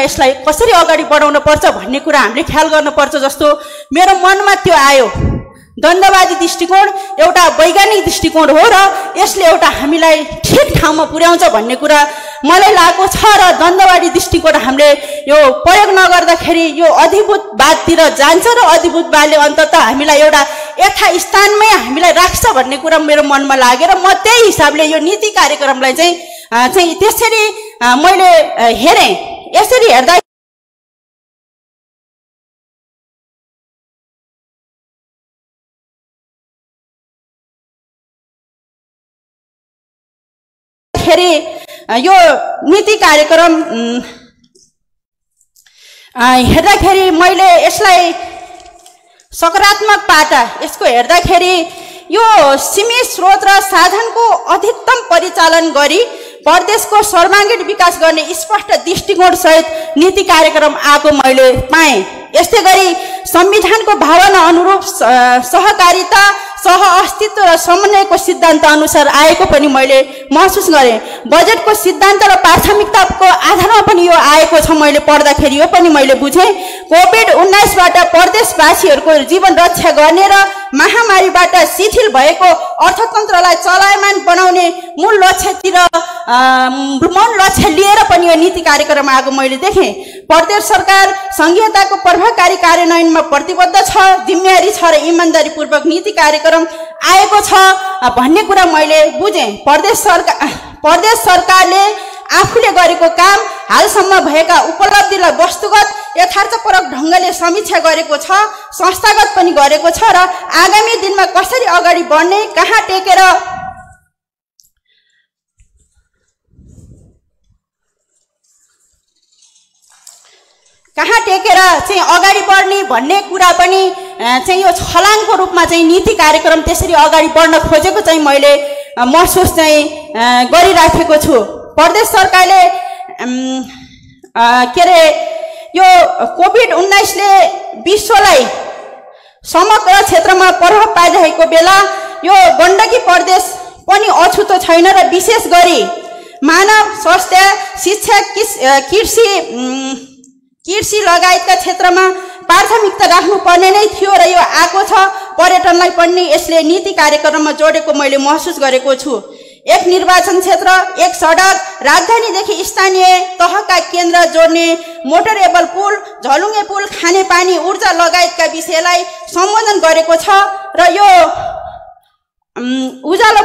यसलाई कसरी अगाडि बढाउन पर्छ भन्ने कुरा हामीले ख्याल गर्नुपर्छ जस्तो मेरो मनमा त्यो आयो। द्वन्द्ववादी दृष्टिकोण एउटा वैज्ञानिक दृष्टिकोण हो र यसले एउटा हामीलाई ठिक ठाउँमा पुर्याउँछ भन्ने कुरा मलाई लागेको छ र द्वन्द्ववादी दृष्टिकोण हामीले यो प्रयोग नगर्दाखेरि यो अधिभूतवादतिर जान्छ र अधिभूतवादले अन्ततः हामीलाई एउटा यथास्थानमै हामीलाई राख्छ भन्ने कुरा मेरो मनमा लागेर म त्यही हिसाबले यो नीति कार्यक्रमलाई चाहिँ त्यसरी मैले हेरेँ। यसरी हेर्दा यो नीति कार्यक्रम हेर्दाखेरि मैले यसलाई सकारात्मक पाटा यसको हेर्दाखेरि यो सीमित स्रोत र साधनको अधिकतम परिचालन गरी प्रदेशको सर्वाङ्गीण विकास गर्ने स्पष्ट दृष्टिकोण सहित नीति कार्यक्रम आएको मैले पाएँ। यस्तै गरी संविधानको भावना अनुरूप सहकारिता सह अस्तित्व र समन्वयको सिद्धान्त अनुसार आएको पनि मैले महसुस गरेँ। बजेटको सिद्धान्त र प्राथमिकताको आधारमा पनि यो आएको छ। मैले पढ्दाखेरि यो पनि मैले बुझेँ। कोभिड-19बाट प्रदेशवासीहरूको जीवन रक्षा गर्ने र महामारीबाट शिथिल भएको अर्थतन्त्रलाई चलायमान बनाउने मूल लक्ष्य लिएर पनि यो नीति कार्यक्रम आएको मैले देखेँ। प्रदेश सरकार संघीयताको प्रभावकारी कार्यान्वयनमा प्रतिबद्ध छ, जिम्मेवारी छ र इमानदारीपूर्वक नीति कार्यक्रम आएको छ भन्ने कुरा मैले बुझेँ। प्रदेश सरकारले आफूले गरेको काम हालसम्म भएका उपलब्धिलाई वस्तुगत यथार्थपरक ढङ्गले समीक्षा गरेको छ, संस्थागत पनि गरेको छ र आगामी दिनमा कसरी अगाडि बढ्ने कहाँ टेकेर चाहिँ अगाडि बढ्ने भन्ने कुरा पनि चाहिँ यो छलाङको रूपमा चाहिँ नीति कार्यक्रम त्यसरी अगाडि बढ्न खोजेको चाहिँ मैले महसुस चाहिँ गरिराखेको छु। प्रदेश सरकारले यो कोभिड-19ले विश्वलाई समग्र क्षेत्रमा प्रभाव पारिरहेको बेला यो गण्डकी प्रदेश पनि अछुतो छैन र विशेष गरी मानव स्वास्थ्य, शिक्षा, कृषि लगायतका क्षेत्रमा प्राथमिकता राख्नुपर्ने नै थियो र यो आएको छ। पर्यटनलाई पनि यसले नीति कार्यक्रममा जोडेको मैले महसुस गरेको छु। एक निर्वाचन क्षेत्र, एक सडक, राजधानीदेखि स्थानीय तहका केन्द्र जोड्ने मोटरेबल पुल, झलुङ्गे पुल, खानेपानी, ऊर्जा लगायतका विषयलाई सम्बोधन गरेको छ र यो उज्यालो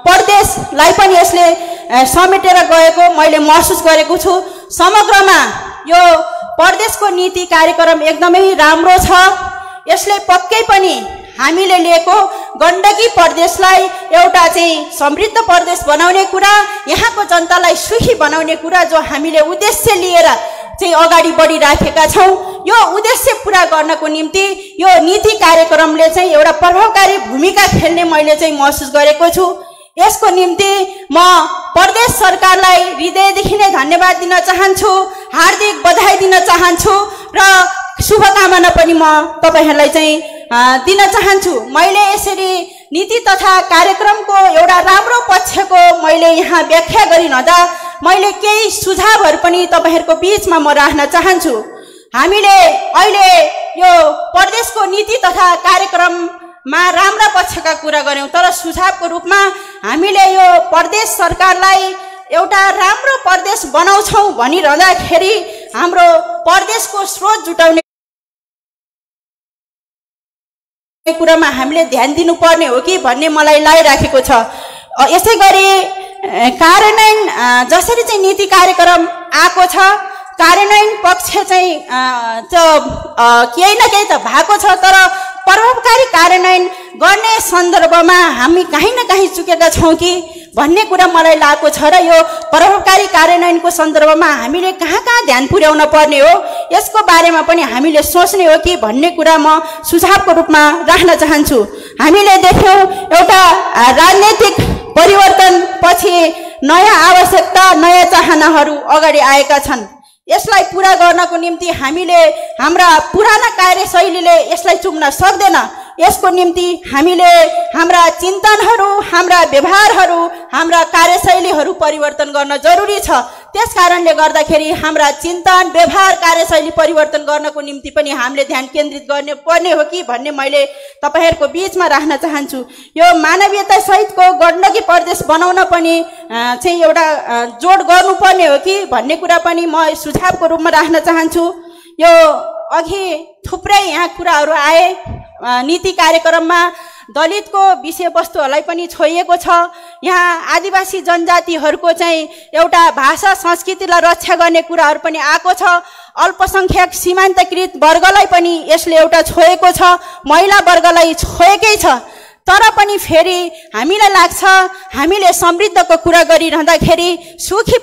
प्रदेशलाई पनि यसले समेटेर गएको मैले महसुस गरेको छु। समग्रमा यो प्रदेशको नीति कार्यक्रम एकदमै राम्रो छ। यसले पक्कै पनि हामीले लिएको गण्डकी प्रदेशलाई एउटा चाहिँ समृद्ध प्रदेश बनाउने कुरा, यहाँको जनतालाई सुखी बनाउने कुरा जो हामीले उद्देश्य लिएर चाहिँ अगाडि बढिराखेका छौँ, यो उद्देश्य पूरा गर्नको निम्ति यो नीति कार्यक्रमले चाहिँ एउटा प्रभावकारी भूमिका खेल्ने मैले चाहिँ महसुस गरेको छु। यसको निम्ति म प्रदेश सरकारलाई हृदयदेखि नै धन्यवाद दिन चाहन्छु, हार्दिक बधाई दिन चाहन्छु र शुभकामना पनि म तपाईहरुलाई चाहिँ दिन चाहन्छु। मैले यसरी नीति तथा कार्यक्रमको एउटा राम्रो पक्षको मैले यहाँ व्याख्या गरिरहँदा मैले केही सुझावहरू पनि तपाईहरुको बीचमा म राख्न चाहन्छु। हामीले अहिले यो प्रदेशको नीति तथा कार्यक्रममा राम्रा पक्षका कुरा गर्यौं, तर सुझावको रूपमा हामीले यो प्रदेश सरकारलाई एउटा राम्रो प्रदेश बनाउँछौं भनिरहँदाखेरि हाम्रो प्रदेशको स्रोत जुटाउने कुरामा हामीले ध्यान दिनुपर्ने हो कि भन्ने मलाई लागिराखेको छ। यसैगरी कार्यान्वयन जसरी चाहिँ नीति कार्यक्रम आएको छ, कार्यान्वयन पक्ष चाहिँ केही न केही त भएको छ, तर प्रभावकारी कार्यान्वयन गर्ने सन्दर्भमा हामी कहीँ न कहीँ चुकेका छौं कि भन्ने कुरा मलाई लागेको छ र यो प्रभावकारी कार्यान्वयनको सन्दर्भमा हामीले कहाँ ध्यान पुर्याउन पर्ने हो, यसको बारेमा पनि हामीले सोच्ने हो कि भन्ने कुरा म सुझावको रूपमा राख्न चाहन्छु। हामीले देख्यौं एउटा राजनीतिक परिवर्तन पछि नयाँ आवश्यकता, नयाँ चाहनाहरू अगाडि आएका छन्। यसलाई पूरा गर्नको निम्ति हामीले हाम्रा पुराना कार्यशैलीले यसलाई चुम्न सक्दैन। यसको निम्ति हामीले हाम्रा चिन्तनहरू, हाम्रा व्यवहारहरू, हाम्रा कार्यशैलीहरू परिवर्तन गर्न जरुरी छ। त्यस कारणले गर्दाखेरि हाम्रा चिन्तन व्यवहार कार्यशैली परिवर्तन गर्नको निम्ति पनि हामीले ध्यान केन्द्रित गर्ने पर्ने हो कि भन्ने मैले तपाईहरुको बीचमा राख्न चाहन्छु। यो मानवीयता सहितको गण्डकी प्रदेश बनाउन पनि चाहिँ एउटा जोड गर्नुपर्ने हो कि भन्ने कुरा पनि म सुझावको रूपमा राख्न चाहन्छु। यो अघि थुप्रै यहाँ कुराहरू आए, नीति कार्यक्रममा दलितको विषयवस्तुहरूलाई पनि छोइएको छ। यहाँ आदिवासी जनजातिहरूको चाहिँ एउटा भाषा संस्कृतिलाई रक्षा गर्ने कुराहरू पनि आएको छ। अल्पसंख्यक सीमान्तकृत वर्गलाई पनि यसले एउटा छोएको छ, महिला वर्गलाई छोएकै छ। तर पनि फेरि हामीलाई लाग्छ हामीले समृद्धको कुरा गरिरहँदाखेरि सुखी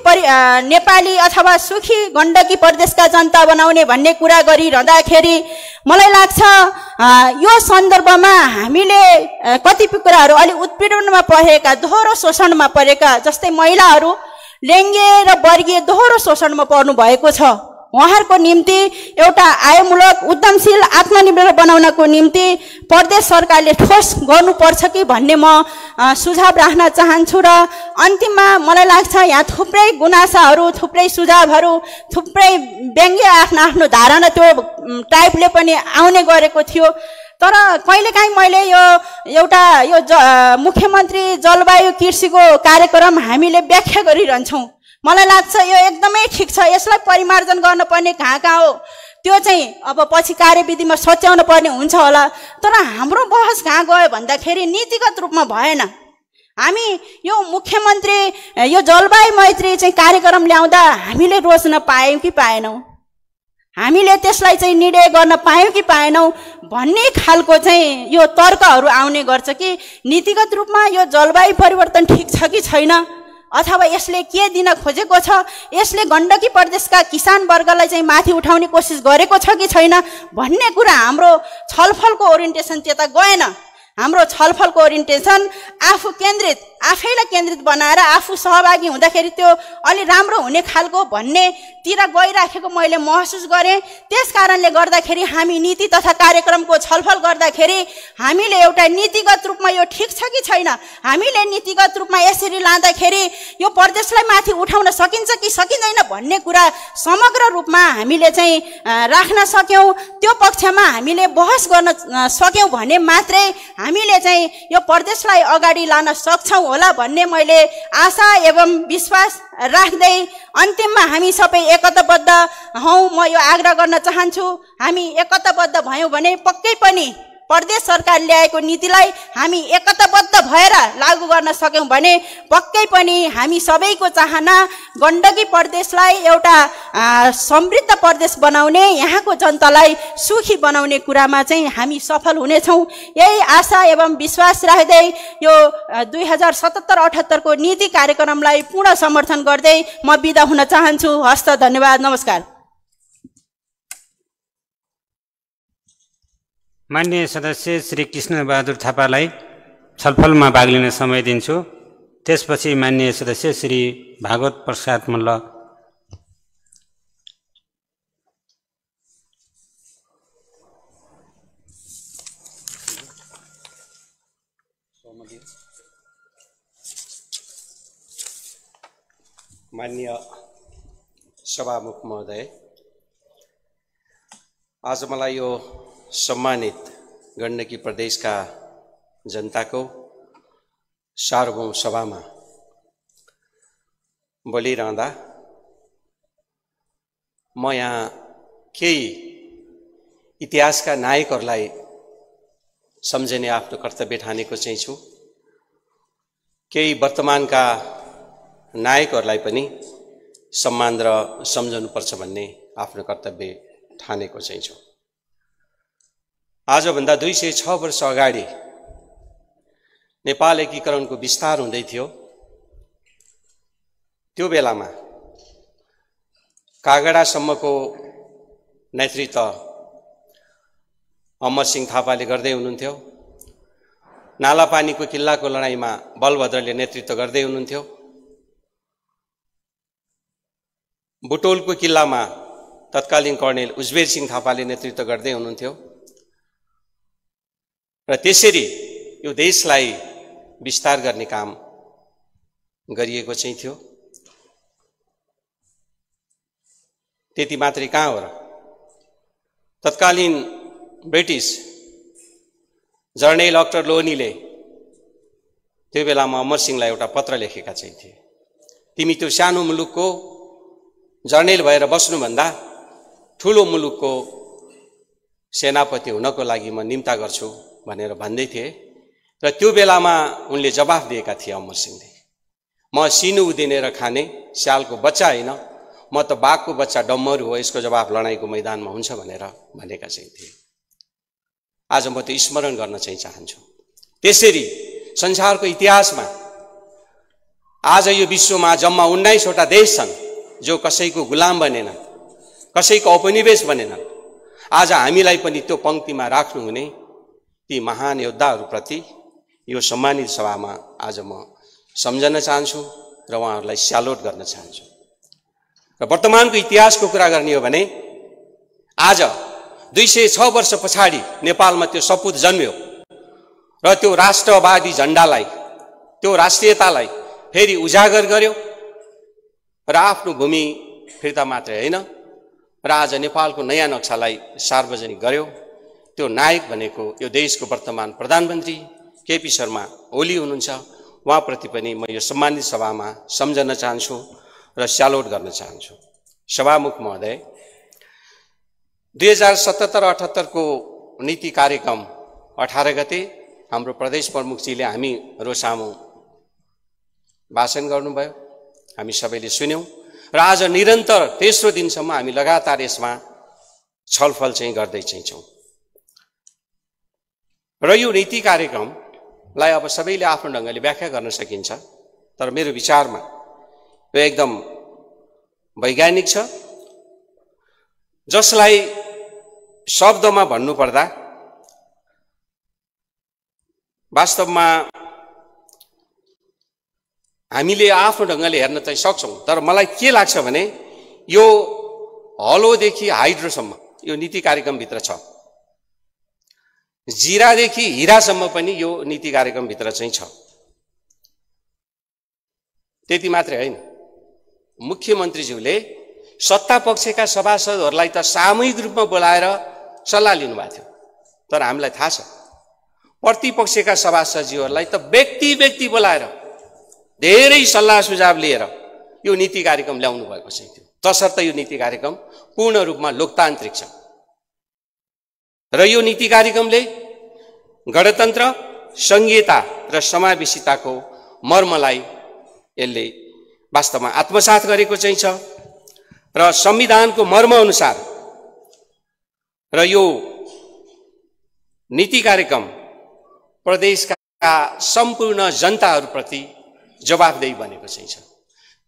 नेपाली अथवा सुखी गण्डकी प्रदेशका जनता बनाउने भन्ने कुरा गरिरहँदाखेरि मलाई लाग्छ यो सन्दर्भमा हामीले कतिपय कुराहरू अलि उत्पीडनमा परेका, दोहोरो शोषणमा परेका, जस्तै महिलाहरू लैङ्गिक र वर्गीय दोहोरो शोषणमा पर्नु भएको छ। उहाँहरूको निम्ति एउटा आयमूलक उद्यमशील आत्मनिर्भर बनाउनको निम्ति प्रदेश सरकारले ठोस गर्नुपर्छ कि भन्ने म सुझाव राख्न चाहन्छु। र अन्तिममा मलाई लाग्छ यहाँ थुप्रै गुनासाहरू, थुप्रै सुझावहरू, थुप्रै व्यङ्ग्य आफ्नो धारणा त्यो टाइपले पनि आउने गरेको थियो। तर कहिलेकाहीँ मैले यो एउटा मुख्यमन्त्री जलवायु कृषिको कार्यक्रम हामीले व्याख्या गरिरहन्छौँ। मलाई लाग्छ यो एकदमै ठिक छ, यसलाई परिमार्जन गर्नुपर्ने कहाँ हो त्यो चाहिँ अब पछि कार्यविधिमा सच्याउन पर्ने हुन्छ होला। तर हाम्रो बहस कहाँ गयो भन्दाखेरि नीतिगत रूपमा भएन। हामी यो मुख्यमन्त्री यो जलवायु मैत्री चाहिँ कार्यक्रम ल्याउँदा हामीले रोज्न पायौँ कि पाएनौँ, हामीले त्यसलाई चाहिँ निर्णय गर्न पायौँ कि पाएनौँ भन्ने खालको चाहिँ यो तर्कहरू आउने गर्छ कि नीतिगत रूपमा यो जलवायु परिवर्तन ठिक छ कि छैन, अथवा यसले के दिन खोजेको छ, यसले गण्डकी प्रदेशका किसान वर्गलाई चाहिँ माथि उठाउने कोसिस गरेको छ कि छैन भन्ने कुरा हाम्रो छलफलको ओरिएन्टेसन त्यता गएन। हाम्रो छलफलको ओरिएन्टेसन आफू केन्द्रित, आफैलाई केन्द्रित बनाएर आफू सहभागी हुँदाखेरि त्यो अलि राम्रो हुने खालको भन्नेतिर गइराखेको मैले महसुस गरेँ। त्यस कारणले गर्दाखेरि हामी नीति तथा कार्यक्रमको छलफल गर्दाखेरि हामीले एउटा नीतिगत रूपमा यो ठिक छ कि छैन, हामीले नीतिगत रूपमा यसरी लाँदाखेरि यो प्रदेशलाई माथि उठाउन सकिन्छ कि सकिँदैन भन्ने कुरा समग्र रूपमा हामीले चाहिँ राख्न सक्यौँ। त्यो पक्षमा हामीले बहस गर्न सक्यौँ भने मात्रै हामीले चाहिँ यो प्रदेशलाई अगाडि लान सक्छौँ होला भन्ने मैले आशा एवं विश्वास राख्दै अन्तिममा हामी सबै एकताबद्ध हौँ म यो आग्रह गर्न चाहन्छु। हामी एकताबद्ध भयौँ भने पक्कै पनि प्रदेश सरकार ल्याएको नीतिलाई हामी एकताबद्ध भएर लागू गर्न सक्यौँ भने पक्कै पनि हामी सबैको चाहना गण्डकी प्रदेशलाई एउटा समृद्ध प्रदेश बनाउने, यहाँको जनतालाई सुखी बनाउने कुरामा चाहिँ हामी सफल हुनेछौँ। यही आशा एवं विश्वास राख्दै यो 2077-78 को नीति कार्यक्रमलाई पूर्ण समर्थन गर्दै म बिदा हुन चाहन्छु। हस्त, धन्यवाद, नमस्कार। माननीय सदस्य श्री कृष्णबहादुर थापालाई छलफलमा भाग लिन समय दिन्छु। त्यसपछि माननीय सदस्य श्री भागवत प्रसाद मल्ल। माननीय सभामुख महोदय, आज मलाई यो सम्मानित गण्डकी प्रदेशका जनताको सार्वभौम सभामा बोलिरहँदा म यहाँ केही इतिहासका नायकहरूलाई सम्झने आफ्नो कर्तव्य ठानेको चाहिँ छु। केही वर्तमानका नायकहरूलाई पनि सम्मान र सम्झनुपर्छ भन्ने आफ्नो कर्तव्य ठानेको चाहिँ छु। आजभन्दा 206 वर्ष अगाडि नेपाल एकीकरणको विस्तार हुँदै थियो। त्यो बेलामा कागडासम्मको नेतृत्व अमर सिंह थापाले गर्दै हुनुहुन्थ्यो। नालापानीको किल्लाको लडाईँमा बलभद्रले नेतृत्व गर्दै हुनुहुन्थ्यो। बुटोलको किल्लामा तत्कालीन कर्णेल उजबेर सिंह थापाले नेतृत्व गर्दै हुनुहुन्थ्यो। र त्यसरी यो देशलाई विस्तार गर्ने काम गरिएको चाहिँ थियो। त्यति मात्रै कहाँ हो र? तत्कालीन ब्रिटिस जर्नेल डक्टर लोनीले त्यो बेलामा अमरसिंहलाई एउटा पत्र लेखेका चाहिँ थिए, तिमी त्यो सानो मुलुकको जर्नेल भएर बस्नुभन्दा ठुलो मुलुकको सेनापति हुनको लागि म निम्ता गर्छु भनेर भन्दै थिए। र त्यो बेलामा उनले जवाफ दिएका थिए अमरसिंहले, म सिनु उदिनेर खाने स्यालको बच्चा होइन, म त बाघको बच्चा डम्मरू हो, यसको जवाफ लडाईँको मैदानमा हुन्छ भनेर भनेका चाहिँ थिए। आज म त्यो स्मरण गर्न चाहिँ चाहन्छु। त्यसरी संसारको इतिहासमा आज यो विश्वमा जम्मा 19 वटा देश छन् जो कसैको गुलाम बनेनन्, कसैको औपनिवेश बनेनन्। आज हामीलाई पनि त्यो पंक्तिमा राख्नुहुने ती महान योद्धाहरूप्रति यो सम्मानित सभामा आज म सम्झन चाहन्छु र उहाँहरूलाई स्यालोट गर्न चाहन्छु। र वर्तमानको इतिहासको कुरा गर्ने हो भने आज 206 वर्ष पछाडि नेपालमा त्यो सपुत जन्म्यो र त्यो राष्ट्रवादी झण्डालाई, त्यो राष्ट्रियतालाई फेरि उजागर गर्यो र आफ्नो भूमि फिर्ता मात्रै होइन र आज नेपालको नयाँ नक्सालाई सार्वजनिक गर्यो। त्यो नायक भनेको यो देशको वर्तमान प्रधानमन्त्री केपी शर्मा ओली हुनुहुन्छ। उहाँप्रति पनि म यो सम्मानित सभामा सम्झन चाहन्छु र स्यालोट गर्न चाहन्छु। सभामुख महोदय, 2077-78 को नीति कार्यक्रम 18 गते हाम्रो प्रदेश प्रमुखजीले हाम्रो सामु भाषण गर्नुभयो, हामी सबैले सुन्यौं र आज निरन्तर तेस्रो दिनसम्म हामी लगातार यसमा छलफल चाहिँ गर्दै चाहिँ छौं। र यो नीति कार्यक्रमलाई अब सबैले आफ्नो ढंगले व्याख्या गर्न सकिन्छ, तर मेरो विचारमा यो एकदम वैज्ञानिक छ, जसलाई शब्दमा भन्नुपर्दा वास्तवमा हामीले आफ्नो ढंगले हेर्न चाहिँ सक्छौं। तर मलाई के लाग्छ भने यो हलोदेखि हाइड्रोसम्म यो नीति कार्यक्रमभित्र छ, जिरादेखि हिरासम्म पनि यो नीति कार्यक्रमभित्र चाहिँ छ। त्यति मात्रै होइन, मुख्यमन्त्रीज्यूले सत्ता पक्षका सभासदहरूलाई त सामूहिक रूपमा बोलाएर सल्लाह लिनुभएको थियो, तर हामीलाई थाहा छ प्रतिपक्षका सभासदज्यूहरूलाई त व्यक्ति बोलाएर धेरै सल्लाह सुझाव लिएर यो नीति कार्यक्रम ल्याउनु भएको छ। तसर्थ यो नीति कार्यक्रम पूर्ण रूपमा लोकतान्त्रिक छ र यो नीति कार्यक्रमले गणतन्त्र, संघीयता र समावेशिताको मर्मलाई यसले वास्तवमा आत्मसात गरेको चाहिँ छ र संविधानको मर्म अनुसार र यो नीति कार्यक्रम प्रदेशका सम्पूर्ण जनताहरूप्रति जवाफदेही बनेको चाहिँ छ।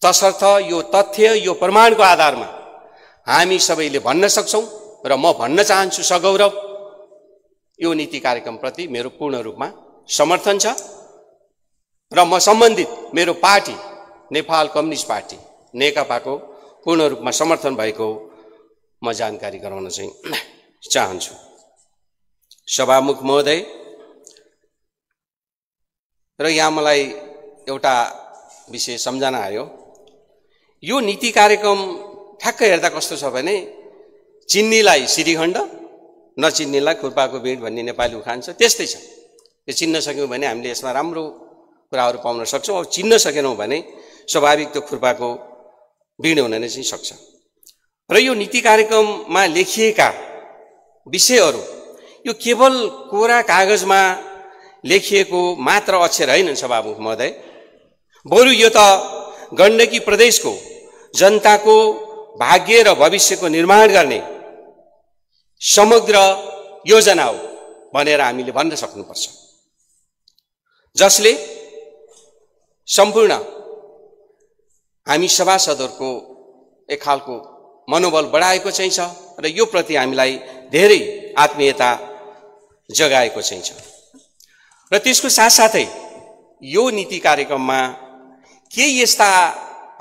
तसर्थ यो तथ्य, यो प्रमाणको आधारमा हामी सबैले भन्न सक्छौं र म भन्न चाहन्छु सगौरव, यो नीति कार्यक्रमप्रति मेरो पूर्ण रूपमा समर्थन छ र म सम्बन्धित मेरो पार्टी नेपाल कम्युनिस्ट पार्टी नेकपाको पूर्ण रूपमा समर्थन भएको म जानकारी गराउन चाहिँ चाहन्छु। सभामुख महोदय, र यहाँ मलाई एउटा विषय सम्झना आयो। यो नीति कार्यक्रम ठ्याक्क हेर्दा कस्तो छ भने चिन्नीलाई श्रीखण्ड, नचिन्नीलाई खुर्पाको भिड भन्ने नेपाली उखान छ, त्यस्तै छ। यो चिन्न सक्यौं भने हामीले यसमा राम्रो कुराहरू पाउन सक्छौं। अब चिन्न सकेनौं भने स्वाभाविक त्यो खुर्पाको भिड हुन नै चाहिँ सक्छ। र यो नीति कार्यक्रममा लेखिएका विषयहरू यो केवल कोरा कागजमा लेखिएको मात्र अक्षर हैनन् सभामुख महोदय, बरु यो त गण्डकी प्रदेशको जनताको भाग्य र भविष्यको निर्माण गर्ने समग्र योजना हो भनेर हामीले भन्न सक्नुपर्छ, जसले सम्पूर्ण हामी सभासदहरूको एक खालको मनोबल बढाएको चाहिँ छ र यो प्रति हामीलाई धेरै आत्मीयता जगाएको चाहिँ छ। र त्यसको साथसाथै यो नीति कार्यक्रममा के यस्ता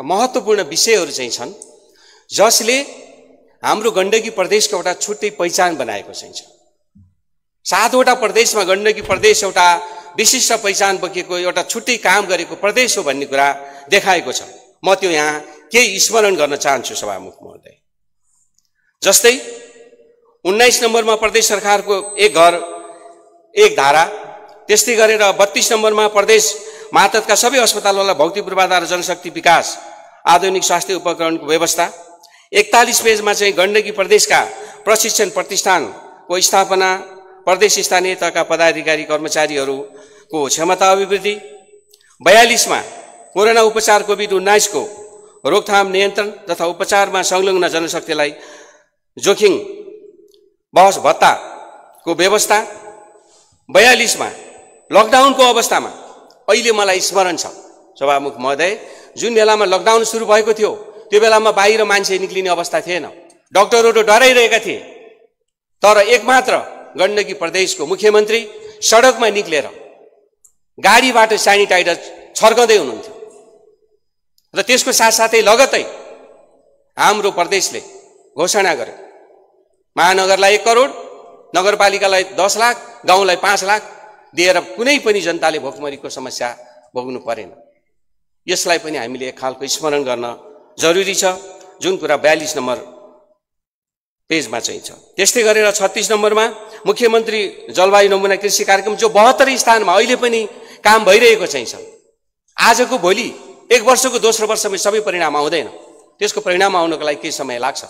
महत्त्वपूर्ण विषयहरू चाहिँ छन् जसले हाम्रो गण्डकी प्रदेशको एउटा छुट्टै पहिचान बनाएको चाहिँ छ। 7 वटा प्रदेशमा गण्डकी प्रदेश एउटा विशिष्ट पहिचान बोकेको एउटा छुट्टै काम गरेको प्रदेश हो भन्ने कुरा देखाएको छ। म त्यो यहाँ केही स्मरण गर्न चाहन्छु सभामुख महोदय। जस्तै 19 नम्बरमा प्रदेश सरकारको एक घर एक धारा, त्यस्तै गरेर 32 नम्बरमा प्रदेश मातहतका सबै अस्पतालहरूलाई भौतिक पूर्वाधार जनशक्ति विकास आधुनिक स्वास्थ्य उपकरणको व्यवस्था। 41 पेजमा चाहिँ गण्डकी प्रदेशका प्रशिक्षण प्रतिष्ठानको स्थापना, प्रदेश स्थानीय तहका पदाधिकारी कर्मचारीहरूको क्षमता अभिवृद्धि। 42 मा कोरोना उपचार कोभिड-19 को रोकथाम नियन्त्रण तथा उपचारमा संलग्न जनशक्तिलाई जोखिम बहस भत्ताको व्यवस्था। 42 मा लकडाउनको अवस्थामा अहिले मलाई स्मरण छ सभामुख महोदय, जुन बेलामा लकडाउन सुरु भएको थियो त्यो बेलामा बाहिर मान्छे निक्लिने अवस्था थिएन, डाक्टरहरू डराइरहेका थिए, तर एकमात्र गण्डकी प्रदेशको मुख्यमन्त्री सडकमा निक्लेर गाडीबाट सेनिटाइजर छर्काउँदै हुनुहुन्थ्यो र त्यसको साथसाथै लगत्तै हाम्रो प्रदेशले घोषणा गर्यो महानगरलाई 1 करोड, नगरपालिकालाई 10 लाख, गाउँलाई 5 लाख दिएर कुनै पनि जनताले भोकमरीको समस्या भोग्नु परेन। यसलाई पनि हामीले एक खालको स्मरण गर्न जरुरी छ, जुन कुरा 42 नम्बर पेजमा चाहिँ छ। त्यस्तै गरेर 36 नम्बरमा मुख्यमन्त्री जलवायु नमुना कृषि कार्यक्रम, जो 72 स्थानमा अहिले पनि काम भइरहेको चाहिँ छ। आजको भोलि 1 वर्षको दोस्रो वर्षमै सबै परिणाम आउँदैन, त्यसको परिणाम आउनको लागि केही समय लाग्छ,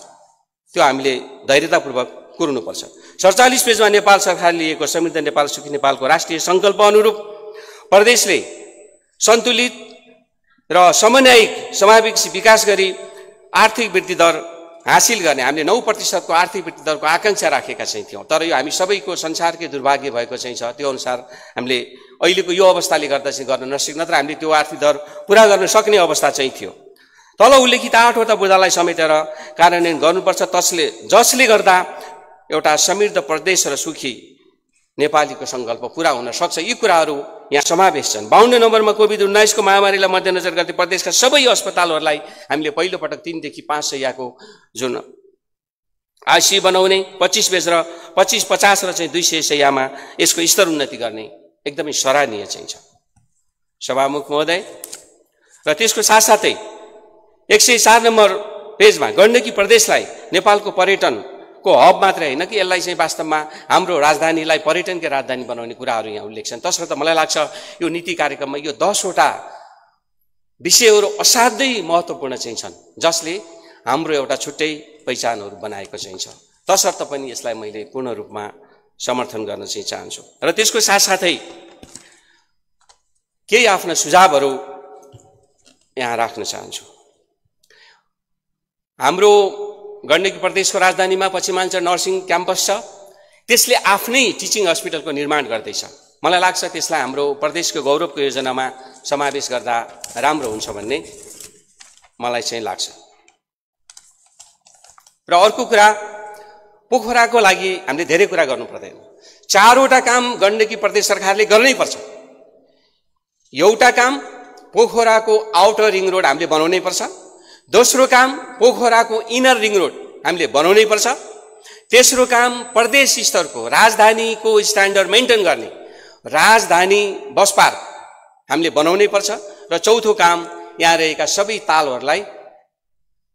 त्यो हामीले धैर्यतापूर्वक कुर्नुपर्छ। 47 पेजमा नेपाल सरकारले लिएको समृद्ध नेपाल सुखी नेपालको राष्ट्रिय सङ्कल्प अनुरूप प्रदेशले सन्तुलित र समन्वयिक समावेशी विकास गरी आर्थिक वृद्धि दर हासिल गर्ने हामीले 9% को आर्थिक वृद्धि दरको आकांक्षा राखेका चाहिँ थियौँ, तर यो हामी सबैको संसारकै दुर्भाग्य भएको चाहिँ छ। त्यो अनुसार हामीले अहिलेको यो अवस्थाले गर्दा चाहिँ गर्न नसक्ने, नत्र हामीले त्यो आर्थिक दर पुरा गर्न सक्ने अवस्था चाहिँ थियो। तल उल्लेखित 8वटा बुँदालाई समेटेर कार्यान्वयन गर्नुपर्छ, जसले गर्दा एउटा समृद्ध प्रदेश र सुखी नेपालीको सङ्कल्प पुरा हुन सक्छ। यी कुराहरू यहाँ समावेश छन्। 52 नम्बरमा कोभिड-19 को महामारीलाई मध्यनजर गर्दै प्रदेशका सबै अस्पतालहरूलाई हामीले पहिलोपटक 3 देखि 5 शय्याको जुन आइसियु बनाउने, 25 बेड र 50 र चाहिँ 200 शय्यामा यसको स्तर उन्नति गर्ने एकदमै सराहनीय चाहिँ छ सभामुख महोदय। र त्यसको साथसाथै 104 नम्बर पेजमा गण्डकी प्रदेशलाई नेपालको पर्यटनको हब मात्रै होइन कि यसलाई चाहिँ वास्तवमा हाम्रो राजधानीलाई पर्यटनकै राजधानी बनाउने कुराहरू यहाँ उल्लेख छन्। तसर्थ मलाई लाग्छ यो नीति कार्यक्रममा यो 10वटा विषयहरू असाध्यै महत्त्वपूर्ण चाहिँ छन्, जसले हाम्रो एउटा छुट्टै पहिचानहरू बनाएको चाहिँ छ। तसर्थ पनि यसलाई मैले पूर्ण रूपमा समर्थन गर्न चाहिँ चाहन्छु। र त्यसको साथसाथै केही आफ्ना सुझावहरू यहाँ राख्न चाहन्छु। हाम्रो गण्डकी प्रदेशको राजधानीमा पश्चिमाञ्चल नर्सिङ क्याम्पस छ, त्यसले आफ्नै टिचिङ हस्पिटलको निर्माण गर्दैछ। मलाई लाग्छ त्यसलाई हाम्रो प्रदेशको गौरवको योजनामा समावेश गर्दा राम्रो हुन्छ भन्ने मलाई चाहिँ लाग्छ। र अर्को कुरा, पोखराको लागि हामीले धेरै कुरा गर्नु पर्दैन। 4वटा काम गण्डकी प्रदेश सरकारले गर्नै पर्छ। एउटा काम पोखराको आउटर रिङ रोड हामीले बनाउनै पर्छ। दोस्रो काम पोखराको इनर रिङ रोड हामीले बनाउनै पर्छ। तेस्रो काम प्रदेश स्तरको राजधानीको स्ट्यान्डर्ड मेन्टेन गर्ने राजधानी बस पार्क हामीले बनाउनै पर्छ। र चौथो काम यहाँ रहेका सबै तालहरूलाई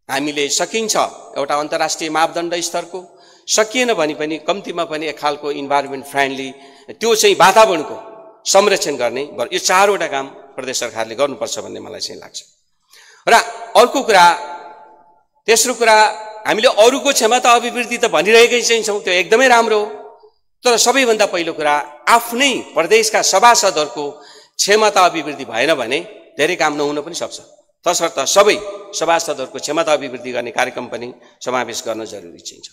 हामीले सकिन्छ एउटा अन्तर्राष्ट्रिय मापदण्ड स्तरको, सकिएन भने पनि कम्तीमा पनि एक खालको इन्भाइरोमेन्ट फ्रेन्डली त्यो चाहिँ वातावरणको संरक्षण गर्ने, यो 4वटा काम प्रदेश सरकारले गर्नुपर्छ भन्ने मलाई चाहिँ लाग्छ। र अर्को कुरा, तेस्रो कुरा, हामीले अरूको क्षमता अभिवृद्धि त भनिरहेकै चाहिँ छौँ, त्यो एकदमै राम्रो हो, तर सबैभन्दा पहिलो कुरा आफ्नै प्रदेशका सभासदहरूको क्षमता अभिवृद्धि भएन भने धेरै काम नहुन पनि सक्छ। तसर्थ सबै सभासदहरूको क्षमता अभिवृद्धि गर्ने कार्यक्रम पनि समावेश गर्न जरुरी चाहिँ छ।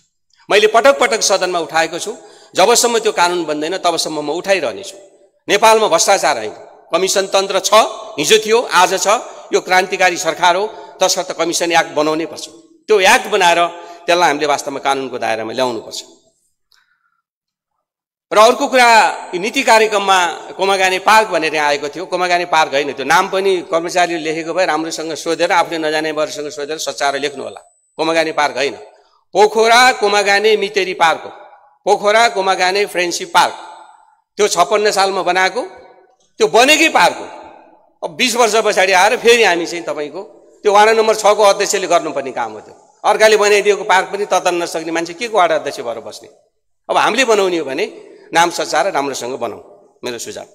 मैले पटक पटक सदनमा उठाएको छु, जबसम्म त्यो कानुन बन्दैन तबसम्म म उठाइरहनेछु। नेपालमा भ्रष्टाचार होइन, कमिसन तन्त्र छ, हिजो थियो, आज छ, यो क्रान्तिकारी सरकार हो, तसर्थ कमिसन एक्ट बनाउनै पर्छ। त्यो एक्ट बनाएर त्यसलाई हामीले वास्तवमा कानुनको दायरामा ल्याउनुपर्छ। र अर्को कुरा, नीति कार्यक्रममा कोमागाने पार्क भनेर आएको थियो, कोमागाने पार्क होइन, त्यो नाम पनि कर्मचारीले लेखेको भए राम्रोसँग सोधेर आफूले नजानेहरूसँग सोधेर सच्याएर लेख्नु होला। कोमागाने पार्क होइन, पोखरा कोमागाने मितेरी पार्क हो, पोखरा कोमागाने फ्रेन्डसिप पार्क। त्यो 56 सालमा बनाएको, त्यो बनेकै पार्क हो। अब 20 वर्ष पछाडि आएर फेरि हामी चाहिँ तपाईँको त्यो वार्ड नम्बर 6 को अध्यक्षले गर्नुपर्ने काम हो त्यो। अर्काले बनाइदिएको पार्क पनि तताउन नसक्ने मान्छे के को वार्ड अध्यक्ष भएर बस्ने? अब हामीले बनाउने हो भने नाम सचाएर राम्रोसँग बनाऊ, मेरो सुझाव।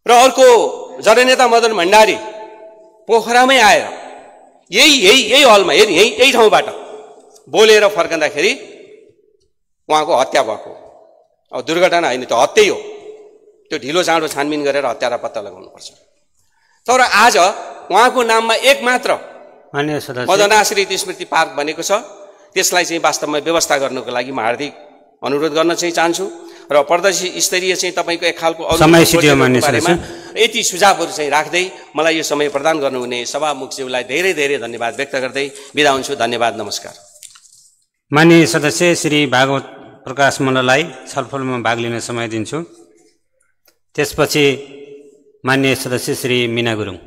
र अर्को जननेता मदन भण्डारी पोखरामै आएर यही हलमा यही ठाउँबाट बोलेर फर्कँदाखेरि उहाँको हत्या भएको। अब दुर्घटना होइन, त्यो हत्यै हो। त्यो ढिलो चाँडो छानबिन गरेर हत्यारा पत्ता लगाउनुपर्छ। तर आज उहाँको नाममा एक मात्र मदनाश्रित स्मृति पार्क बनेको छ। त्यसलाई चाहिँ वास्तवमा व्यवस्था गर्नको लागि म हार्दिक अनुरोध गर्न चाहिँ चाहन्छु। र प्रदेश स्तरीय चाहिँ तपाईँको एक खालको यति सुझावहरू चाहिँ राख्दै मलाई यो समय प्रदान गर्नुहुने सभामुखज्यूलाई धेरै धेरै धन्यवाद व्यक्त गर्दै बिदा हुन्छु। धन्यवाद, नमस्कार। माननीय सदस्य श्री भागवत प्रकाश मल्ललाई छलफलमा भाग लिन समय दिन्छु। त्यसपछि माननीय सदस्य श्री मीना गुरुङ।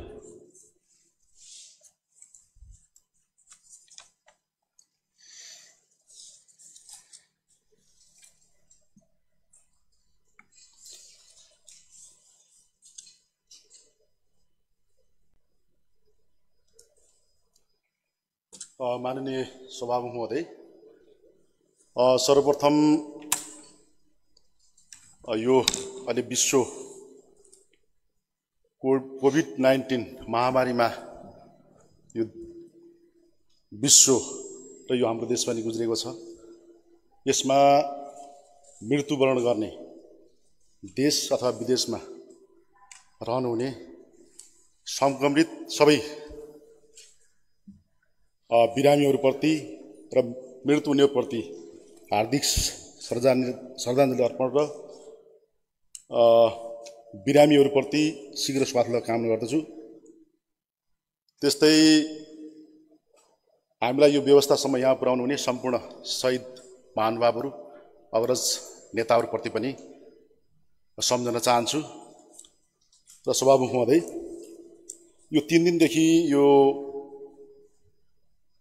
माननीय सभामुख महोदय, सर्वप्रथम यो अहिले विश्व कोभिड-19 महामारीमा यो विश्व र यो हाम्रो देश पनि गुज्रेको छ। यसमा मृत्युवरण गर्ने देश अथवा विदेशमा रहनुहुने संक्रमित सबै बिरामीहरूप्रति र मृत्यु हुनेप्रति हार्दिक श्रद्धाञ्जली अर्पण र बिरामीहरूप्रति शीघ्र स्वास्थ्य कामना गर्दछु। त्यस्तै हामीलाई यो व्यवस्थासम्म यहाँ पुर्याउनु हुने सम्पूर्ण शहीद महानुभावहरू अग्रज नेताहरूप्रति पनि सम्झन चाहन्छु। र सभामुख महोदय, यो 3 दिनदेखि यो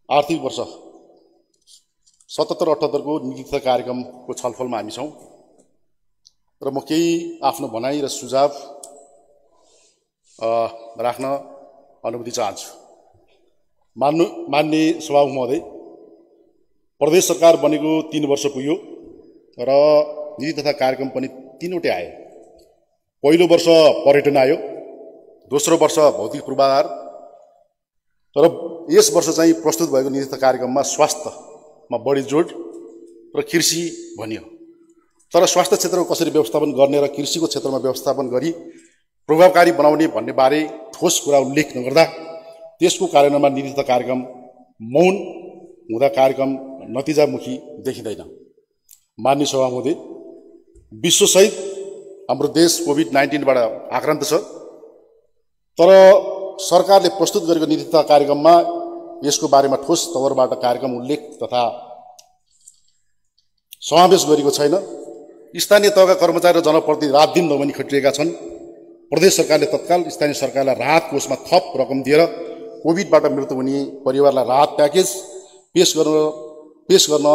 आर्थिक वर्ष 77-78 को नीति कार्यक्रमको छलफलमा हामी छौँ र म केही आफ्नो भनाइ र सुझाव राख्न अनुमति चाहन्छु। माननीय सभामुख महोदय, प्रदेश सरकार बनेको 3 वर्ष पुग्यो र नीति तथा कार्यक्रम पनि 3वटै आए। पहिलो वर्ष पर्यटन आयो, दोस्रो वर्ष भौतिक पूर्वाधार र यस वर्ष चाहिँ प्रस्तुत भएको नीति तथा कार्यक्रममा स्वास्थ्यमा बढी जोड र कृषि भनियो। तर स्वास्थ्य क्षेत्रको कसरी व्यवस्थापन गर्ने र कृषिको क्षेत्रमा व्यवस्थापन गरी प्रभावकारी बनाउने भन्ने बारे ठोस कुरा उल्लेख नगर्दा त्यसको कार्यान्वयनमा नीति तथा कार्यक्रम मौन हुँदा कार्यक्रम नतिजामुखी देखिँदैन। माननीय सभा महोदय, विश्वसहित हाम्रो देश कोभिड-19 बाट आक्रान्त छ, तर सरकारले प्रस्तुत गरेको नीति तथा कार्यक्रममा यसको बारेमा ठोस तवरबाट कार्यक्रम उल्लेख तथा समावेश गरेको छैन। स्थानीय तहका कर्मचारी र जनप्रतिनिधि रात दिन नभनी खटिरहेका छन्। प्रदेश सरकारले तत्काल स्थानीय सरकारलाई राहत कोषमा थप रकम दिएर कोभिडबाट मृत्यु हुने परिवारलाई राहत प्याकेज पेश गर्न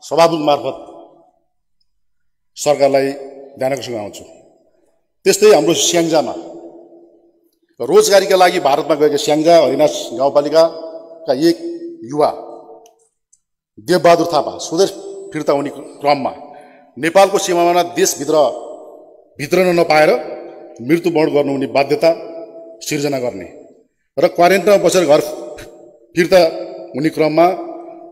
सभामुख मार्फत सरकारलाई ध्यान आकर्षण गराउँछु। त्यस्तै हाम्रो स्याङ्जामा रोजगारीका लागि भारतमा गएका स्याङ्जा हरिनास गाउँपालिकाका एक युवा देवबहादुर थापा स्वदेश फिर्ता हुने क्रममा नेपालको सीमामा भित्रन नपाएर मृत्युवरण गर्नुहुने बाध्यता सिर्जना गर्ने र क्वारेन्टाइनमा बसेर घर फिर्ता हुने क्रममा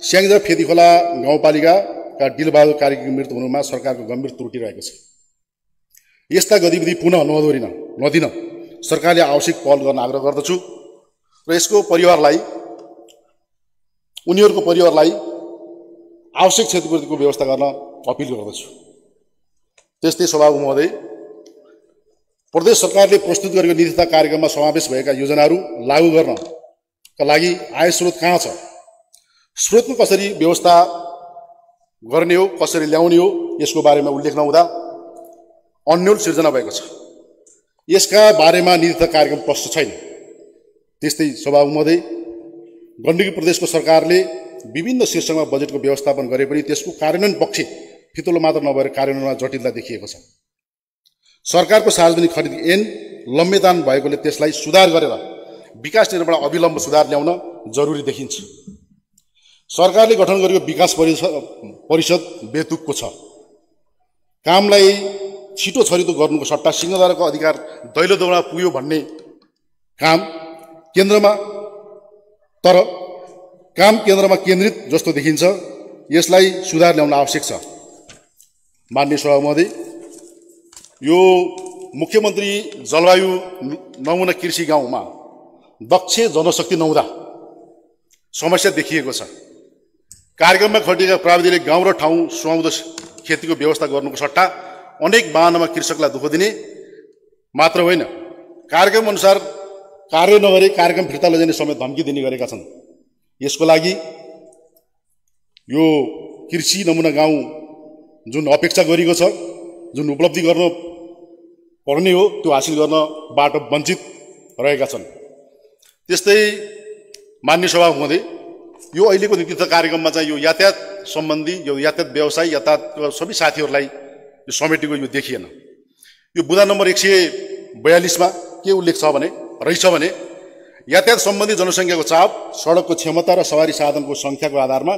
स्याङ्जा फेदीखोला गाउँपालिकाका दिलबहादुर कार्कीको मृत्यु हुनुमा सरकारको गम्भीर त्रुटि रहेको छ। यस्ता गतिविधि पुनः नदिन सरकारले आवश्यक पहल गर्न आग्रह गर्दछु र उनीहरूको परिवारलाई आवश्यक क्षतिपूर्तिको व्यवस्था गर्न अपिल गर्दछु। त्यस्तै सभामुख महोदय, प्रदेश सरकारले प्रस्तुत गरेको नीति तथा कार्यक्रममा समावेश भएका योजनाहरू लागू गर्नका लागि आय स्रोत कहाँ छ, स्रोतको कसरी व्यवस्था गर्ने हो, कसरी ल्याउने हो, यसको बारेमा उल्लेख नहुँदा अन्यल सिर्जना भएको छ। यसका बारेमा नीति तथा कार्यक्रम प्रस्तुत छैन। त्यस्तै सभामुख महोदय, गण्डकी प्रदेशको सरकारले विभिन्न शीर्षकमा बजेटको व्यवस्थापन गरे पनि त्यसको कार्यान्वयन पक्ष फितलो मात्र नभएर कार्यान्वयनमा जटिलता देखिएको छ। सरकारको सार्वजनिक खरिद ऐन लम्बेदान भएकोले त्यसलाई सुधार गरेर विकास निर्माण अविलम्ब सुधार ल्याउन जरुरी देखिन्छ। सरकारले गठन गरेको विकास परिषद बेतुकको छ। कामलाई छिटो छरितो गर्नुको सट्टा सिंहदरबारको अधिकार दैलो दौडमा पुग्यो भन्ने काम केन्द्रमा केन्द्रित जस्तो देखिन्छ। यसलाई सुधार ल्याउन आवश्यक छ। माननीय सभा महोदय, यो मुख्यमन्त्री जलवायु नमुना कृषि गाउँमा दक्ष जनशक्ति नहुँदा समस्या देखिएको छ। कार्यक्रममा खटिएका प्राविधिकले गाउँ र ठाउँ सुहाउँदो खेतीको व्यवस्था गर्नुको सट्टा अनेक बहानामा कृषकलाई दुःख दिने मात्र होइन, कार्यक्रम अनुसार कार्य नगरी कार्यक्रम फिर्ता लैजाने समेत धम्की दिने गरेका छन्। यसको लागि यो कृषि नमुना गाउँ जुन अपेक्षा गरिएको छ, जुन उपलब्धि गर्न पर्ने हो, त्यो हासिल गर्नबाट वञ्चित रहेका छन्। त्यस्तै माननीय सभा महोदय, यो अहिलेको नेतृत्व कार्यक्रममा चाहिँ यो यातायात सम्बन्धी, यो यातायात व्यवसाय, यातायातको सबै साथीहरूलाई यो समेटेको यो देखिएन। यो बुँदा नम्बर 142 मा के उल्लेख छ भने यातायात सम्बन्धी जनसङ्ख्याको चाप, सडकको क्षमता र सवारी साधनको सङ्ख्याको आधारमा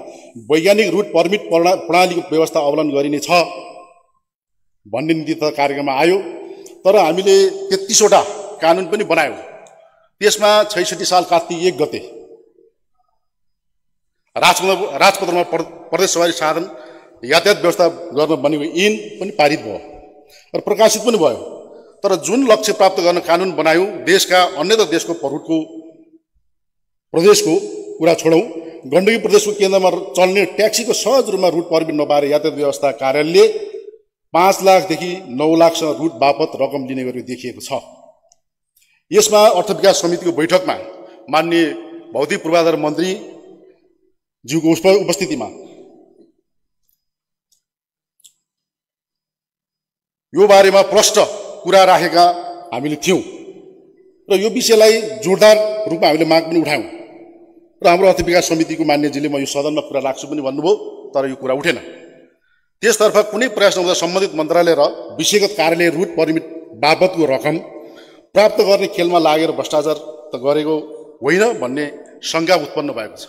वैज्ञानिक रुट पर्मिट प्रणालीको व्यवस्था अवलम्बन गरिने छ भन्ने नेतृत्व कार्यक्रममा आयो। तर हामीले 33 वटा कानुन पनि बनायौँ। त्यसमा 66 साल कार्तिक 1 गते राजपत्रमा प्रदेश सवारी साधन यातायात व्यवस्था गर्न बनेको ऐन पनि पारित भयो र प्रकाशित पनि भयो। तर जुन लक्ष्य प्राप्त गर्न कानुन बनायौँ, देशका अन्य देशको प्रदेशको कुरा छोडौँ, गण्डकी प्रदेशको केन्द्रमा चल्ने ट्याक्सीको सहज रूपमा रुट पर्मिट नपाएर यातायात व्यवस्था कार्यालयले 5 लाखदेखि 9 लाखसम्म रुट बापत रकम लिने गरेको देखिएको छ। यसमा अर्थ विकास समितिको बैठकमा माननीय भौतिक पूर्वाधार मन्त्री ज्यूको उपस्थितिमा यो बारेमा प्रष्ट कुरा राखेका हामीले थियौँ र यो विषयलाई जोरदार रूपमा हामीले माग पनि उठायौँ र हाम्रो अर्थ विकास समितिको मान्यजीले म यो सदनमा कुरा राख्छु पनि भन्नुभयो, तर यो कुरा उठेन। त्यसतर्फ कुनै प्रयास नहुँदा सम्बन्धित मन्त्रालय र विषयगत कार्यालय रुट पर्मिट बापतको रकम प्राप्त गर्ने खेलमा लागेर भ्रष्टाचार त गरेको होइन भन्ने शङ्का उत्पन्न भएको छ।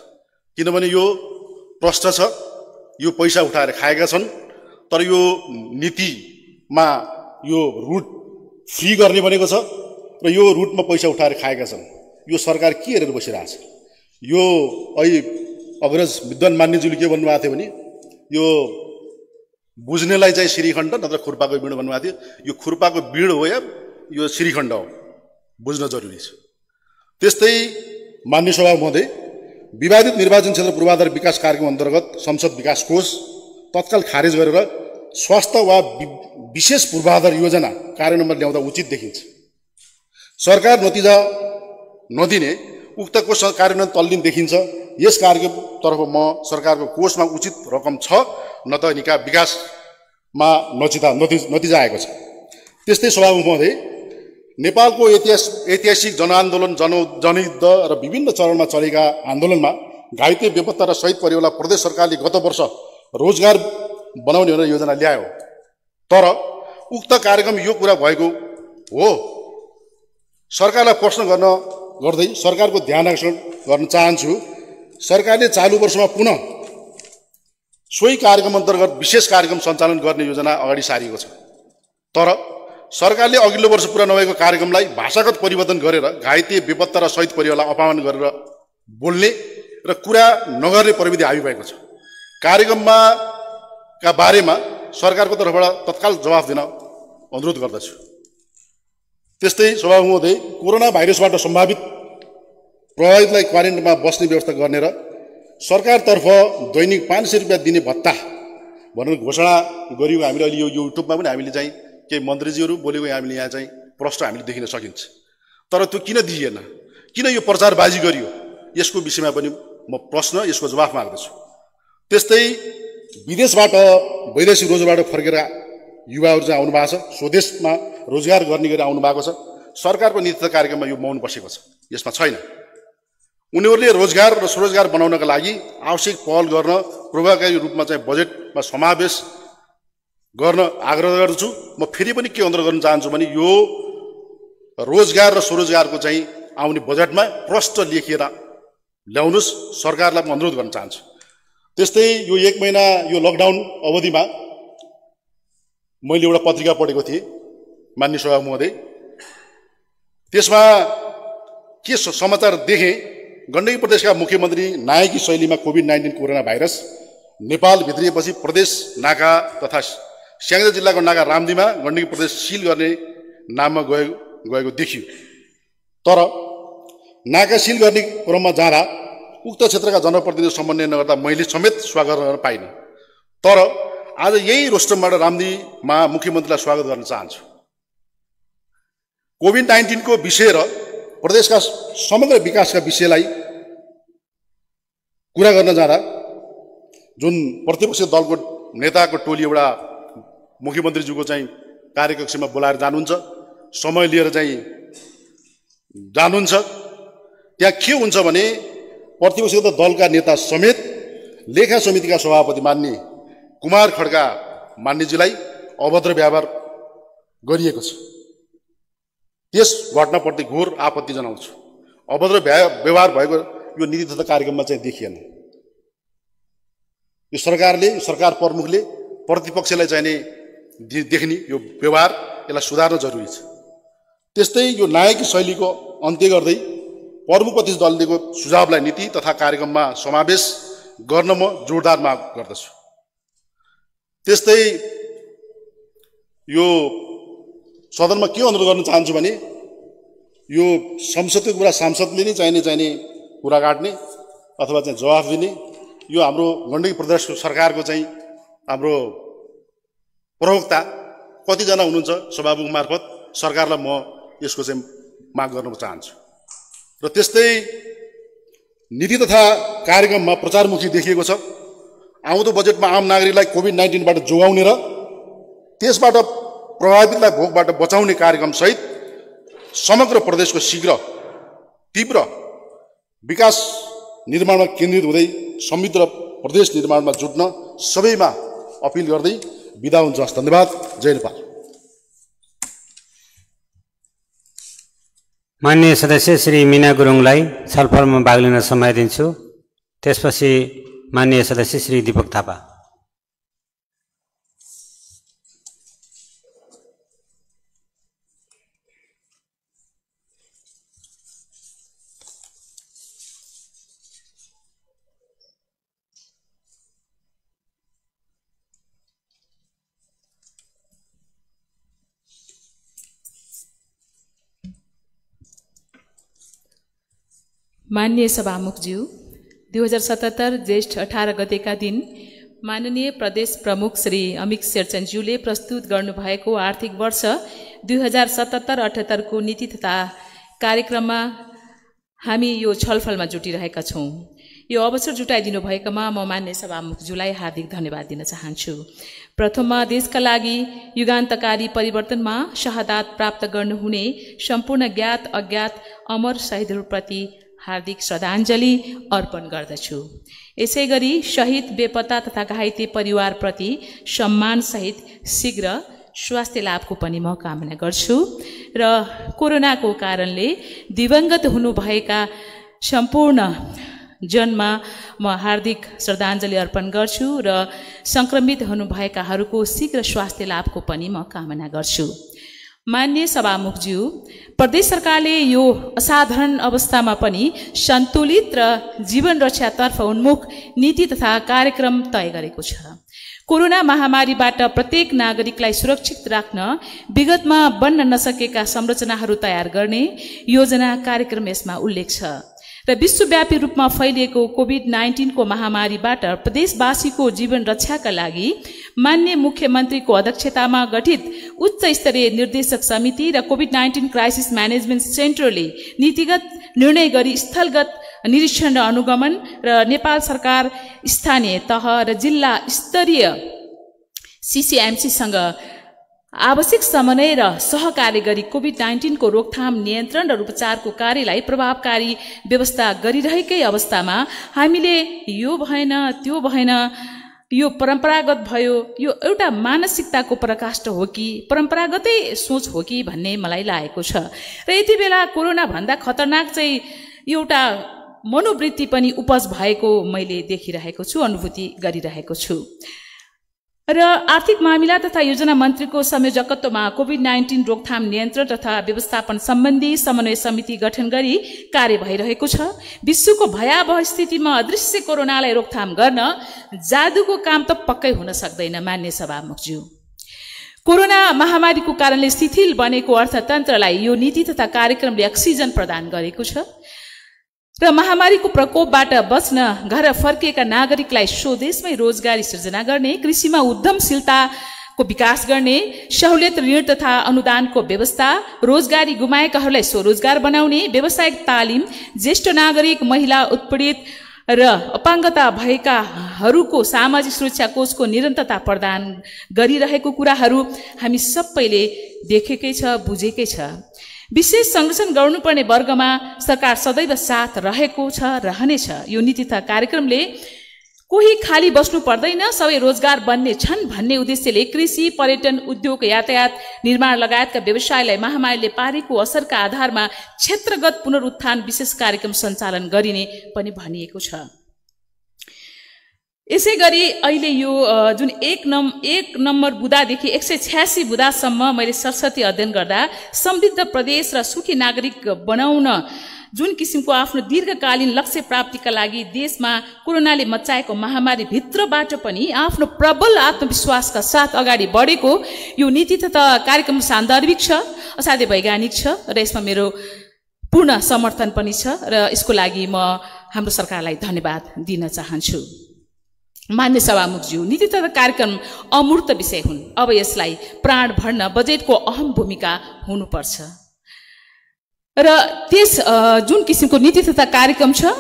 किनभने यो प्रश्न छ, यो पैसा उठाएर खाएका छन्, तर यो नीतिमा यो रुट फ्री गर्ने भनेको छ र यो रुटमा पैसा उठाएर खाएका छन्। यो सरकार के हेरेर बसिरहेछ? यो अहिले अग्रज विद्वान मान्यज्यूले के भन्नुभएको थियो भने यो बुझ्नेलाई चाहिँ श्रीखण्ड नत्र खुर्पाको बिँड भन्नुभएको थियो। यो खुर्पाको बिँड हो या यो श्रीखण्ड हो, बुझ्न जरुरी छ। त्यस्तै मान्य सभा महोदय, विवादित निर्वाचन क्षेत्र पूर्वाधार विकास कार्यक्रम अन्तर्गत संसद विकास कोष तत्काल खारेज गरेर स्वास्थ्य वा विशेष पूर्वाधार योजना कार्यान्वयनमा ल्याउँदा उचित देखिन्छ। सरकार नतिजा नदिने उक्त कोष कार्यान्वयन तल्लीन देखिन्छ। यस कार्यक्रमतर्फ म सरकारको कोषमा उचित रकम छ न त निका विकासमा नतिजा आएको छ। त्यस्तै सभामुख महोदय, नेपालको ऐतिहासिक जनआन्दोलन जनयुद्ध र विभिन्न चरणमा चलेका आन्दोलनमा घाइते बेपत्ता र शहीद परिवारलाई प्रदेश सरकारले गत वर्ष रोजगार बनाउने भनेर योजना ल्यायो। तर उक्त कार्यक्रम यो कुरा भएको हो। सरकारलाई प्रश्न गर्दै सरकारको ध्यान आकर्षण गर्न चाहन्छु। सरकारले चालु वर्षमा पुनः सोही कार्यक्रम अन्तर्गत विशेष कार्यक्रम सञ्चालन गर्ने योजना अगाडि सारिएको छ। तर सरकारले अघिल्लो वर्ष पुरा नभएको कार्यक्रमलाई भाषागत परिवर्तन गरेर घाइते बेपत्ता र शहीद परिवारलाई अपमान गरेर बोल्ने र कुरा नगर्ने प्रविधि आइरहेको छ। कार्यक्रममा का बारेमा सरकारको तर्फबाट तत्काल जवाफ दिन अनुरोध गर्दछु। त्यस्तै सभामुख महोदय, कोरोना भाइरसबाट सम्भावित प्रभावितलाई क्वारेन्टाइनमा बस्ने व्यवस्था गर्ने र सरकारतर्फ दैनिक 500 रुपियाँ दिने भत्ता भनेर घोषणा गरियो। हामीले अहिले यो युट्युबमा पनि हामीले चाहिँ केही मन्त्रीजीहरू बोलेको हामीले यहाँ चाहिँ प्रश्न हामीले देखिन सकिन्छ। तर त्यो किन दिइएन, किन यो प्रचारबाजी गरियो, यसको विषयमा पनि म प्रश्न, यसको जवाफ माग्दछु। त्यस्तै विदेशबाट वैदेशिक रोजगारबाट फर्केर युवाहरू चाहिँ आउनु भएको छ, स्वदेशमा रोजगार गर्ने गरी आउनु भएको छ। सरकारको नेतृत्व कार्यक्रममा यो मौन बसेको छ, यसमा छैन। उनीहरूले रोजगार र स्वरोजगार बनाउनका लागि आवश्यक पहल गर्न प्रभावकारी रूपमा चाहिँ बजेटमा समावेश गर्न आग्रह गर्दछु। म फेरि पनि के अनुरोध गर्न चाहन्छु भने यो रोजगार र स्वरोजगारको चाहिँ आउने बजेटमा प्रष्ट लेखेर ल्याउनुहोस्, सरकारलाई म अनुरोध गर्न चाहन्छु। त्यस्तै यो 1 महिना यो लकडाउन अवधिमा मैले एउटा पत्रिका पढेको थिएँ माननीय सभामुख महोदय। त्यसमा के समाचार देखेँ, गण्डकी प्रदेशका मुख्यमन्त्री नायकी शैलीमा कोभिड-19 कोरोना भाइरस नेपाल भित्रिएपछि प्रदेश नाका तथा स्याङ्जा जिल्लाको नाका रामदीमा गण्डकी प्रदेश सिल गर्ने नाममा गएको देखियो। तर नाका सिल गर्ने क्रममा जाँदा उक्त क्षेत्रका जनप्रतिनिधि समन्वय नगर्दा मैले समेत स्वागत गर्न पाइनँ। तर आज यही रोस्टमबाट रामदीमा मुख्यमन्त्रीलाई स्वागत गर्न चाहन्छु। कोभिड-19 को विषय र प्रदेशका समग्र विकासका विषयलाई कुरा गर्न जाँदा जुन प्रतिपक्षी दलको नेताको टोली एउटा मुख्यमन्त्रीज्यूको चाहिँ कार्यकक्षमा बोलाएर जानुहुन्छ, समय लिएर चाहिँ जानुहुन्छ। त्यहाँ के हुन्छ भने प्रतिपक्षी दलका नेता समेत लेखा समितिका सभापति मान्य कुमार खड्का मान्यजीलाई अभद्र व्यवहार गरिएको छ। त्यस घटनाप्रति घोर आपत्ति जनाउँछु। अभद्र व्यवहार भएको यो नीति तथा कार्यक्रममा चाहिँ देखिएन। यो सरकारले, सरकार प्रमुखले प्रतिपक्षलाई चाहिने देख्ने यो व्यवहार यसलाई सुधार्न जरुरी छ। त्यस्तै यो नायकी शैलीको अन्त्य गर्दै प्रमुख प्रतिपक्षी दलले दिएको सुझावलाई नीति तथा कार्यक्रममा समावेश गर्न म जोडदार माग गर्दछु। त्यस्तै यो सदनमा के अनुरोध गर्न चाहन्छु भने यो संसदको कुरा सांसदले नै चाहिने कुरा काट्ने अथवा चाहिँ जवाफ दिने, यो हाम्रो गण्डकी प्रदेश सरकारको चाहिँ हाम्रो प्रवक्ता कतिजना हुनुहुन्छ सभामुख मार्फत सरकारलाई म यसको चाहिँ माग गर्न चाहन्छु। र त्यस्तै नीति तथा कार्यक्रममा प्रचारमुखी देखिएको छ। आउँदो बजेटमा आम नागरिकलाई कोभिड-19 बाट जोगाउने र त्यसबाट प्रभावितलाई भोगबाट बचाउने कार्यक्रम सहित समग्र प्रदेशको शीघ्र तीव्र विकास निर्माणमा केन्द्रित हुँदै समृद्ध प्रदेश निर्माणमा जुट्न सबैमा अपिल गर्दै बिदा हुन्छ। धन्यवाद। जय नेपाल। माननीय सदस्य श्री मीना गुरुङलाई छलफलमा भाग लिन समय दिन्छु। त्यसपछि माननीय सदस्य श्री दीपक थापा। माननीय सभामुखज्यू, 2077 ज्येष्ठ 18 गतेका दिन माननीय प्रदेश प्रमुख श्री अमित शेरचनज्यूले प्रस्तुत गर्नुभएको आर्थिक वर्ष 2077-78 को नीति तथा कार्यक्रममा हामी यो छलफलमा जुटिरहेका छौँ। यो अवसर जुटाइदिनु भएकामा म मान्य सभामुखज्यूलाई हार्दिक धन्यवाद दिन चाहन्छु। प्रथममा देशका लागि युगान्तकारी परिवर्तनमा शहादत प्राप्त गर्नुहुने सम्पूर्ण ज्ञात अज्ञात अमर शहीदहरूप्रति हार्दिक श्रद्धाञ्जली अर्पण गर्दछु। यसैगरी शहीद बेपत्ता तथा घाइते परिवारप्रति सम्मानसहित शीघ्र स्वास्थ्य लाभको पनि म कामना गर्छु र कोरोनाको कारणले दिवंगत हुनुभएका सम्पूर्ण जनमा म हार्दिक श्रद्धाञ्जली अर्पण गर्छु र संक्रमित हुनुभएकाहरूको शीघ्र स्वास्थ्य लाभको पनि म कामना गर्छु। माननीय सभामुखज्यू, प्रदेश सरकारले यो असाधारण अवस्थामा पनि सन्तुलित र जीवन रक्षातर्फ उन्मुख नीति तथा कार्यक्रम तय गरेको छ। कोरोना महामारीबाट प्रत्येक नागरिकलाई सुरक्षित राख्न विगतमा बन्न नसकेका संरचनाहरू तयार गर्ने योजना कार्यक्रम यसमा उल्लेख छ र विश्वव्यापी रूपमा फैलिएको कोभिड-19 को महामारीबाट प्रदेशवासीको जीवन रक्षाका लागि माननीय मुख्यमन्त्रीको अध्यक्षतामा गठित उच्च स्तरीय निर्देशक समिति र कोभिड-19 क्राइसिस म्यानेजमेन्ट सेन्टरले नीतिगत निर्णय गरी स्थलगत निरीक्षण र अनुगमन र नेपाल सरकार स्थानीय तह र जिल्ला स्तरीय सीसीएमसीसँग आवश्यक समन्वय र सहकार्य गरी कोभिड-19 को रोकथाम, नियन्त्रण र उपचारको कार्यलाई प्रभावकारी व्यवस्था गरिरहेकै अवस्थामा हामीले यो भएन त्यो भएन, यो परम्परागत भयो, यो एउटा मानसिकताको प्रकाष्ठ हो कि परम्परागतै सोच हो कि भन्ने मलाई लागेको छ। र यति बेला कोरोना भन्दा खतरनाक चाहिँ एउटा मनोवृत्ति पनि उपज भएको मैले देखिरहेको छु, अनुभूति गरिरहेको छु। र आर्थिक मामिला तथा योजना मन्त्रीको संयोजकत्वमा कोभिड-19 रोकथाम नियन्त्रण तथा व्यवस्थापन सम्बन्धी समन्वय समिति गठन गरी कार्य भइरहेको छ। विश्वको भयावह स्थितिमा अदृश्य कोरोनालाई रोकथाम गर्न जादुको काम त पक्कै हुन सक्दैन मान्य सभामुखज्यू। कोरोना महामारीको कारणले शिथिल बनेको अर्थतन्त्रलाई यो नीति तथा कार्यक्रमले अक्सिजन प्रदान गरेको छ र महामारीको प्रकोपबाट बच्न घर फर्किएका नागरिकलाई स्वदेशमै रोजगारी सृजना गर्ने, कृषिमा उद्यमशीलताको विकास गर्ने, सहुलियत ऋण तथा अनुदानको व्यवस्था, रोजगारी गुमाएकाहरूलाई स्वरोजगार बनाउने, व्यावसायिक तालिम, ज्येष्ठ नागरिक, महिला उत्पीडित र अपाङ्गता भएकाहरूको सामाजिक सुरक्षा कोषको निरन्तरता प्रदान गरिरहेको कुराहरू हामी सबैले देखेकै छ, बुझेकै छ। विशेष संरक्षण गर्नुपर्ने वर्गमा सरकार सदैव साथ रहेको छ, रहनेछ। यो नीति तथा कार्यक्रमले कोही खाली बस्नु पर्दैन, सबै रोजगार बन्ने छन् भन्ने उद्देश्यले कृषि, पर्यटन, उद्योग, यातायात, निर्माण लगायतका व्यवसायलाई महामारीले पारेको असरका आधारमा क्षेत्रगत पुनरुत्थान विशेष कार्यक्रम सञ्चालन गरिने पनि भनिएको छ। यसै गरी अहिले यो जुन एक नम्बर बुदादेखि 186 बुदासम्म मैले सरस्वती अध्ययन गर्दा समृद्ध प्रदेश र सुखी नागरिक बनाउन जुन किसिमको आफ्नो दीर्घकालीन लक्ष्य प्राप्तिका लागि देशमा कोरोनाले मच्चाएको महामारी भित्रबाट पनि आफ्नो प्रबल आत्मविश्वासका साथ अगाडि बढेको यो नीति तथा कार्यक्रम सान्दर्भिक छ, असाध्यै वैज्ञानिक छ र यसमा मेरो पूर्ण समर्थन पनि छ र यसको लागि म हाम्रो सरकारलाई धन्यवाद दिन चाहन्छु। मान्य सभामुखज्यू, नीति तथा कार्यक्रम अमूर्त विषय हुन्। अब यसलाई प्राण भर्न बजेटको अहम भूमिका हुनुपर्छ र त्यस जुन किसिमको नीति तथा कार्यक्रम छ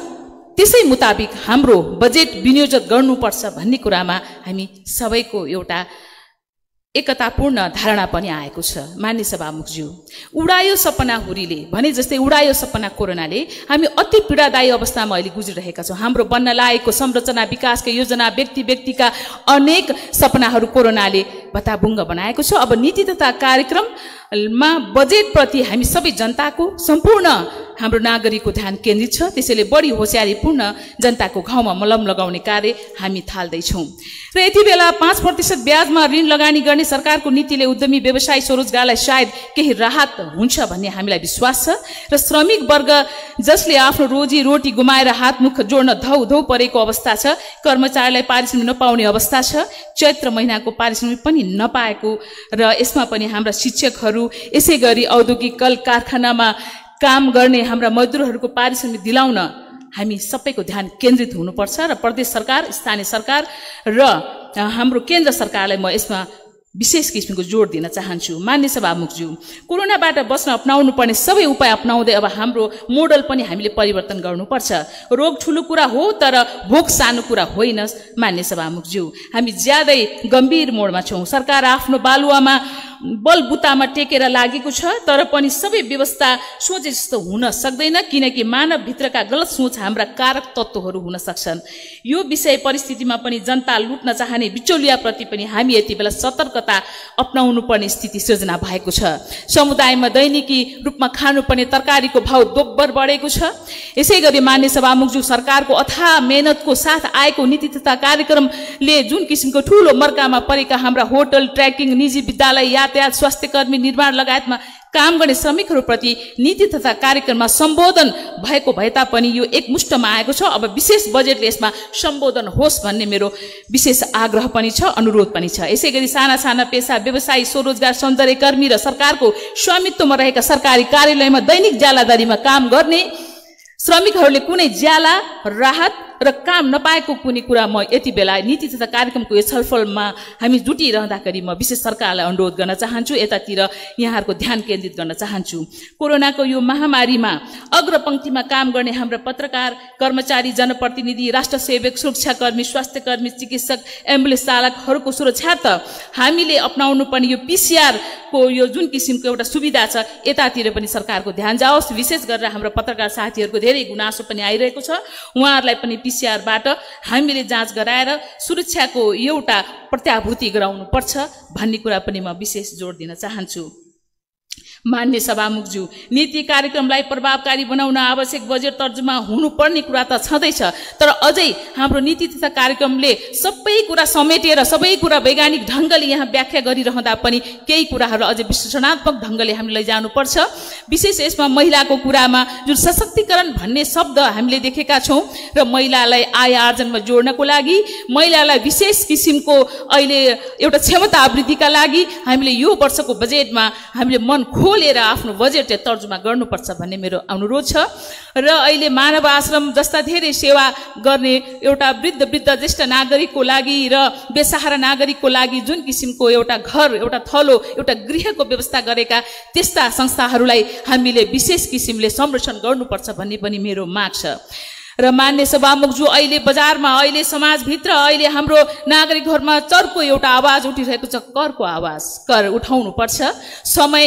त्यसै मुताबिक हाम्रो बजेट विनियोजन गर्नुपर्छ भन्ने कुरामा हामी सबैको एउटा एकतापूर्ण धारणा पनि आएको छ। मान्य सभामुखज्यू, उडायो सपना हुरीले भने जस्तै उडायो सपना कोरोनाले हामी अति पीडादायी अवस्थामा अहिले गुज्रिरहेका छौँ। हाम्रो बन्न लागेको संरचना विकासका योजना, व्यक्तिका अनेक सपनाहरू कोरोनाले भत्ताभुङ्ग बनाएको छ। अब नीति तथा कार्यक्रममा बजेटप्रति हामी सबै जनताको, सम्पूर्ण हाम्रो नागरिकको ध्यान केन्द्रित छ। त्यसैले बढी होसियारीपूर्ण जनताको घाउमा मलम लगाउने कार्य हामी थाल्दैछौँ र यति बेला 5% ब्याजमा ऋण लगानी गर्ने सरकारको नीतिले उद्यमी व्यवसायी स्वरोजगारलाई सायद केही राहत हुन्छ भन्ने हामीलाई विश्वास छ र श्रमिक वर्ग जसले आफ्नो रोजी रोटी गुमाएर हातमुख जोड्न धौ परेको अवस्था छ, कर्मचारीलाई पारिश्रमिक नपाउने अवस्था छ, चैत्र महिनाको पारिश्रमिक पनि नपाएको र यसमा पनि हाम्रा शिक्षकहरू, यसै गरी औद्योगिक कल कारखानामा काम गर्ने हाम्रा मजदुरहरूको पारिश्रमिक दिलाउन हामी सबैको ध्यान केन्द्रित हुनुपर्छ र प्रदेश सरकार, स्थानीय सरकार र हाम्रो केन्द्र सरकारलाई म यसमा विशेष किसिमको जोड दिन चाहन्छु। मान्य सभामुखज्यू, कोरोनाबाट बस्न अपनाउनु पर्ने सबै उपाय अपनाउँदै अब हाम्रो मोडल पनि हामीले परिवर्तन गर्नुपर्छ। रोग ठुलो कुरा हो तर भोक सानो कुरा होइन। मान्य सभामुखज्यू, हामी ज्यादै गम्भीर मोडमा छौँ। सरकार आफ्नो बालुवामा बलबुतामा टेकेर लागेको छ तर पनि सबै व्यवस्था सोचे जस्तो हुन सक्दैन किनकि मानव भित्रका गलत सोच हाम्रा कारक तत्त्वहरू हुन सक्छन्। यो विषय परिस्थितिमा पनि जनता लुट्न चाहने बिचौलियाप्रति पनि हामी यति बेला सतर्कता अपनाउनु पर्ने स्थिति सृजना भएको छ। समुदायमा दैनिकी रूपमा खानुपर्ने तरकारीको भाउ दोब्बर बढेको छ। यसै गरी मान्य सभामुखज्यू, सरकारको अथाह मेहनतको साथ आएको नीति तथा कार्यक्रमले जुन किसिमको ठूलो मर्कामा परेका हाम्रा होटल, ट्रेकिङ, निजी विद्यालय, यातायात, स्वास्थ्य कर्मी, निर्माण लगायतमा काम गर्ने श्रमिकहरूप्रति नीति तथा कार्यक्रममा सम्बोधन भएको भए तापनि यो एकमुष्टमा आएको छ। अब विशेष बजेटले यसमा सम्बोधन होस् भन्ने मेरो विशेष आग्रह पनि छ, अनुरोध पनि छ। यसै गरी साना साना पेसा, व्यवसायी, स्वरोजगार, सौन्दर्य कर्मी र सरकारको स्वामित्वमा रहेका सरकारी कार्यालयमा दैनिक ज्यालादारीमा काम गर्ने श्रमिकहरूले कुनै ज्याला, राहत र काम नपाएको कुनै कुरा म यति बेला नीति तथा कार्यक्रमको यो छलफलमा हामी जुटिरहँदाखेरि म विशेष सरकारलाई अनुरोध गर्न चाहन्छु, यतातिर यहाँहरूको ध्यान केन्द्रित गर्न चाहन्छु। कोरोनाको यो महामारीमा अग्रपङ्क्तिमा काम गर्ने हाम्रा पत्रकार, कर्मचारी, जनप्रतिनिधि, राष्ट्र सेवक, सुरक्षाकर्मी, स्वास्थ्यकर्मी, चिकित्सक, एम्बुलेन्स चालकहरूको सुरक्षा त हामीले अपनाउनु पर्ने यो PCR को यो जुन किसिमको एउटा सुविधा छ यतातिर पनि सरकारको ध्यान जाओस्। विशेष गरेर हाम्रो पत्रकार साथीहरूको धेरै गुनासो पनि आइरहेको छ। उहाँहरूलाई पनि PCR बाट हामीले जाँच गराएर सुरक्षाको एउटा प्रत्याभूति गराउनु पर्छ भन्ने कुरा पनि म विशेष जोड दिन चाहन्छु। मान्य सभामुखज्यू, नीति कार्यक्रमलाई प्रभावकारी बनाउन आवश्यक बजेट तर्जुमा हुनुपर्ने कुरा त छँदैछ, तर अझै हाम्रो नीति तथा कार्यक्रमले सबै कुरा समेटेर सबै कुरा वैज्ञानिक ढङ्गले यहाँ व्याख्या गरिरहँदा पनि केही कुराहरू अझै विश्लेषणात्मक ढङ्गले हामीले लैजानुपर्छ। विशेष यसमा महिलाको कुरामा जुन सशक्तिकरण भन्ने शब्द हामीले देखेका छौँ र महिलालाई आय आर्जनमा जोड्नको लागि, महिलालाई विशेष किसिमको अहिले एउटा क्षमता वृद्धिका लागि हामीले यो वर्षको बजेटमा हामीले मन खोलेर आफ्नो बजेट तर्जुमा गर्नुपर्छ भन्ने मेरो अनुरोध छ। र अहिले मानव आश्रम जस्ता धेरै सेवा गर्ने एउटा वृद्ध ज्येष्ठ नागरिकको लागि र बेसहारा नागरिकको लागि जुन किसिमको एउटा घर, एउटा थलो, एउटा गृहको व्यवस्था गरेका त्यस्ता संस्थाहरूलाई हामीले विशेष किसिमले संरक्षण गर्नुपर्छ भन्ने पनि मेरो माग छ। र मान्य सभामुखज्यू, अहिले बजारमा, अहिले समाजभित्र, अहिले हाम्रो नागरिकहरूमा चर्को एउटा आवाज उठिरहेको छ, करको आवाज। कर उठाउनु पर्छ। समय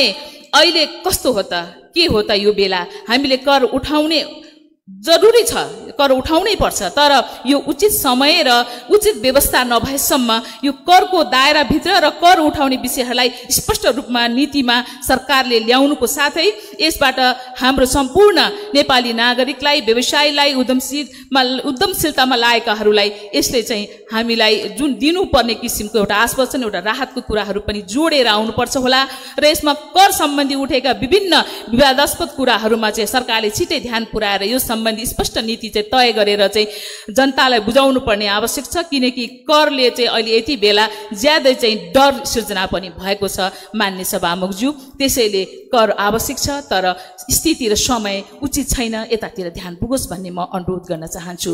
अहिले कस्तो हो त, के हो त यो बेला? हामीले कर उठाउने जरुरी छ, कर उठाउनै पर्छ, तर यो उचित समय र उचित व्यवस्था नभएसम्म यो करको दायराभित्र र कर उठाउने विषयहरूलाई स्पष्ट रूपमा नीतिमा सरकारले ल्याउनुको साथै यसबाट हाम्रो सम्पूर्ण नेपाली नागरिकलाई, व्यवसायलाई, उद्यमशीलतामा लागेकाहरूलाई यसले चाहिँ हामीलाई जुन दिनुपर्ने किसिमको एउटा आश्वासन, एउटा राहतको कुराहरू पनि जोडेर आउनुपर्छ होला। र यसमा कर सम्बन्धी उठेका विभिन्न विवादास्पद कुराहरूमा चाहिँ सरकारले छिटै ध्यान पुर्याएर यो सम्बन्धी स्पष्ट नीति चाहिँ तय गरेर चाहिँ जनतालाई बुझाउनु पर्ने आवश्यक छ, किनकि करले चाहिँ अहिले यति बेला ज्यादै चाहिँ डर सिर्जना पनि भएको छ मान्य सभामुखज्यू। त्यसैले कर आवश्यक छ, तर स्थिति र समय उचित छैन, यतातिर ध्यान पुगोस् भन्ने म अनुरोध गर्न चाहन्छु।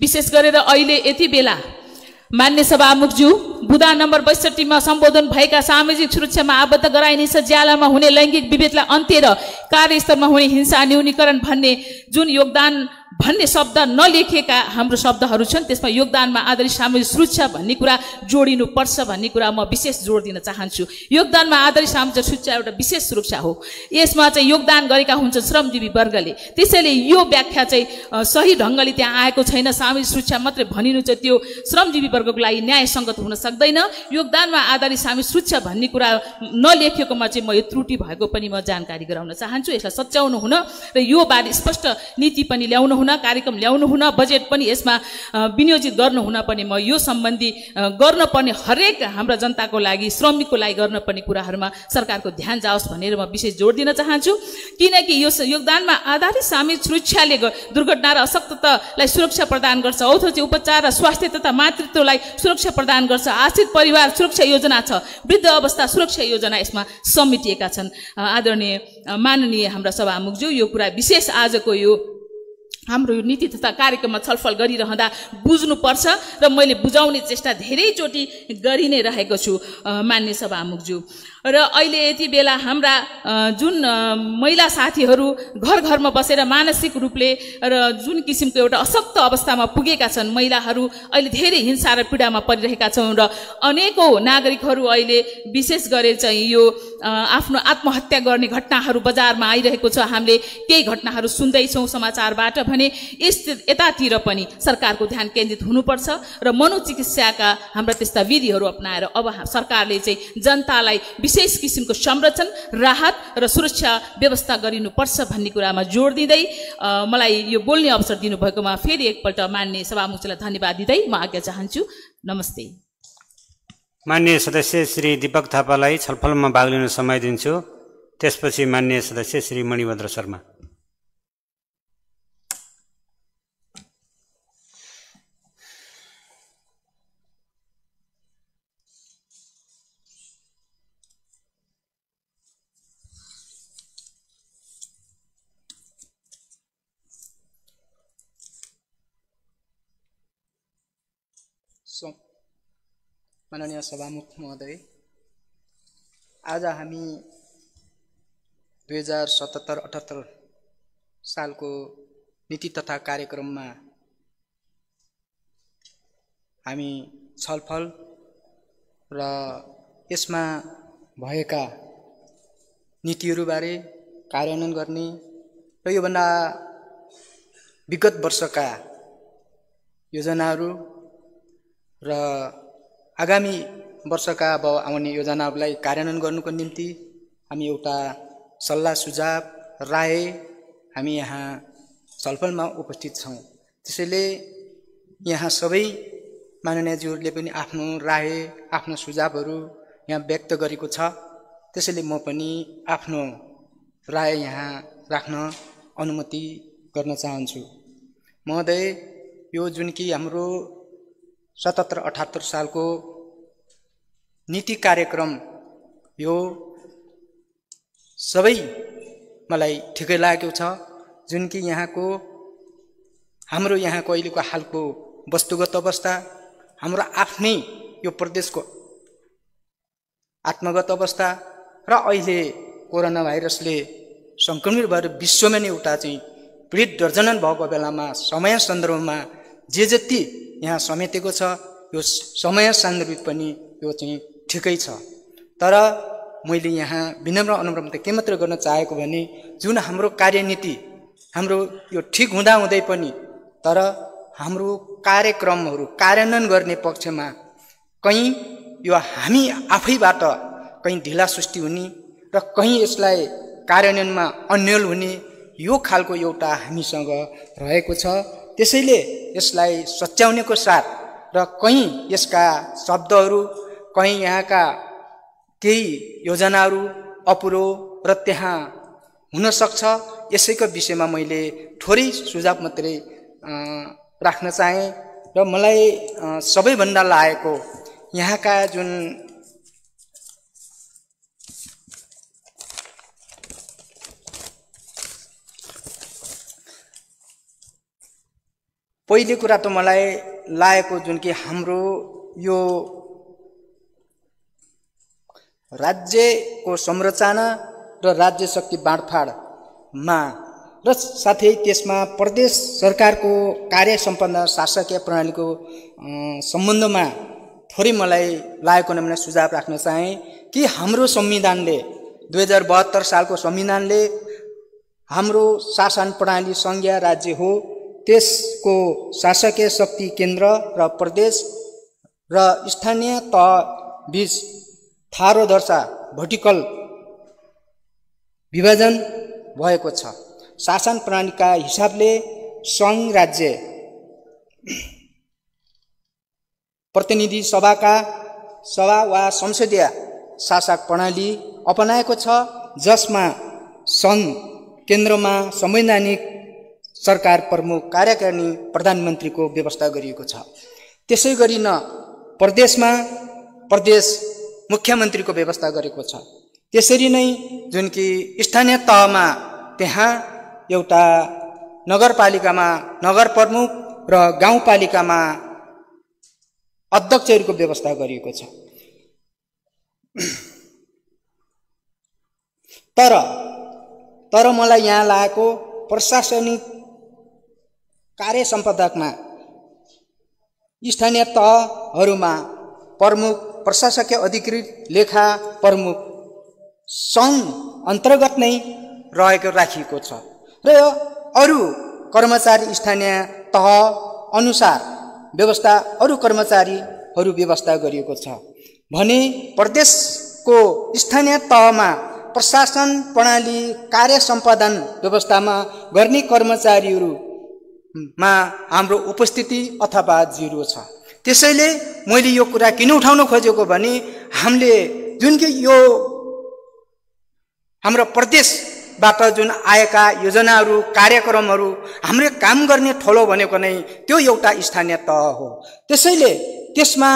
विशेष गरेर अहिले यति बेला मान्य सभामुखज्यू, बुदा नम्बर 62 मा सम्बोधन भएका सामाजिक सुरक्षामा आबद्ध गराइनेछ, ज्यालामा हुने लैङ्गिक विभेदलाई अन्त्य र कार्यस्थलमा हुने हिंसा न्यूनीकरण भन्ने जुन योगदान भन्ने शब्द नलेखेका हाम्रो शब्दहरू छन्, त्यसमा योगदानमा आधारित सामाजिक सुरक्षा भन्ने कुरा जोडिनु पर्छ भन्ने कुरा म विशेष जोड दिन चाहन्छु। योगदानमा आधारित सामाजिक सुरक्षा एउटा विशेष सुरक्षा हो। यसमा चाहिँ योगदान गरेका हुन्छन् श्रमजीवी वर्गले, त्यसैले यो व्याख्या चाहिँ सही ढङ्गले त्यहाँ आएको छैन। सामाजिक सुरक्षा मात्रै भनिनु चाहिँ त्यो श्रमजीवी वर्गको लागि न्यायसङ्गत हुन सक्दैन। योगदानमा आधारित सामाजिक सुरक्षा भन्ने कुरा नलेखेकोमा चाहिँ म यो त्रुटि भएको पनि म जानकारी गराउन चाहन्छु। यसलाई सच्याउनु हुन र यो बारे स्पष्ट नीति पनि ल्याउनु हुन, कार्यक्रम ल्याउनु हुन, बजेट पनि यसमा विनियोजित गर्नु हुन पनि म यो सम्बन्धी गर्नुपर्ने हरेक हाम्रा जनताको लागि, श्रमिकको लागि गर्नुपर्ने कुराहरूमा सरकारको ध्यान जाओस् भनेर म विशेष जोड दिन चाहन्छु। किनकि यो योगदानमा आधारित सामाजिक सुरक्षाले दुर्घटना र अशक्ततालाई सुरक्षा प्रदान गर्छ, औषधि उपचार र स्वास्थ्य तथा मातृत्वलाई सुरक्षा प्रदान गर्छ, आश्रित परिवार सुरक्षा योजना छ, वृद्ध अवस्था सुरक्षा योजना यसमा समेटिएका छन्। आदरणीय माननीय हाम्रा सभामुखज्यू, यो कुरा विशेष आजको यो हाम्रो नीति तथा कार्यक्रममा छलफल गरिरहँदा बुझ्नुपर्छ र मैले बुझाउने चेष्टा धेरैचोटि गरि नै रहेको छु मान्य सभामुखज्यू। र अहिले यति बेला हाम्रा जुन महिला साथीहरू घर घरमा बसेर मानसिक रूपले र जुन किसिमको एउटा अशक्त अवस्थामा पुगेका छन्, महिलाहरू अहिले धेरै हिंसा र पीडामा परिरहेका छौँ र अनेकौँ नागरिकहरू अहिले विशेष गरेर चाहिँ यो आफ्नो आत्महत्या गर्ने घटनाहरू बजारमा आइरहेको छ। हामीले केही घटनाहरू सुन्दैछौँ समाचारबाट भने यतातिर पनि सरकारको ध्यान केन्द्रित हुनुपर्छ र मनोचिकित्साका हाम्रा त्यस्ता विधिहरू अपनाएर अब सरकारले चाहिँ जनतालाई विशेष किसिमको संरक्षण, राहत र सुरक्षा व्यवस्था गरिनुपर्छ भन्ने कुरामा जोड दिँदै मलाई यो बोल्ने अवसर दिनुभएकोमा फेरि एकपल्ट मान्य सभामुखलाई धन्यवाद दिँदै म आज्ञा चाहन्छु। नमस्ते। मान्य सदस्य श्री दीपक थापालाई छलफलमा भाग लिन समय दिन्छु। त्यसपछि मान्य सदस्य श्री मणिभद्र शर्मा। माननीय सभामुख महोदय, आज हामी 2077-78 सालको नीति तथा कार्यक्रममा हामी छलफल र यसमा भएका नीतिहरूबारे कार्यान्वयन गर्ने र योभन्दा विगत वर्षका योजनाहरू र आगामी वर्षका अब आउने योजनाहरूलाई कार्यान्वयन गर्नुको निम्ति हामी एउटा सल्लाह सुझाव राय हामी यहाँ छलफलमा उपस्थित छौँ। त्यसैले यहाँ सबै माननीयज्यूहरूले पनि आफ्नो राय आफ्नो सुझावहरू यहाँ व्यक्त गरेको छ। त्यसैले म पनि आफ्नो राय यहाँ राख्न अनुमति गर्न चाहन्छु। महोदय, यो जुन कि हाम्रो 77-78 सालको नीति कार्यक्रम यो सबै मलाई ठिकै लागेको छ। जुन कि यहाँको हाम्रो यहाँको अहिलेको हालको वस्तुगत अवस्था, हाम्रो आफ्नै यो प्रदेशको आत्मगत अवस्था र अहिले कोरोना भाइरसले संक्रमित भएर विश्वमा नै एउटा चाहिँ पीडित दर्जनन भएको बेलामा समय सन्दर्भमा जे जति यहाँ समेटेको छ यो समय सान्दर्भिक पनि यो चाहिँ ठिकै छ। तर मैले यहाँ विनम्र अनुरोध के मात्र गर्न चाहेको भने जुन हाम्रो कार्यनीति हाम्रो यो ठिक हुँदाहुँदै पनि तर हाम्रो कार्यक्रमहरू कार्यान्वयन गर्ने पक्षमा कहीँ यो हामी आफैबाट कहीँ ढिला सुस्ती हुने र कहीँ यसलाई कार्यान्वयनमा अन्यल हुने यो खालको एउटा हामीसँग रहेको छ। त्यसैले यसलाई सच्याउनेको साथ र कहीँ यसका शब्दहरू कहीँ यहाँका केही योजनाहरू अपुरो र त्यहाँ हुन सक्छ। यसैको विषयमा मैले थोरै सुझाव मात्रै राख्न चाहेँ र मलाई सबैभन्दा लागेको यहाँका जुन पहिलो कुरा त मलाई लागेको जुन कि हाम्रो यो राज्यको संरचना र राज्य शक्ति बाँडफाँडमा र साथै त्यसमा प्रदेश सरकारको कार्य सम्पन्न शासकीय प्रणालीको सम्बन्धमा थोरै मलाई लागेको नमुना सुझाव राख्न चाहे कि हाम्रो संविधानले 2072 सालको संविधानले हाम्रो शासन प्रणाली संघीय राज्य हो। त्यसको शासकीय शक्ति केन्द्र र प्रदेश र स्थानीय तह बीच थारो दर्शा भर्टिकल विभाजन भएको छ। शासन प्रणालीका हिसाबले संघ राज्य प्रतिनिधि सभा वा संसदीय शासक प्रणाली अपनाएको छ, जसमा संघ केन्द्रमा संवैधानिक सरकार प्रमुख कार्यकारिणी प्रधानमन्त्रीको व्यवस्था गरिएको छ। त्यसै गरी प्रदेशमा प्रदेश मुख्यमन्त्रीको व्यवस्था गरेको छ। त्यसरी नै जुन कि स्थानीय तहमा त्यहाँ एउटा नगरपालिकामा नगर प्रमुख र गाउँपालिकामा अध्यक्षहरूको व्यवस्था गरिएको छ। तर मलाई यहाँ लागेको प्रशासनिक कार्य सम्पादकमा स्थानीय तहहरूमा प्रमुख प्रशासकीय अधिकृत लेखा प्रमुख संघ अन्तर्गत नै राखिएको छ र अरू कर्मचारी स्थानीय तह अनुसार व्यवस्था अरू कर्मचारीहरू व्यवस्था गरिएको छ भने प्रदेशको स्थानीय तहमा प्रशासन प्रणाली कार्य सम्पादन व्यवस्थामा गर्ने कर्मचारीहरूमा हाम्रो उपस्थिति अथवा जिरो छ। त्यसैले मैले यो कुरा किन उठाउन खोजेको भने हामीले जुन कि यो हाम्रो प्रदेशबाट जुन आएका योजनाहरू कार्यक्रमहरू हाम्रो काम गर्ने ठोलो भनेको नै त्यो एउटा स्थानीय तह हो। त्यसैले त्यसमा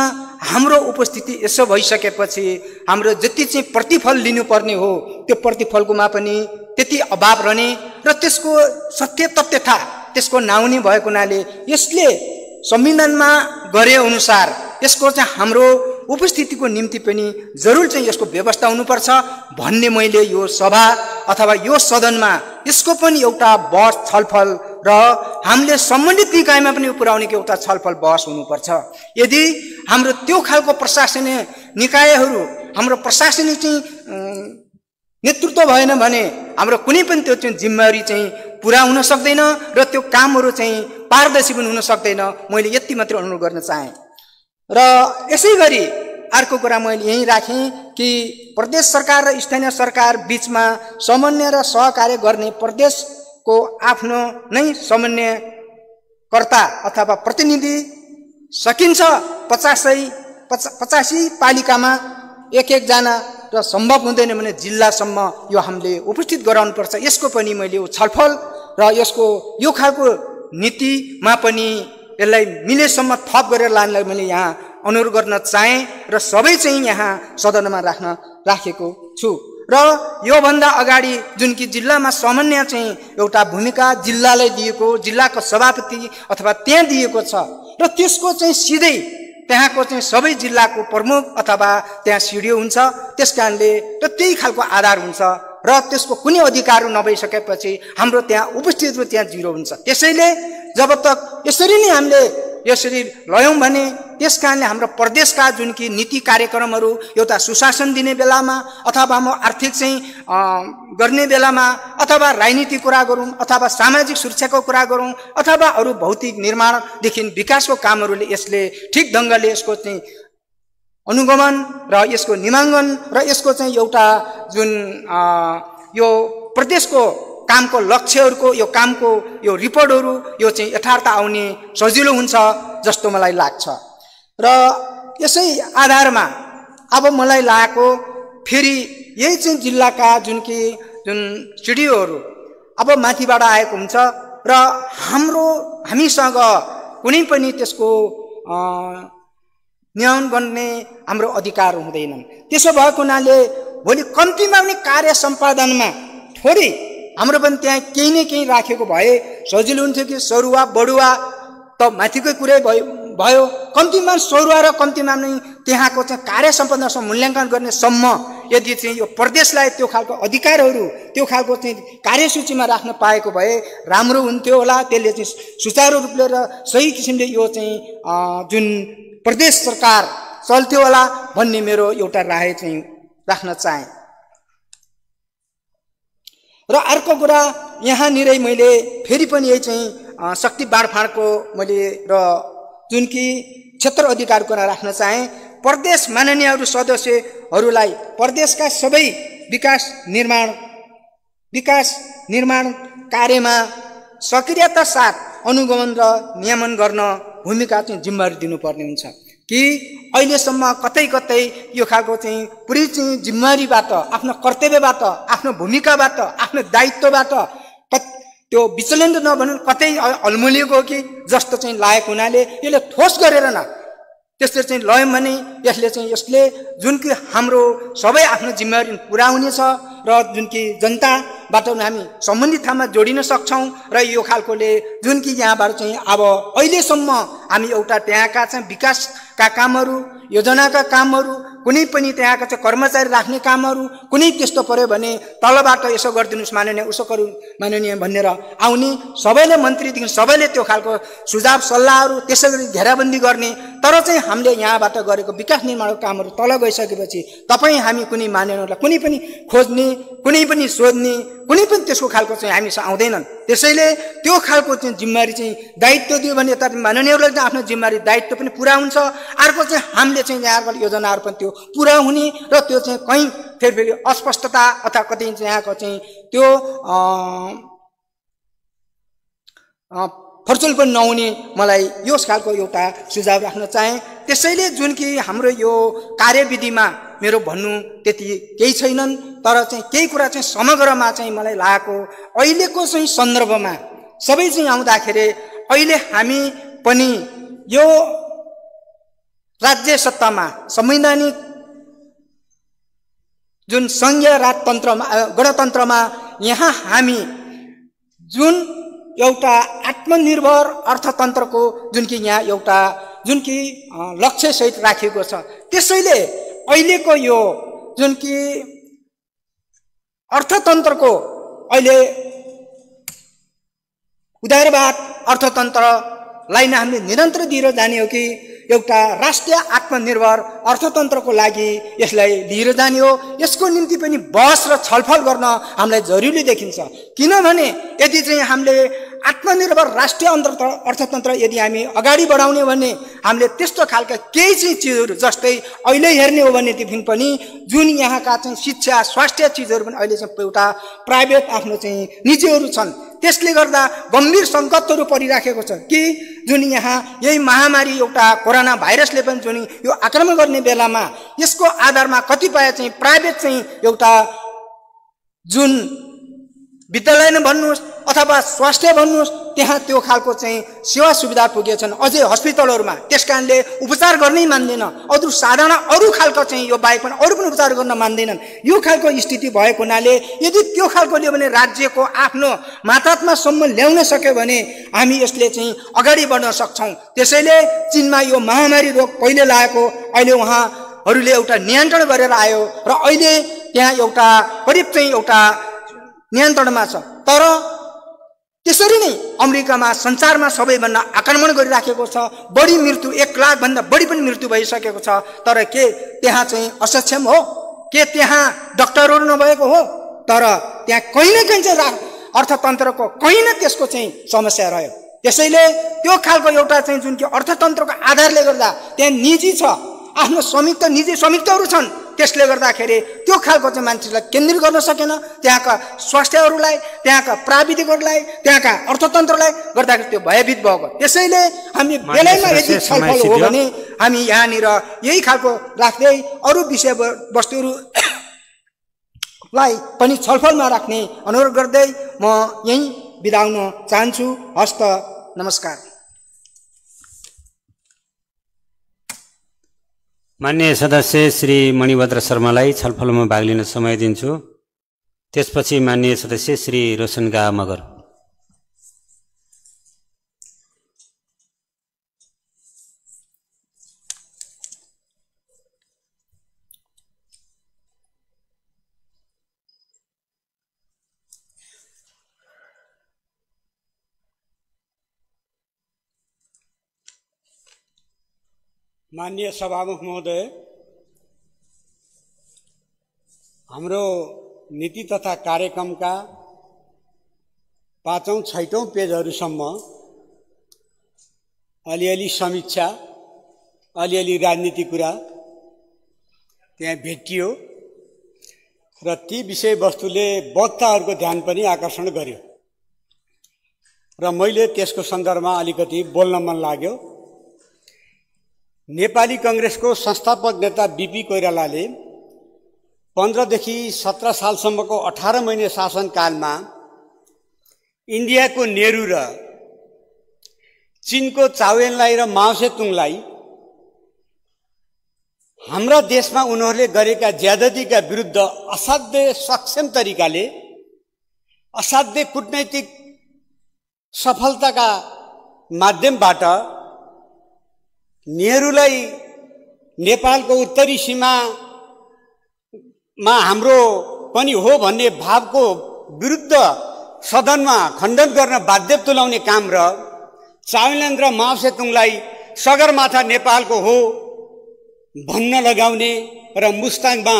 हाम्रो उपस्थिति यसो भइसकेपछि हाम्रो जति चाहिँ प्रतिफल लिनुपर्ने हो त्यो प्रतिफलकोमा पनि त्यति अभाव रहने र त्यसको सत्य तथ्यता त्यसको नहुने भएको हुनाले यसले संविधानमा गरे अनुसार यसको चाहिँ हाम्रो उपस्थितिको निम्ति पनि जरुर चाहिँ यसको व्यवस्था हुनुपर्छ भन्ने मैले यो सभा अथवा यो सदनमा यसको पनि एउटा बहस छलफल र हामीले सम्बन्धित निकायमा पनि पुर्याउने एउटा छलफल बहस हुनुपर्छ। यदि हाम्रो त्यो खालको प्रशासनिक निकायहरू हाम्रो प्रशासनिक चाहिँ नेतृत्व भएन भने हाम्रो कुनै पनि त्यो चाहिँ जिम्मेवारी चाहिँ पुरा हुन सक्दैन र त्यो कामहरू चाहिँ पारदर्शी पनि हुन सक्दैन। मैले यति मात्र अनुरोध गर्न चाहे। र यसै गरी अर्को कुरा मैले यही राखेँ कि प्रदेश सरकार र स्थानीय सरकार बीचमा समन्वय र सहकार्य गर्ने प्रदेशको आफ्नो नै समन्वयकर्ता अथवा प्रतिनिधि सकिन्छ 85 पालिकामा एक जना र सम्भव हुँदैन भने जिल्लासम्म यो हामीले उपस्थित गराउनुपर्छ। यसको पनि मैले छलफल र यसको यो खालको नीतिमा पनि यसलाई मिलेसम्म थप गरेर लानलाई मैले यहाँ अनुरोध गर्न चाहेँ र सबै चाहिँ यहाँ सदनमा राखेको छु। र योभन्दा अगाडि जुन कि जिल्लामा समन्वय चाहिँ एउटा भूमिका जिल्लालाई दिएको, जिल्लाको सभापति अथवा त्यहाँ दिएको छ र त्यसको चाहिँ सिधै त्यहाँको चाहिँ सबै जिल्लाको प्रमुख अथवा त्यहाँ सिडिओ हुन्छ। त्यस कारणले र त्यही खालको आधार हुन्छ र त्यसको कुनै अधिकार नभइसकेपछि हाम्रो त्यहाँ उपस्थिति त्यहाँ जिरो हुन्छ। त्यसैले जब तक यसरी नै हामीले यसरी लयौँ भने त्यस कारणले हाम्रो प्रदेशका जुन कि नीति कार्यक्रमहरू एउटा सुशासन दिने बेलामा अथवा म आर्थिक चाहिँ गर्ने बेलामा अथवा राजनीतिक कुरा गरौँ अथवा सामाजिक सुरक्षाको कुरा गरौँ अथवा अरू भौतिक निर्माणदेखि विकासको कामहरूले यसले ठिक ढङ्गले यसको चाहिँ अनुगमन र यसको निमाङ्गन र यसको चाहिँ एउटा जुन यो प्रदेशको कामको लक्ष्यहरूको यो कामको यो रिपोर्टहरू यो चाहिँ यथार्थ आउने सजिलो हुन्छ जस्तो मलाई लाग्छ। र यसै आधारमा अब मलाई लागेको फेरि यही चाहिँ जिल्लाका जुन सिडिओहरू अब माथिबाट आएको हुन्छ र हामीसँग कुनै पनि त्यसको नियमन गर्ने हाम्रो अधिकार हुँदैनन्। त्यसो भएको हुनाले भोलि कम्तीमा पनि कार्य सम्पादनमा थोरै हाम्रो पनि त्यहाँ केही न केही राखेको भए सजिलो हुन्थ्यो कि सरुवा बढुवा त माथिकै कुरै भयो कम्तीमा सरुवा र कम्तीमा नै त्यहाँको चाहिँ कार्य सम्पादनसँग मूल्याङ्कन गर्ने सम्म यदि चाहिँ यो प्रदेशलाई त्यो खालको अधिकारहरू त्यो खालको चाहिँ कार्यसूचीमा राख्न पाएको भए राम्रो हुन्थ्यो होला। त्यसले चाहिँ सुचारू रूपले र सही किसिमले यो चाहिँ जुन प्रदेश सरकार चल्थ्यो होला भन्ने मेरो एउटा राय चाहिँ राख्न चाहेँ। र अर्को कुरा यहाँनिरै मैले फेरि पनि यही चाहिँ शक्ति बाँडफाँडको मैले र जुन कि क्षेत्र अधिकार कुरा राख्न चाहेँ। प्रदेश माननीयहरू सदस्यहरूलाई प्रदेशका सबै विकास निर्माण कार्यमा सक्रियता साथ अनुगमन र नियमन गर्न भूमिका चाहिँ जिम्मेवारी दिनुपर्ने हुन्छ कि अहिलेसम्म कतै कतै यो खालको चाहिँ पुरै चाहिँ जिम्मेवारीबाट आफ्नो कर्तव्यबाट आफ्नो भूमिकाबाट आफ्नो दायित्वबाट त्यो विचलन नभनौँ कतै अल्मलिएको हो कि जस्तो चाहिँ लागेको हुनाले यसले ठोस गरेर न त्यसले चाहिँ लयौँ भने यसले जुन कि हाम्रो सबै आफ्नो जिम्मेवारी पुरा हुनेछ र जुन कि जनताबाट हामी सम्बन्धित ठाउँमा जोडिन सक्छौँ र यो खालकोले जुन कि यहाँबाट चाहिँ अब अहिलेसम्म हामी एउटा त्यहाँका चाहिँ विकासका कामहरू योजनाका कामहरू कुनै पनि त्यहाँका चाहिँ कर्मचारी राख्ने कामहरू कुनै त्यस्तो पर्यो भने तलबाट यसो गरिदिनुहोस् माननीय उसो गरौँ माननीय भनेर आउने सबैले मन्त्रीदेखि सबैले त्यो खालको सुझाव सल्लाहहरू त्यसै गरी घेराबन्दी गर्ने। तर चाहिँ हामीले यहाँबाट गरेको विकास निर्माणको कामहरू तल गइसकेपछि तपाईँ हामी कुनै मान्यहरूलाई कुनै पनि खोज्ने कुनै पनि सोध्ने कुनै पनि त्यसको खालको चाहिँ हामीसँग आउँदैनन्। त्यसैले त्यो खालको चाहिँ जिम्मेवारी चाहिँ दायित्व दियो भने यता माननीयहरूलाई चाहिँ आफ्नो जिम्मेवारी दायित्व पनि पुरा हुन्छ। अर्को चाहिँ हामीले चाहिँ यहाँको योजनाहरू पनि त्यो पुरा हुने र त्यो चाहिँ कहीँ फेरि अस्पष्टता अथवा कतै चाहिँ यहाँको चाहिँ त्यो फर्चुल पनि नहुने मलाई यस खालको एउटा सुझाव राख्न चाहेँ। त्यसैले जुन कि हाम्रो यो कार्यविधिमा मेरो भन्नु त्यति केही छैनन् तर चाहिँ केही कुरा चाहिँ समग्रमा चाहिँ मलाई लागेको अहिलेको चाहिँ सन्दर्भमा सबै चाहिँ आउँदाखेरि अहिले हामी पनि यो राज्य सत्तामा संवैधानिक जुन सङ्घीय राजतन्त्रमा गणतन्त्रमा यहाँ हामी जुन एउटा आत्मनिर्भर अर्थतन्त्रको जुन कि यहाँ एउटा जुन कि लक्ष्यसहित राखिएको छ। त्यसैले अहिलेको यो जुन कि अर्थतन्त्रको अहिले उदारवाद अर्थतन्त्रलाई नै हामीले निरन्तर दिएर जाने हो कि एउटा राष्ट्रिय आत्मनिर्भर अर्थतन्त्रको लागि यसलाई लिएर जाने हो। यसको निम्ति पनि बहस र छलफल गर्न हामीलाई जरुरी देखिन्छ। किनभने यदि चाहिँ हामीले आत्मनिर्भर राष्ट्रिय अर्थतन्त्र यदि हामी अगाडि बढाउने भने हामीले त्यस्तो खालका केही चाहिँ चिजहरू जस्तै अहिले हेर्ने हो भनेदेखि पनि जुन यहाँका चाहिँ शिक्षा स्वास्थ्य चिजहरू पनि अहिले चाहिँ एउटा प्राइभेट आफ्नो चाहिँ निजीहरू छन्। त्यसले गर्दा गम्भीर सङ्कटहरू परिराखेको छ कि जुन यहाँ यही महामारी एउटा कोरोना भाइरसले पनि जुन यो आक्रमण गर्ने बेलामा यसको आधारमा कतिपय चाहिँ प्राइभेट चाहिँ एउटा जुन विद्यालय नै भन्नुहोस् अथवा स्वास्थ्य भन्नुहोस् त्यहाँ त्यो खालको चाहिँ सेवा सुविधा पुगेछन् अझै हस्पिटलहरूमा। त्यस कारणले उपचार गर्नै मान्दैन। अरू खालको चाहिँ यो बाहेक पनि अरू पनि उपचार गर्न मान्दैनन्। यो खालको स्थिति भएको हुनाले यदि त्यो खालको ल्यायो भने राज्यको आफ्नो मात्रात्मकसम्म ल्याउन सक्यो भने हामी यसले चाहिँ अगाडि बढ्न सक्छौँ। त्यसैले चीनमा यो महामारी रोग पहिले लागेको अहिले उहाँहरूले एउटा नियन्त्रण गरेर आयो र अहिले त्यहाँ एउटा करिब चाहिँ एउटा नियन्त्रणमा छ। तर त्यसरी नै अमेरिकामा संसारमा सबैभन्दा आक्रमण गरिराखेको छ। बढी मृत्यु 1 लाख भन्दा बढी पनि मृत्यु भइसकेको छ। तर के त्यहाँ चाहिँ असक्षम हो? के त्यहाँ डाक्टरहरू नभएको हो? तर त्यहाँ कहीँ न कहीँ चाहिँ अर्थतन्त्रको कहीँ न त्यसको चाहिँ समस्या रह्यो। त्यसैले त्यो खालको एउटा चाहिँ जुन कि अर्थतन्त्रको आधारले गर्दा त्यहाँ निजी छ, आफ्नो निजी स्वामित्वहरू छन्। त्यसले गर्दाखेरि त्यो खालको चाहिँ मान्छेलाई केन्द्रित गर्न सकेन। त्यहाँका स्वास्थ्यहरूलाई, त्यहाँका प्राविधिकहरूलाई, त्यहाँका अर्थतन्त्रलाई गर्दाखेरि त्यो भयभीत भएको। त्यसैले हामी बेलैमा यदि छलफल हो भने हामी यहाँनिर यही खालको राख्दै अरू विषयवस्तुहरूलाई पनि छलफलमा राख्ने अनुरोध गर्दै म यहीँ बिदा हुन चाहन्छु। हस्त नमस्कार। माननीय सदस्य श्री मणिभद्र शर्मालाई छलफलमा भाग लिन समय दिन्छु। त्यसपछि माननीय सदस्य श्री रोशनगा मगर। माननीय सभामुख महोदय, हाम्रो नीति तथा कार्यक्रमका 5औं 6औं पेजहरूसम्म अलिअलि समीक्षा, अलिअलि राजनीति कुरा त्यहाँ भेटियो र ती विषयवस्तुले वक्ताहरूको ध्यान पनि आकर्षण गर्यो र मैले त्यसको सन्दर्भमा अलिकति बोल्न मन लाग्यो। नेपाली कांग्रेसको संस्थापक नेता बीपी कोइरालाले 15 देखि 17 सालसम्मको 18 महिने शासनकालमा इन्डियाको नेहरू र चीनको चाउएनलाई र माओ सेतुङलाई हाम्रा देशमा उनीहरूले गरेका ज्यादतीका विरुद्ध असाध्य सक्षम तरिकाले असाध्य कूटनैतिक सफलताका माध्यमबाट नेहरूलाई नेपालको उत्तरी सीमामा हाम्रो पनि हो भन्ने भावको विरुद्ध सदनमा खण्डन गर्न बाध्य तुल्याउने काम र चाउएन र माओ सेतुङलाई सगरमाथा नेपालको हो भन्न लगाउने र मुस्ताङमा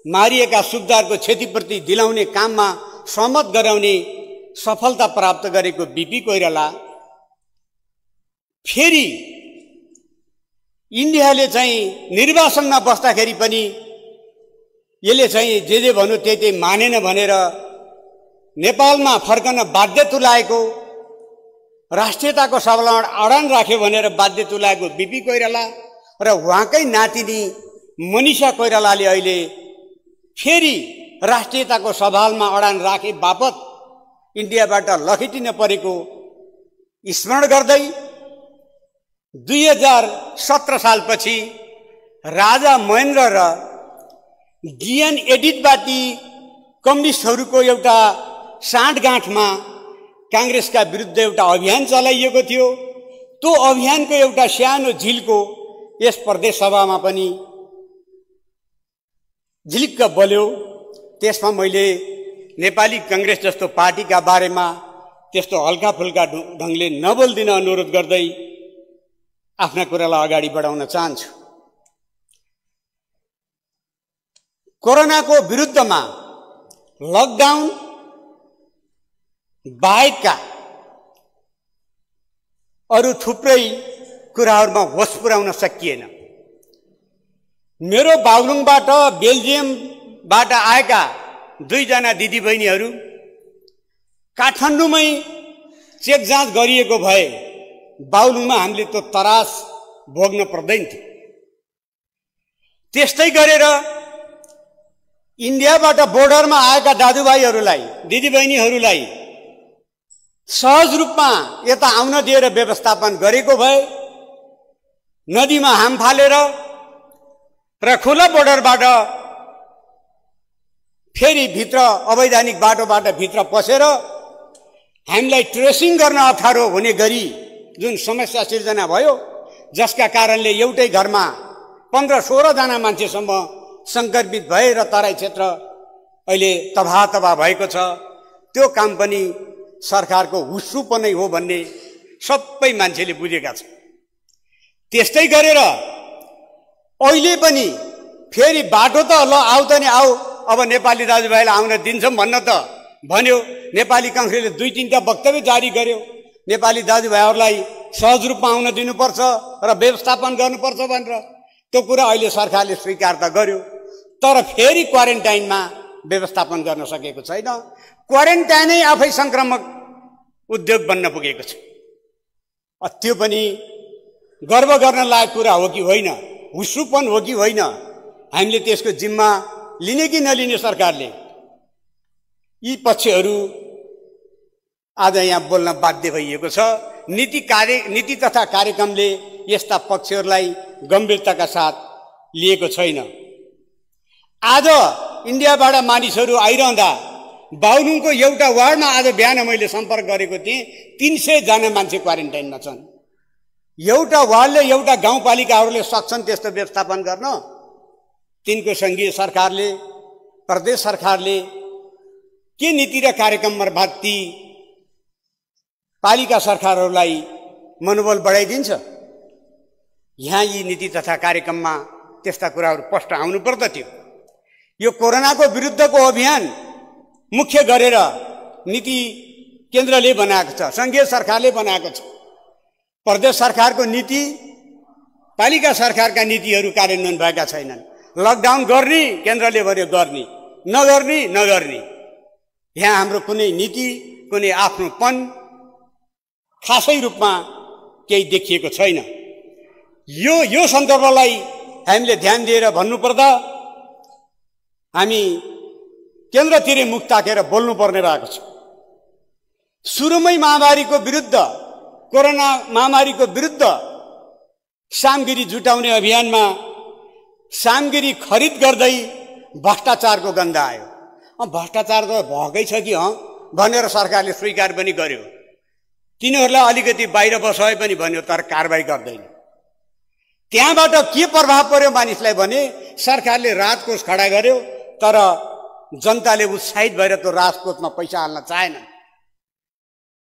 मारिएका सुब्दारको क्षतिपूर्ति दिलाउने काममा सहमत गराउने सफलता प्राप्त गरेको बीपी कोइराला फेरि इन्डियाले चाहिँ निर्वासनमा बस्दाखेरि पनि यसले चाहिँ जे भन्यो त्यही मानेन भनेर नेपालमा फर्कन बाध्य तुल्याएको, राष्ट्रियताको सवालमा अडान राख्यो भनेर बाध्य तुल्याएको बीपी कोइराला र उहाँकै नातिनी मनिषा कोइरालाले अहिले फेरि राष्ट्रियताको सवालमा अडान राखे बापत इन्डियाबाट लखेटिन परेको स्मरण गर्दै 2017 सालपछि राजा महेन्द्र र डिएन एडिटबाटी कम्युनिस्टहरूको एउटा साँठगाँठमा कांग्रेसका विरुद्ध एउटा अभियान चलाइएको थियो। त्यो अभियानको एउटा सानो झिल्को यस प्रदेश सभामा पनि झिल्क बल्यो। त्यसमा मैले नेपाली कांग्रेस जस्तो पार्टीका बारेमा त्यस्तो हल्का फुल्का ढंगले नबोल्दिन अनुरोध गर्दै आफ्ना कुरालाई अगाडि बढाउन चाहन्छु। कोरोनाको विरुद्धमा लकडाउन बाहेकका अरू थुप्रै कुराहरूमा होस पुर्याउन सकिएन। मेरो बागलुङबाट बेल्जियमबाट आएका 2 जना दिदीबहिनीहरू काठमाडौँमै चेक जाँच गरिएको भए बागलुङमा हामीले त्यो तरास भोग्न पर्दैन थियो। त्यस्तै गरेर इन्डियाबाट बोर्डरमा आएका दाजुभाइहरूलाई दिदीबहिनीहरूलाई सहज रूपमा यता आउन दिएर व्यवस्थापन गरेको भए नदीमा हाम फालेर र खुला बोर्डरबाट फेरि भित्र अवैधानिक बाटोबाट भित्र पसेर हामीलाई ट्रेसिङ गर्न अप्ठ्यारो हुने गरी जुन समस्या सिर्जना भयो, जसका कारणले एउटै घरमा 15-16 जना मान्छेसम्म संक्रमित भए र तराई क्षेत्र अहिले तबाह भएको छ। त्यो काम पनि सरकारको हुस्सुपो नै हो भन्ने सबै मान्छेले बुझेका छन्। त्यस्तै गरेर अहिले पनि फेरि बाटो त ल आउ त नि आऊ, अब नेपाली दाजुभाइलाई आउन दिन्छौँ भन्न त भन्यो। नेपाली काङ्ग्रेसले 2-3टा वक्तव्य जारी गर्यो, नेपाली दाजुभाइहरूलाई सहज रूपमा आउन दिनुपर्छ र व्यवस्थापन गर्नुपर्छ भनेर। त्यो कुरा अहिले सरकारले स्वीकार त गर्यो, तर फेरि क्वारेन्टाइनमा व्यवस्थापन गर्न सकेको छैन। क्वारेन्टाइनै आफै संक्रामक उद्योग बन्न पुगेको छ। त्यो पनि गर्व गर्न लायक कुरा हो कि होइन, हुस्सुपन हो कि होइन, हामीले त्यसको जिम्मा लिने कि नलिने सरकारले, यी पक्षहरू आज यहाँ बोल्न बाध्य भइएको छ। नीति तथा कार्यक्रमले यस्ता पक्षहरूलाई गम्भीरताका साथ लिएको छैन। आज इन्डियाबाट मानिसहरू आइरहँदा बागलुङको एउटा वार्डमा आज बिहान मैले सम्पर्क गरेको थिएँ, 300 जना मान्छे क्वारेन्टाइनमा छन्। एउटा वार्डले, एउटा गाउँपालिकाहरूले सक्छन् त्यस्तो व्यवस्थापन गर्न? तिनको सङ्घीय सरकारले, प्रदेश सरकारले के नीति र कार्यक्रम मार्फत ती पालिका सरकारहरूलाई मनोबल बढाइदिन्छ? यहाँ यी नीति तथा कार्यक्रममा त्यस्ता कुराहरू स्पष्ट आउनु पर्दथ्यो। यो कोरोनाको विरुद्धको अभियान मुख्य गरेर नीति केन्द्रले बनाएको छ, सङ्घीय सरकारले बनाएको छ। प्रदेश सरकारको नीति, पालिका सरकारका नीतिहरू कार्यान्वयन भएका छैनन्। लकडाउन गर्ने केन्द्रले भन्यो गर्ने, नगर्ने। यहाँ हाम्रो कुनै नीति, कुनै आफ्नोपन खासै रूपमा केही देखिएको छैन। यो सन्दर्भलाई हामीले ध्यान दिएर भन्नुपर्दा हामी केन्द्रतिरै मुख ताकेर बोल्नुपर्ने भएको छ। सुरुमै महामारीको विरुद्ध, कोरोना महामारीको विरुद्ध सामग्री जुटाउने अभियानमा सामग्री खरिद गर्दै भ्रष्टाचारको गन्ध आयो। भ्रष्टाचार त भएकै छ कि भनेर सरकारले स्वीकार पनि गर्यो। तिनीहरूलाई अलिकति बाहिर बसाए पनि भन्यो, तर कारबाही गर्दैन। त्यहाँबाट के प्रभाव पर्यो मानिसलाई भने सरकारले राजकोष खडा गर्यो, तर जनताले उत्साहित भएर त्यो राजकोषमा पैसा हाल्न चाहेन।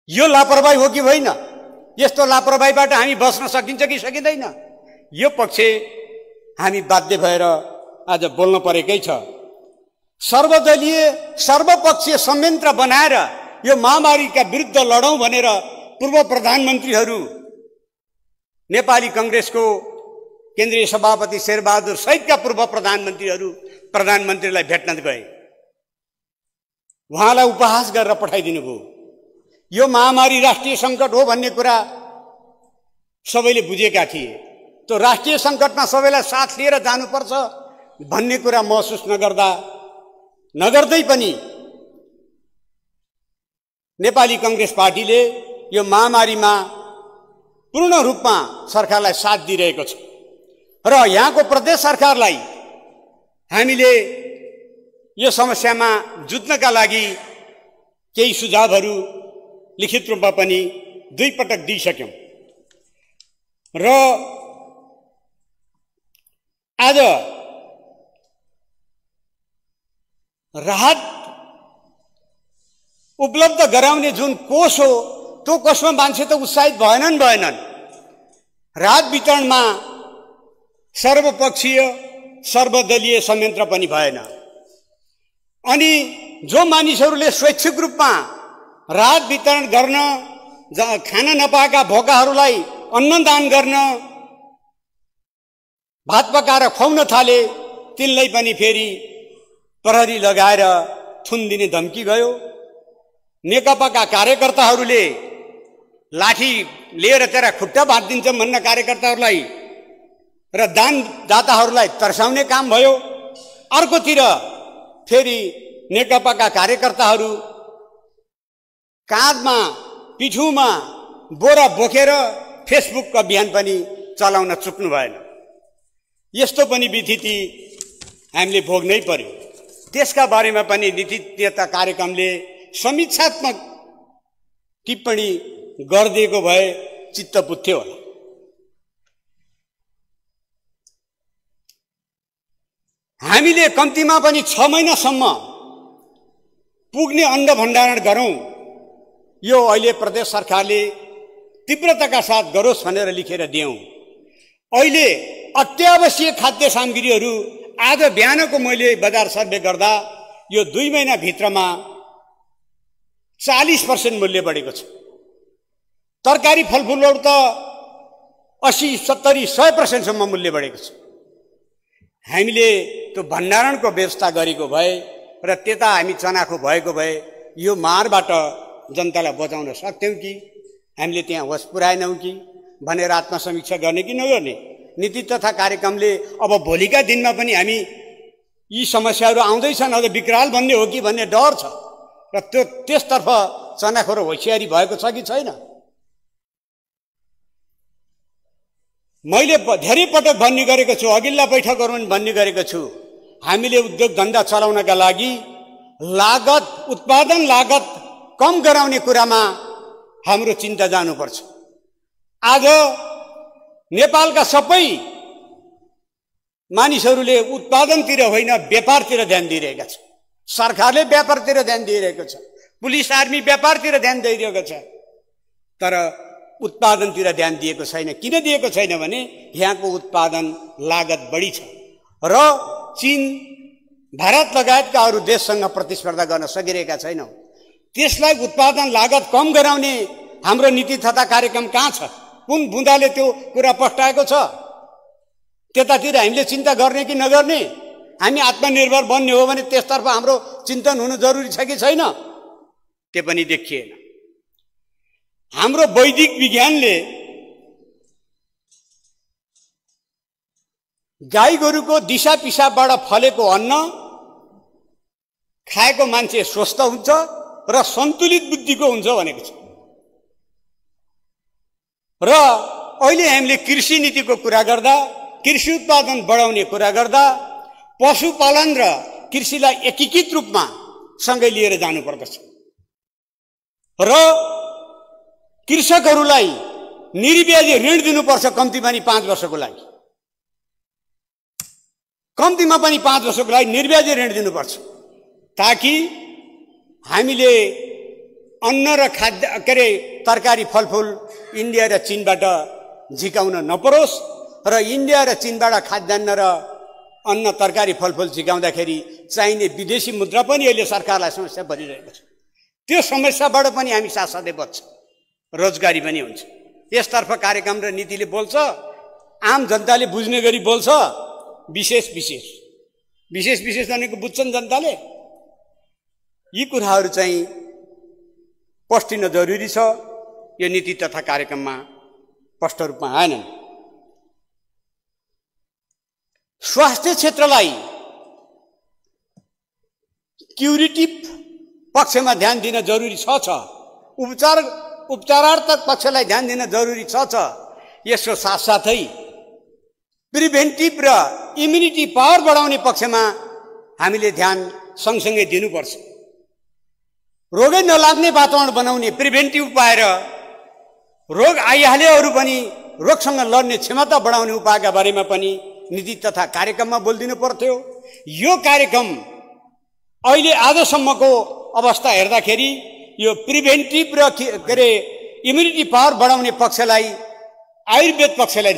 यो लापरवाही हो कि होइन? यस्तो लापरवाहीबाट हामी बस्न सकिन्छ कि सकिँदैन? यो पक्ष हामी बाध्य भएर आज बोल्न परेकै छ। सर्वदलीय सर्वपक्षीय संयन्त्र बनाएर यो महामारीका विरुद्ध लडौँ भनेर पूर्व प्रधानमन्त्रीहरू, नेपाली काङ्ग्रेसको केन्द्रीय सभापति शेरबहादुर सहितका पूर्व प्रधानमन्त्रीहरू प्रधानमन्त्रीलाई भेट्न गए। उहाँलाई उपहास गरेर पठाइदिनु भयो। यो महामारी राष्ट्रिय सङ्कट हो भन्ने कुरा सबैले बुझेका थिए। त्यो राष्ट्रिय सङ्कटमा सबैलाई साथ लिएर जानुपर्छ भन्ने कुरा महसुस नगर्दै पनि नेपाली काङ्ग्रेस पार्टीले यो महामारीमा पूर्ण रूपमा सरकारलाई साथ दिइरहेको छ र यहाँको प्रदेश सरकारलाई हामीले यो समस्यामा जुझ्नका लागि केही सुझावहरू लिखित रूपमा पनि 2 पटक दिइसक्यौं र आज राहत उपलब्ध गराउने जुन कोष हो त्यो कोषमा मान्छे त उत्साहित भएनन्। राहत वितरणमा सर्वपक्षीय सर्वदलीय संयन्त्र पनि भएन। अनि जो मानिसहरूले स्वैच्छिक रूपमा राहत वितरण गर्न, खान नपाएका भोकाहरूलाई अन्नदान गर्न, भात पकाएर खुवाउन थाले, तिनलाई पनि फेरि प्रहरी लगाएर थुन दिने धम्की गयो। नेकपाका कार्यकर्ताहरूले लाठी लिएर तेरा खुट्टा भाँचिदिन्छ भन्न कार्यकर्ताहरूलाई र दानदाताहरूलाई तर्साउने काम भयो। अर्कोतिर फेरि नेकपाका कार्यकर्ताहरू काँधमा पिठुमा बोरा बोकेर फेसबुक अभियान पनि चलाउन चुक्नु भएन। यस्तो पनि विधिति हामीले भोग्नै पर्यो। त्यसका बारेमा पनि नीति तथा कार्यक्रमले समीक्षात्मक टिप्पणी गरिदिएको भए चित्त बुझ्थ्यो होला। हामीले कम्तीमा पनि 6 महिनासम्म पुग्ने अन्न भण्डारण गरौँ, यो अहिले प्रदेश सरकारले तीव्रताका साथ गरोस् भनेर लेखेर दियौँ। अहिले अत्यावश्यक खाद्य सामग्रीहरू आज बिहानको मैले बजार सर्वे गर्दा यो 2 महिनाभित्रमा 40% मूल्य बढेको छ। तरकारी फलफुलहरू त 80, 70, 100% सम्म मूल्य बढेको छ। हामीले त्यो भण्डारणको व्यवस्था गरेको भए र त्यता हामी चनाखो भएको भए यो मारबाट जनतालाई बचाउन सक्थ्यौँ कि हामीले त्यहाँ होस पुर्याएनौँ कि भनेर आत्मसमीक्षा गर्ने कि नगर्ने। नीति तथा कार्यक्रमले अब भोलिका दिनमा पनि हामी यी समस्याहरू आउँदैछन्, अझ विकराल बन्ने हो कि भन्ने डर छ र त्यो त्यसतर्फ चनाखो र होसियारी भएको छ कि छैन। मैले धेरै पटक भन्ने गरेको छु, अघिल्ला बैठकहरूमा भन्ने गरेको छु, हामीले उद्योग धन्दा चलाउनका लागि लागत, उत्पादन लागत कम गराउने कुरामा हाम्रो चिन्ता जानुपर्छ। आज नेपालका सबै मानिसहरूले उत्पादनतिर होइन व्यापारतिर ध्यान दिइरहेका छन्। सरकारले व्यापारतिर ध्यान दिइरहेको छ, पुलिस आर्मी व्यापारतिर ध्यान दिइरहेको छ, तर उत्पादनतिर ध्यान दिएको छैन। किन दिएको छैन भने यहाँको उत्पादन लागत बढी छ र चीन, भारत लगायतका अरू देशसँग प्रतिस्पर्धा गर्न सकिरहेका छैनौँ। त्यसलाई उत्पादन लागत कम गराउने हाम्रो नीति तथा कार्यक्रम कहाँ छ? कुन बुँदाले त्यो कुरा पस्टाएको छ? त्यतातिर हामीले चिन्ता गर्ने कि नगर्ने? हामी आत्मनिर्भर बन्ने हो भने त्यसतर्फ हाम्रो चिन्तन हुनु जरुरी छ कि छैन? त्यो पनि देखिएन। हाम्रो वैदिक विज्ञानले गाई गोरुको दिशा पिसाबबाट फलेको अन्न खाएको मान्छे स्वस्थ हुन्छ र सन्तुलित बुद्धिको हुन्छ भनेको छ। र अहिले हामीले कृषि नीतिको कुरा गर्दा, कृषि उत्पादन बढाउने कुरा गर्दा पशुपालन र कृषिलाई एकीकृत रूपमा सँगै लिएर जानुपर्दछ र कृषकहरूलाई निर्ब्याजी ऋण दिनुपर्छ, कम्तीमा पनि 5 वर्षको लागि। कम्तीमा पनि 5 वर्षको लागि निर्ब्याजी ऋण दिनुपर्छ, ताकि हामीले अन्न र खाद्य तरकारी फलफुल इन्डिया र चीनबाट झिकाउन नपरोस् र इन्डिया र चीनबाट खाद्यान्न र अन्न तरकारी फलफुल झिकाउँदाखेरि चाहिने विदेशी मुद्रा पनि अहिले सरकारलाई समस्या परिरहेको छ। त्यो समस्याबाट पनि हामी साथसाथै बच्छौँ, रोजगारी पनि हुन्छ। यसतर्फ कार्यक्रम र नीतिले बोल्छ, आम जनताले बुझ्ने गरी बोल्छ। विशेष भनेको बुझ्छन् जनताले। यी कुराहरू चाहिँ स्पष्टिन जरुरी छ। यो नीति तथा कार्यक्रममा स्पष्ट रूपमा आएनन्। स्वास्थ्य क्षेत्रलाई क्युरेटिभ पक्षमा ध्यान दिन जरुरी छ। उपचारात्मक पक्षलाई ध्यान दिन जरुरी छ। यसको साथसाथै प्रिभेन्टिभ र इम्युनिटी पावर बढाउने पक्षमा हामीले ध्यान सँगसँगै दिनुपर्छ। रोगै नलाग्ने वातावरण बनाउने प्रिभेन्टिभ उपाय र रोग आइहालेहरू पनि रोगसँग लड्ने क्षमता बढाउने उपायका बारेमा पनि नीति तथा कार्यक्रममा बोलिदिनु पर्थ्यो। यो कार्यक्रम अहिले आजसम्मको अवस्था हेर्दाखेरि यो प्रिभेन्टिभ र इम्युनिटी पावर बढाउने पक्षलाई आयुर्वेद पक्षलाई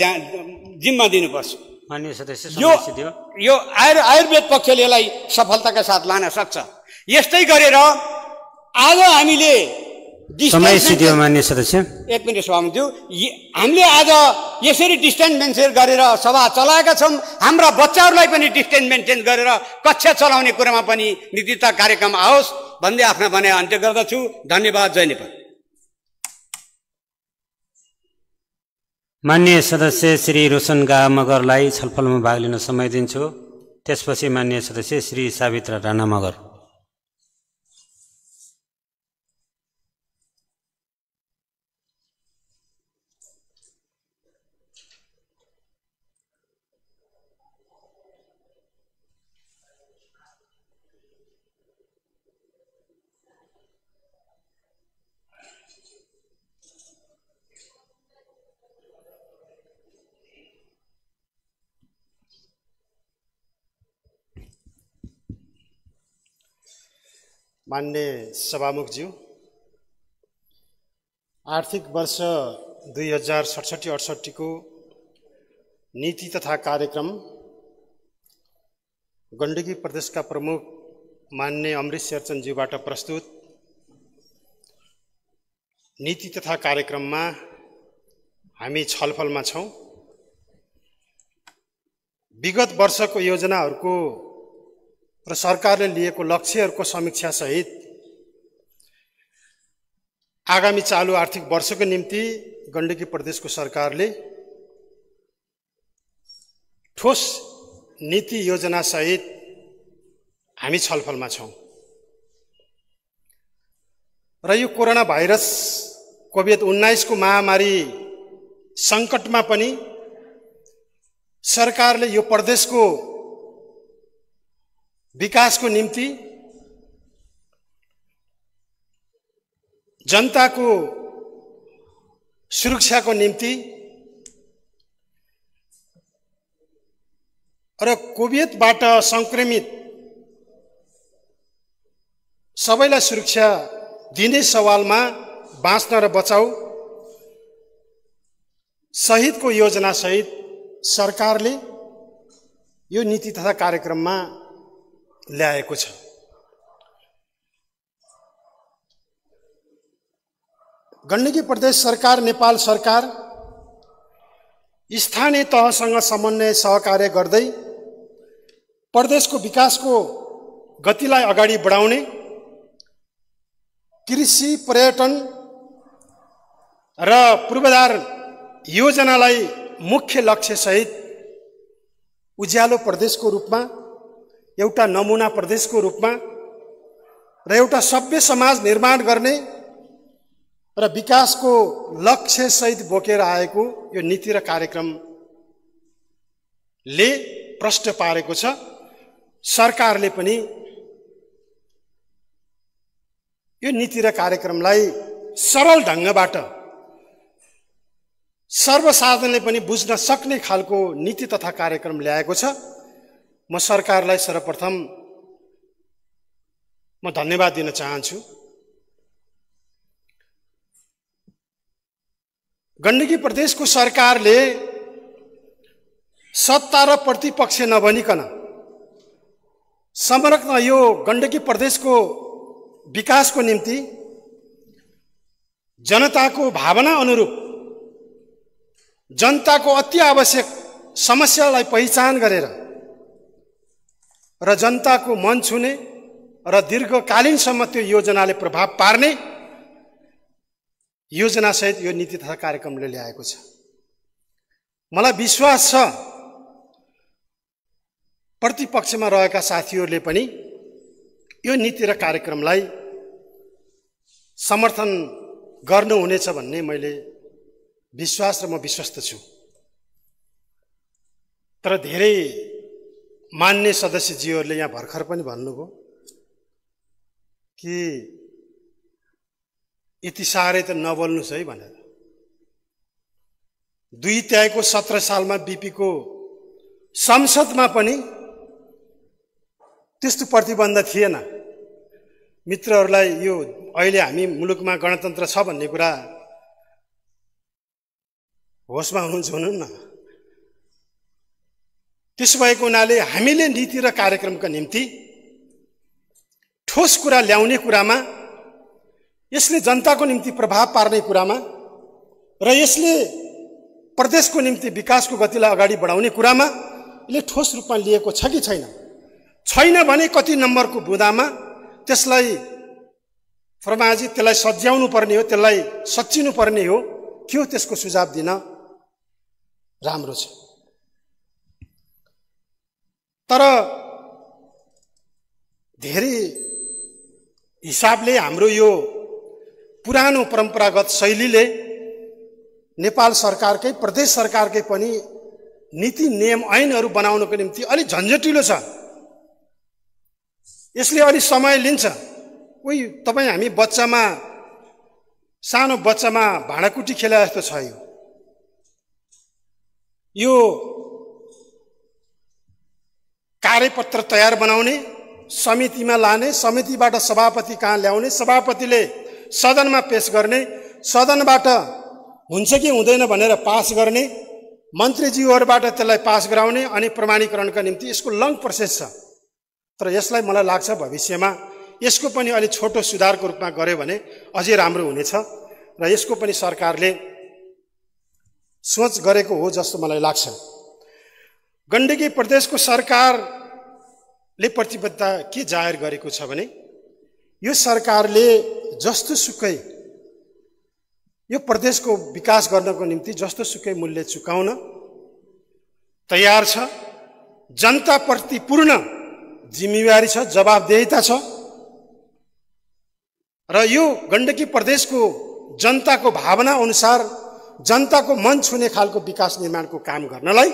जिम्मा दिनुपर्छ। माननीय सदस्य यो आयुर्वेद पक्षले यसलाई सफलताका साथ लान सक्छ। यस्तै गरेर आज हामीले समय सिद्धियो। माननीय सदस्य एक मिनट सभामुखज्यू, हामीले आज यसरी डिस्टेन्स मेन्टेन गरेर सभा चलाएका छौँ। हाम्रा बच्चाहरूलाई पनि डिस्टेन्स मेन्टेन गरेर कक्षा चलाउने कुरामा पनि नीति तथा कार्यक्रम आओस् भन्दै आफ्ना भनाइ अन्त्य गर्दछु। धन्यवाद। जय नेपाल। माननीय सदस्य श्री रोशनगा मगरलाई छलफलमा भाग लिन समय दिन्छु। त्यसपछि माननीय सदस्य श्री सावित्र राणा मगर। मान्य सभामुखज्यू, आर्थिक वर्ष 2067-68 को नीति तथा कार्यक्रम गण्डकी प्रदेशका प्रमुख मान्य अमृत शेरचनज्यूबाट प्रस्तुत नीति तथा कार्यक्रममा हामी छलफलमा छौँ। विगत वर्षको योजनाहरूको र सरकारले लिएको लक्ष्यहरूको समीक्षा सहित आगामी चालू आर्थिक वर्षको निम्ति गण्डकी प्रदेशको सरकारले ठोस नीति योजना सहित हामी छलफलमा छौँ। र यो कोरोना भाइरस कोभिड-19 को महामारी सङ्कटमा पनि सरकारले यो प्रदेशको विकासको निम्ति, जनताको सुरक्षाको निम्ति र कोभिडबाट संक्रमित सबैलाई सुरक्षा दिने सवालमा बाँच्न र बचाउ सहितको योजना सहित सरकारले यो नीति तथा कार्यक्रममा ल्याएको छ। गण्डकी प्रदेश सरकार, नेपाल सरकार स्थानीय तहसँग समन्वय सहकार्य गर्दै प्रदेशको विकासको गतिलाई अगाडि बढाउने, कृषि, पर्यटन र पूर्वाधार योजनालाई मुख्य लक्ष्य सहित उज्यालो प्रदेशको रूपमा, एउटा नमुना प्रदेशको रूपमा र एउटा सभ्य समाज निर्माण गर्ने र विकासको लक्ष्य सहित बोकेर आएको यो नीति र कार्यक्रमले प्रष्ट पारेको छ। सरकारले पनि यो नीति र कार्यक्रमलाई सरल ढङ्गबाट सर्वसाधारणले पनि बुझ्न सक्ने खालको नीति तथा कार्यक्रम ल्याएको छ। म सरकारलाई सर्वप्रथम म धन्यवाद दिन चाहन्छु। गण्डकी प्रदेशको सरकारले सत्ता र प्रतिपक्ष नबनिकन समग्र यो गण्डकी प्रदेशको विकासको निम्ति जनताको भावना अनुरूप जनताको अति आवश्यक समस्यालाई पहिचान गरेर र जनताको मन छुने र दीर्घकालीनसम्म त्यो योजनाले प्रभाव पार्ने योजना सहित यो नीति तथा कार्यक्रमले ल्याएको छ। मलाई विश्वास छ प्रतिपक्षमा रहेका साथीहरूले पनि यो नीति र कार्यक्रमलाई समर्थन गर्नुहुनेछ भन्ने मैले विश्वास र म विश्वस्त छु। तर धेरै मान्य सदस्यज्यूहरूले यहाँ भर्खर पनि भन्नुभयो कि यति साह्रै त नबोल्नुहोस् है भनेर। 2 त्यागको 17 सालमा बीपीको संसदमा पनि त्यस्तो प्रतिबन्ध थिएन। मित्रहरूलाई यो अहिले हामी मुलुकमा गणतन्त्र छ भन्ने कुरा होसमा हुनुहुन्छ हुनु न। त्यसो भएको हुनाले हामीले नीति र कार्यक्रमका निम्ति ठोस कुरा ल्याउने कुरामा, यसले जनताको निम्ति प्रभाव पार्ने कुरामा र यसले प्रदेशको निम्ति विकासको गतिलाई अगाडि बढाउने कुरामा यसले ठोस रूपमा लिएको छ कि छैन? छैन भने कति नम्बरको बुँदामा त्यसलाई फर्माजी त्यसलाई सच्याउनु पर्ने हो, त्यसलाई सच्चिनु पर्ने हो, के हो त्यसको सुझाव दिन राम्रो छ। तर धेरै हिसाबले हाम्रो यो पुरानो परम्परागत शैलीले नेपाल सरकारकै प्रदेश सरकारकै पनि नीति नियम ऐनहरू बनाउनको निम्ति अलि झन्झटिलो छ। यसले अलि समय लिन्छ। उही तपाईँ हामी बच्चामा, सानो बच्चामा भाँडाकुटी खेला जस्तो छ। यो कार्यपत्र तयार बनाउने, समितिमा लाने, समितिबाट सभापति कहाँ ल्याउने, सभापतिले सदनमा पेश गर्ने, सदनबाट हुन्छ कि हुँदैन भनेर पास गर्ने, मन्त्रीज्यूहरूबाट त्यसलाई पास गराउने अनि प्रमाणीकरणका निम्ति यसको लङ प्रोसेस छ। तर यसलाई मलाई लाग्छ भविष्यमा यसको पनि अलि छोटो सुधारको रूपमा गर्यो भने अझै राम्रो हुनेछ र यसको पनि सरकारले सोच गरेको हो जस्तो मलाई लाग्छ। गण्डकी प्रदेशको सरकारले प्रतिबद्धता के जाहेर गरेको छ भने यो सरकारले जस्तो सुकै यो प्रदेशको विकास गर्नको निम्ति जस्तो सुकै मूल्य चुकाउन तयार छ। जनताप्रति पूर्ण जिम्मेवारी छ, जवाबदेहिता छ र यो गण्डकी प्रदेशको जनताको भावना अनुसार जनताको मन छुने खालको विकास निर्माणको काम गर्नलाई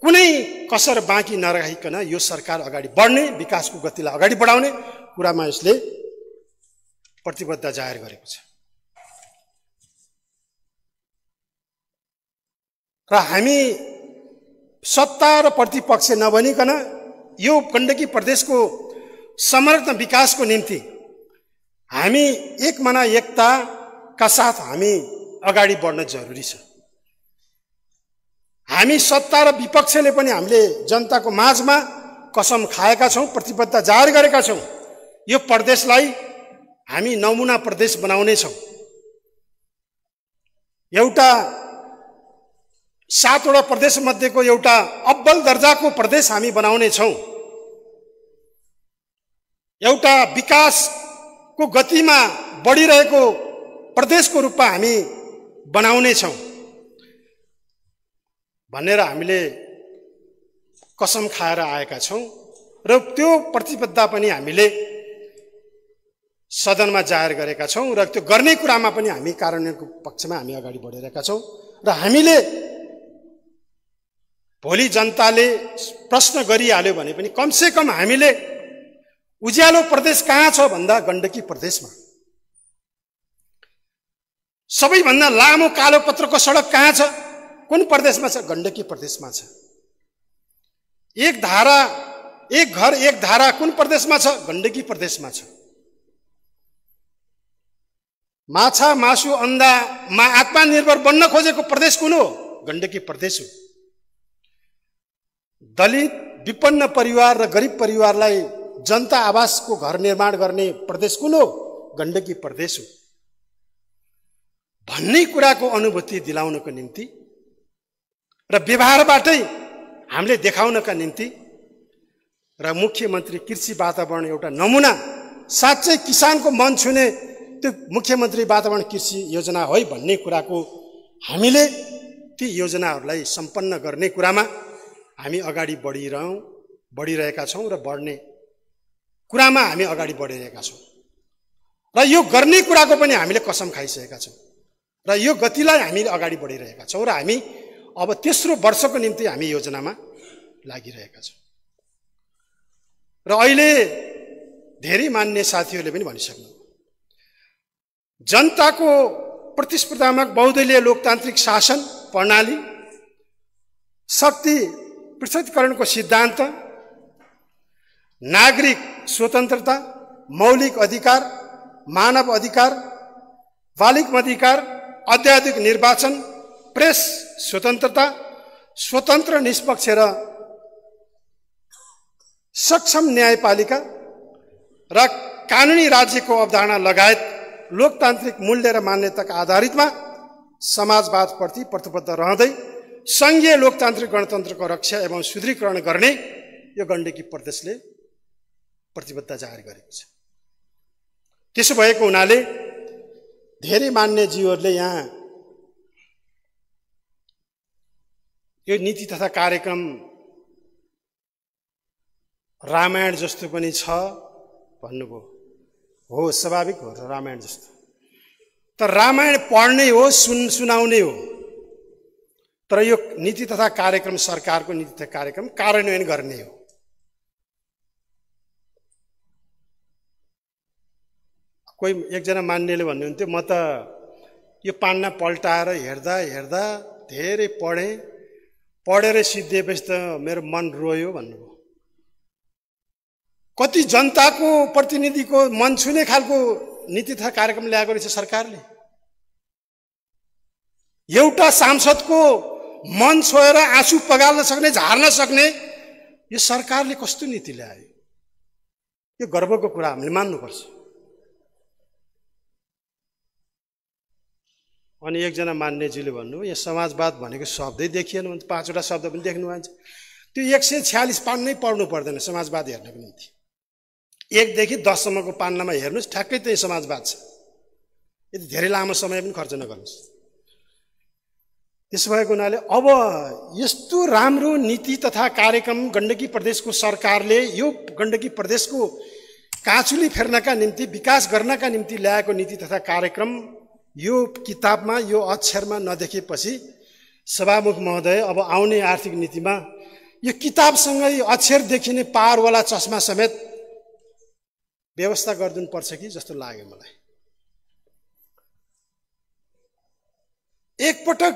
कुनै कसर बाँकी नराखिकन यो सरकार अगाडि बढ्ने, विकासको गतिलाई अगाडि बढाउने कुरामा यसले प्रतिबद्धता जाहेर गरेको छ। र हामी सत्ता र प्रतिपक्ष नबनिकन यो गण्डकी प्रदेशको समग्र विकासको निम्ति हामी एक मना एकताका साथ हामी अगाडि बढ्न जरुरी छ। हामी सत्ता र विपक्षले पनि हामीले जनताको माझमा कसम खाएका छौँ, प्रतिबद्धता जाहेर गरेका छौँ। यो प्रदेशलाई हामी नमुना प्रदेश बनाउने छौँ। एउटा 7वटा प्रदेश मध्येको एउटा अब्बल दर्जाको प्रदेश हामी बनाउने छौँ। एउटा विकासको गतिमा बढिरहेको प्रदेशको रूपमा हामी बनाउने छौँ भनेर हामीले कसम खाएर आएका छौँ र त्यो प्रतिबद्धता पनि हामीले सदनमा जाहेर गरेका छौँ र त्यो गर्ने कुरामा पनि हामी कार्यान्वयनको पक्षमा हामी अगाडि बढिरहेका छौँ। र हामीले भोलि जनताले प्रश्न गरिहाल्यो भने पनि कमसेकम हामीले उज्यालो प्रदेश कहाँ छ भन्दा गण्डकी प्रदेशमा, सबैभन्दा लामो कालो पत्रको सडक कहाँ छ, कुन प्रदेशमा छ? गण्डकी प्रदेशमा छ। एक धारा एक घर एक धारा कुन प्रदेशमा छ? गण्डकी प्रदेशमा छ। माछा मासु अन्डामा आत्मनिर्भर बन्न खोजेको प्रदेश कुन हो? गण्डकी प्रदेश हो। दलित विपन्न परिवार र गरिब परिवारलाई जनता आवासको घर निर्माण गर्ने प्रदेश कुन हो? गण्डकी प्रदेश हो भन्ने कुराको अनुभूति दिलाउनको निम्ति र व्यवहारबाटै हामीले देखाउनका निम्ति र मुख्यमन्त्री कृषि वातावरण एउटा नमुना, साँच्चै किसानको मन छुने त्यो मुख्यमन्त्री वातावरण कृषि योजना हो भन्ने कुराको हामीले ती योजनाहरूलाई सम्पन्न गर्ने कुरामा हामी अगाडि बढिरहेका छौँ र बढ्ने कुरामा हामी अगाडि बढिरहेका छौँ र यो गर्ने कुराको पनि हामीले कसम खाइसकेका छौँ र यो गतिलाई हामी अगाडि बढिरहेका छौँ र हामी अब तेस्रो वर्षको निम्ति हामी योजनामा लागिरहेका छौँ। र अहिले धेरै मान्य साथीहरूले पनि भनिसक्नु, जनताको प्रतिस्पर्धात्मक बहुदलीय लोकतान्त्रिक शासन प्रणाली, शक्ति पृथकीकरणको सिद्धान्त, नागरिक स्वतन्त्रता, मौलिक अधिकार, मानव अधिकार, बालिक अधिकार, अत्याधिक निर्वाचन, प्रेस स्वतन्त्रता, स्वतन्त्र निष्पक्ष र सक्षम न्यायपालिका र कानुनी राज्यको अवधारणा लगायत लोकतान्त्रिक मूल्य र मान्यताका आधारितमा समाजवादप्रति प्रतिबद्ध रहँदै सङ्घीय लोकतान्त्रिक गणतन्त्रको रक्षा एवं सुदृढीकरण गर्ने यो गण्डकी प्रदेशले प्रतिबद्धता जाहेर गरेको छ। त्यसो भएको हुनाले धेरै मान्यज्यूहरूले यहाँ यो नीति तथा कार्यक्रम रामायण जस्तो पनि छ भन्नुभयो। हो, स्वाभाविक हो, रामायण जस्तो। तर रामायण पढ्ने हो, सुनाउने हो, तर यो नीति तथा कार्यक्रम सरकारको नीति तथा कार्यक्रम कार्यान्वयन गर्ने हो। कोही एकजना मान्यले भन्नुहुन्थ्यो, म त यो पान्ना पल्टाएर हेर्दा हेर्दा धेरै पढेर सिद्धिएपछि त मेरो मन रोयो भन्नुभयो। कति जनताको प्रतिनिधिको मन छुने खालको नीति तथा कार्यक्रम ल्याएको रहेछ सरकारले। एउटा सांसदको मन छोएर आँसु पगाल्न सक्ने, झार्न सक्ने यो सरकारले कस्तो नीति ल्यायो? यो गर्वको कुरा हामीले मान्नुपर्छ। अनि एकजना मान्यजीले भन्नु, यहाँ समाजवाद भनेको शब्दै देखिएन भने 5वटा शब्द पनि देख्नु भन्छ। त्यो 146 पान नै पढ्नु पर्दैन समाजवाद हेर्नको निम्ति। 1 देखि 10 सम्मको पान्नामा हेर्नुहोस्, ठ्याक्कै त्यही समाजवाद छ। यति धेरै लामो समय पनि खर्च नगर्नुहोस्। त्यसो भएको हुनाले अब यस्तो राम्रो नीति तथा कार्यक्रम गण्डकी प्रदेशको सरकारले यो गण्डकी प्रदेशको काँचुली फेर्नका निम्ति, विकास गर्नका निम्ति ल्याएको नीति तथा कार्यक्रम यो किताबमा, यो अक्षरमा नदेखेपछि सभामुख महोदय अब आउने आर्थिक नीतिमा यो किताबसँगै अक्षर देखिने पावरवाला चस्मा समेत व्यवस्था गरिदिनु पर्छ कि जस्तो लाग्यो मलाई। एकपटक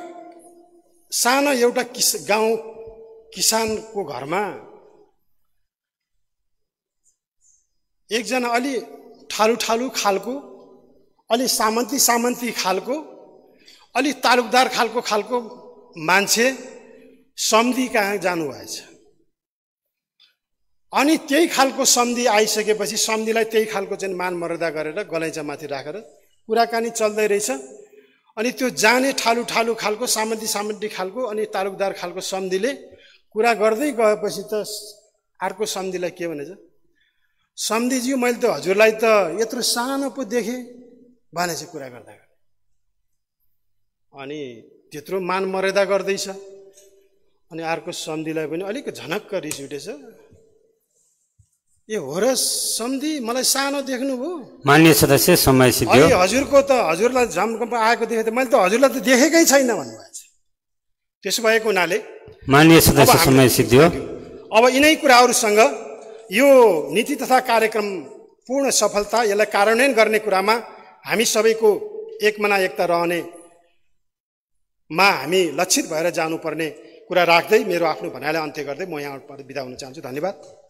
सानो एउटा गाउँ किसानको घरमा एकजना अलि ठालु खालको, अलि सामन्ती खालको, अलि तालुकदार खालको मान्छे सम्धी कहाँ जानुभएछ। अनि त्यही खालको सम्धी आइसकेपछि सम्धीलाई त्यही खालको चाहिँ मान मर्यादा गरेर गलैँचामाथि राखेर कुराकानी चल्दै रहेछ। अनि त्यो जाने ठालु खालको, सामन्ती खालको अनि तालुकदार खालको सम्धीले कुरा गर्दै गएपछि त अर्को सम्धीलाई के भनेछ, सम्धीज्यू मैले त हजुरलाई त यत्रो सानो पो देखेँ भनेछ कुरा गर्दा। अनि त्यत्रो मान मर्यादा गर्दैछ। अनि अर्को सम्धीलाई पनि अलिक झनक्क रिस उठेछ। ए हो र सम्धी, मलाई सानो देख्नुभयो? मान्य सदस्य, समय सिद्धियो। हजुरको त हजुरलाई झम्कम्प आएको देखेँ त मैले त हजुरलाई त देखेकै छैन भन्नुभएको छ। त्यसो भएको हुनाले मान्य सदस्य, समय सिद्धियो। अब यिनै कुराहरूसँग यो नीति तथा कार्यक्रम पूर्ण सफलता, यसलाई कार्यान्वयन गर्ने कुरामा हामी सबैको एकमना एकता रहनेमा हामी लक्षित भएर जानुपर्ने कुरा राख्दै मेरो आफ्नो भनाइलाई अन्त्य गर्दै म यहाँबाट बिदा हुन चाहन्छु। धन्यवाद।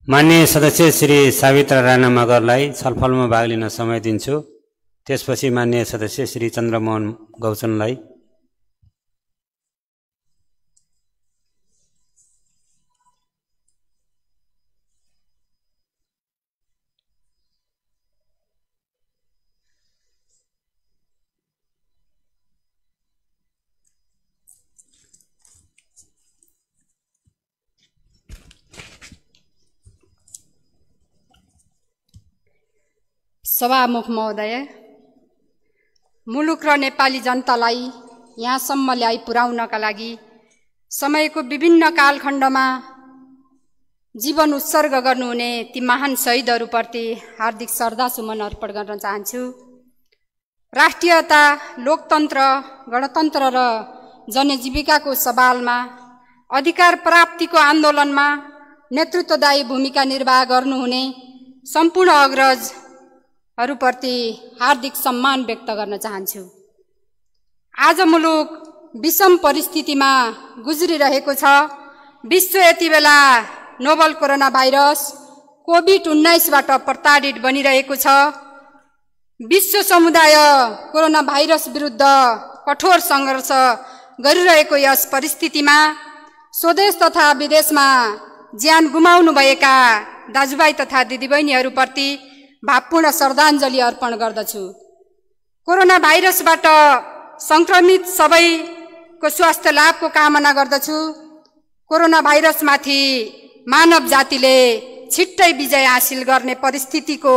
माननीय सदस्य श्री सावित्रा राणा मगरलाई छलफलमा भाग लिन समय दिन्छु। त्यसपछि माननीय सदस्य श्री चन्द्रमोहन गौचनलाई। सभामुख महोदय, मुलुक र नेपाली जनतालाई यहाँसम्म ल्याइ पुर्याउनका लागि समयको विभिन्न कालखण्डमा जीवन उत्सर्ग गर्नुहुने ती महान शहीदहरूप्रति हार्दिक श्रद्धासुमन अर्पण गर्न चाहन्छु। राष्ट्रियता, लोकतन्त्र, गणतन्त्र र जनजीविकाको सवालमा, अधिकार प्राप्तिको आन्दोलनमा नेतृत्वदायी भूमिका निर्वाह गर्नुहुने सम्पूर्ण अग्रजहरूप्रति हार्दिक सम्मान व्यक्त गर्न चाहन्छु। आज मुलुक विषम परिस्थितिमा गुज्रिरहेको छ। विश्व यति बेला नोभल कोरोना भाइरस कोभिड-19बाट प्रताडित बनिरहेको छ। विश्व समुदाय कोरोना भाइरस विरुद्ध कठोर सङ्घर्ष गरिरहेको यस परिस्थितिमा स्वदेश तथा विदेशमा ज्यान गुमाउनुभएका दाजुभाइ तथा दिदीबहिनीहरूप्रति भावपूर्ण श्रद्धाञ्जली अर्पण गर्दछु। कोरोना भाइरसबाट सङ्क्रमित सबैको स्वास्थ्य लाभको कामना गर्दछु। कोरोना भाइरसमाथि मानव जातिले छिट्टै विजय हासिल गर्ने परिस्थितिको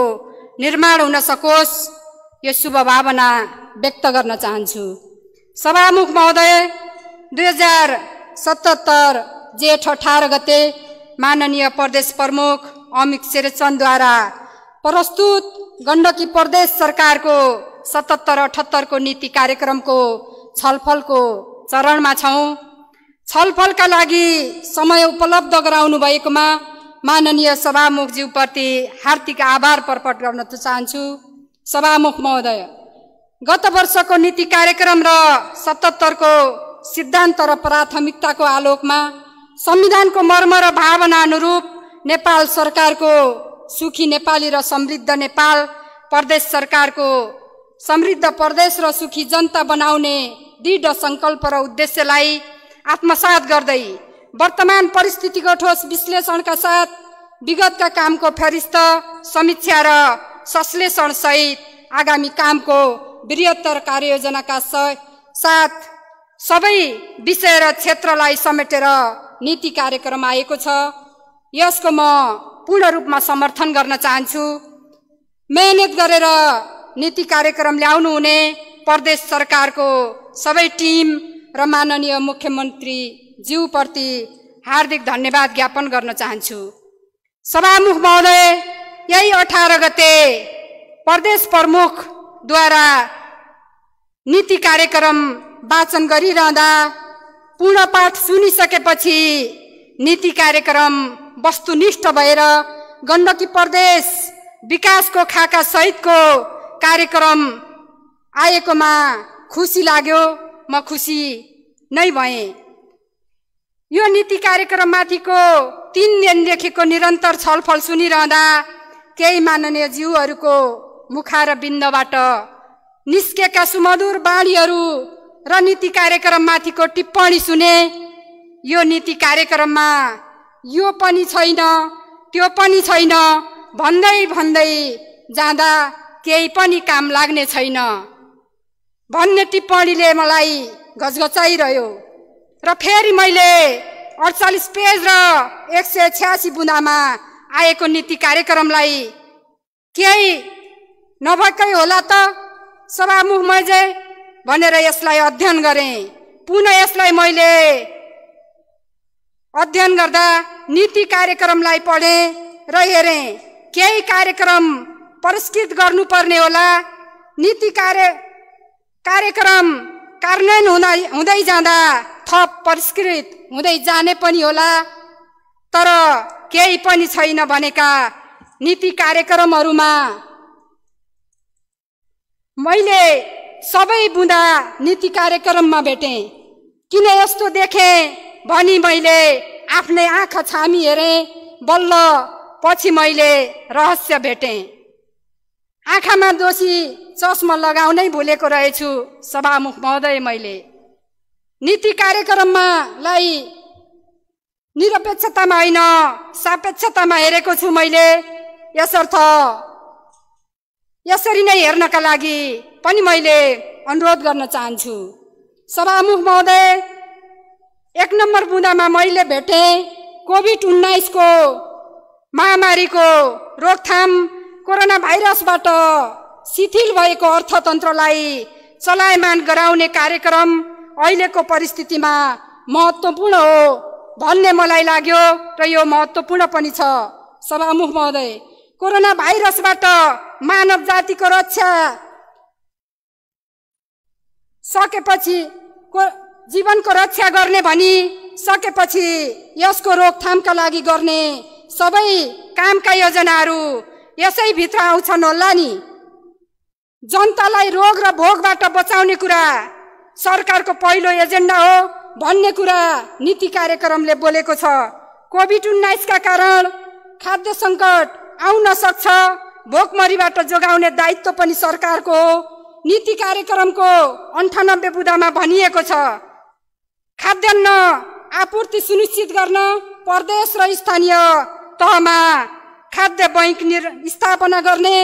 निर्माण हुन सकोस्, यो शुभ भावना व्यक्त गर्न चाहन्छु। सभामुख महोदय, 2077 जेठ 18 गते माननीय प्रदेश प्रमुख अमिक शेरचनद्वारा प्रस्तुत गण्डकी प्रदेश सरकारको 77-78 को नीति कार्यक्रमको छलफलको चरणमा छौँ। छलफलका लागि समय उपलब्ध गराउनु भएकोमा माननीय सभामुखज्यूप्रति हार्दिक आभार प्रकट गर्न चाहन्छु। सभामुख महोदय, गत वर्षको नीति कार्यक्रम र 77 को सिद्धान्त र प्राथमिकताको आलोकमा संविधानको मर्म र भावना अनुरूप नेपाल सरकारको सुखी नेपाली र समृद्ध नेपाल, प्रदेश सरकारको समृद्ध प्रदेश र सुखी जनता बनाउने दृढ सङ्कल्प र उद्देश्यलाई आत्मसात गर्दै वर्तमान परिस्थितिको ठोस विश्लेषणका साथ विगतका कामको फरिस्त समीक्षा र संश्लेषण सहित आगामी कामको बृहत्तर कार्ययोजनाका साथ सबै विषय र क्षेत्रलाई समेटेर नीति कार्यक्रम आएको छ। यसको म पूर्ण रूपमा समर्थन गर्न चाहन्छु। मेहनत गरेर नीति कार्यक्रम ल्याउनु हुने प्रदेश सरकारको सबै टिम र माननीय मुख्यमन्त्री ज्यूप्रति हार्दिक धन्यवाद ज्ञापन गर्न चाहन्छु। सभामुख महोदय, यही 18 गते प्रदेश प्रमुखद्वारा नीति कार्यक्रम वाचन गरिरहँदा पूर्ण पाठ सुनिसकेपछि नीति कार्यक्रम वस्तुनिष्ठ भएर गण्डकी प्रदेश विकासको खाका सहितको कार्यक्रम आएकोमा खुसी लाग्यो। म खुसी नै भएँ। यो नीति कार्यक्रममाथिको 3 दिनदेखिको निरन्तर छलफल सुनिरहँदा केही माननीय ज्यूहरूको मुखार बिन्दबाट निस्केका सुमधुर बाणीहरू र नीति कार्यक्रममाथिको टिप्पणी सुने। यो नीति कार्यक्रममा यो पनि छैन, त्यो पनि छैन भन्दै भन्दै जाँदा केही पनि काम लाग्ने छैन भन्ने टिप्पणीले मलाई घचघचाइरह्यो र फेरि मैले 48 पेज र 186 बुँदामा आएको नीति कार्यक्रमलाई केही नभएकै होला त सभामुख महोदय भनेर यसलाई अध्ययन गरेँ। पुनः यसलाई मैले अध्ययन गर्दा नीति कार्यक्रमलाई पढेँ र हेरेँ। केही कार्यक्रम परिष्कृत गर्नुपर्ने होला, नीति कार्यक्रम कार्यान्वयन हुँदै जाँदा थप परिष्कृत हुँदै जाने पनि होला, तर केही पनि छैन भनेका नीति कार्यक्रमहरूमा मैले सबै बुँदा नीति कार्यक्रममा भेटेँ। किन यस्तो देखेँ भनी मैले आफ्नै आँखा छामी हेरेँ। बल्ल पछि मैले रहस्य भेटेँ। आँखामा दोषी चस्मा लगाउनै भुलेको रहेछु सभामुख महोदय। मैले नीति कार्यक्रममा लाई निरपेक्षतामा होइन सापेक्षतामा हेरेको छु मैले। यसर्थ यसरी नै हेर्नका लागि पनि मैले अनुरोध गर्न चाहन्छु। सभामुख महोदय, 1 नम्बर बुँदामा मैले भेटेँ कोभिड-19 को महामारीको रोकथाम, कोरोना भाइरसबाट शिथिल भएको अर्थतन्त्रलाई चलायमान गराउने कार्यक्रम अहिलेको परिस्थितिमा महत्त्वपूर्ण हो भन्ने मलाई लाग्यो र यो महत्त्वपूर्ण पनि छ। सभामुख महोदय, कोरोना भाइरसबाट मानव जातिको रक्षा सकेपछि जीवनको रक्षा गर्ने भनी सकेपछि यसको रोकथामका लागि गर्ने सबै कामका योजनाहरू यसै भित्र आउँछन् होला नि। जनतालाई रोग र भोगबाट बचाउने कुरा सरकारको पहिलो एजेन्डा हो भन्ने कुरा नीति कार्यक्रमले बोलेको छ। कोभिड-19 का कारण खाद्य सङ्कट आउन सक्छ भोकमरीबाट जोगाउने दायित्व पनि सरकारको हो। नीति कार्यक्रमको 98 बुँदामा भनिएको छ, खाद्यान्न आपूर्ति सुनिश्चित गर्न प्रदेश र स्थानीय तहमा खाद्य बैंक स्थापना गर्ने,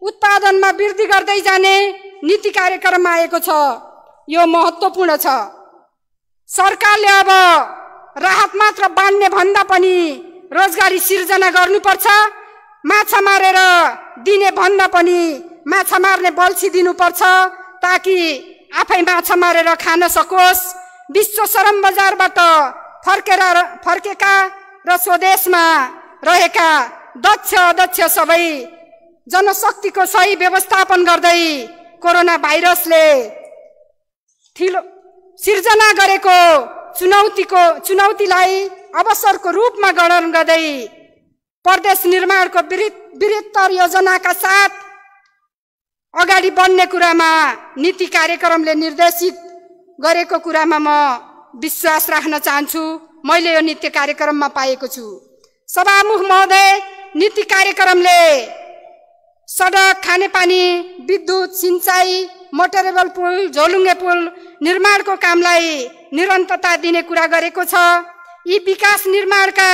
उत्पादनमा वृद्धि गर्दै जाने नीति कार्यक्रममा आएको छ। यो महत्त्वपूर्ण छ। सरकारले अब राहत मात्र बाँड्ने भन्दा पनि रोजगारी सिर्जना गर्नुपर्छ। माछा मारेर दिने भन्दा पनि माछा मार्ने बल्छी दिनुपर्छ, ताकि आफै माछा मारेर खान सकोस्। विश्व श्रम बजारबाट फर्केका र स्वदेशमा रहेका दक्ष सबै जनशक्तिको सही व्यवस्थापन गर्दै कोरोना भाइरसले सिर्जना गरेको चुनौतीलाई अवसरको रूपमा ग्रहण गर्दै प्रदेश निर्माणको बृहत्तर योजनाका साथ अगाडि बढ्ने कुरामा नीति कार्यक्रमले निर्देशित गरेको कुरामा म विश्वास राख्न चाहन्छु। मैले यो नीति कार्यक्रममा पाएको छु। सभामुख महोदय, नीति कार्यक्रमले सडक, खानेपानी, विद्युत, सिंचाई, मोटरेबल पुल, झोलुङ्गे पुल निर्माणको कामलाई निरन्तरता दिने कुरा गरेको छ। यी विकास निर्माणका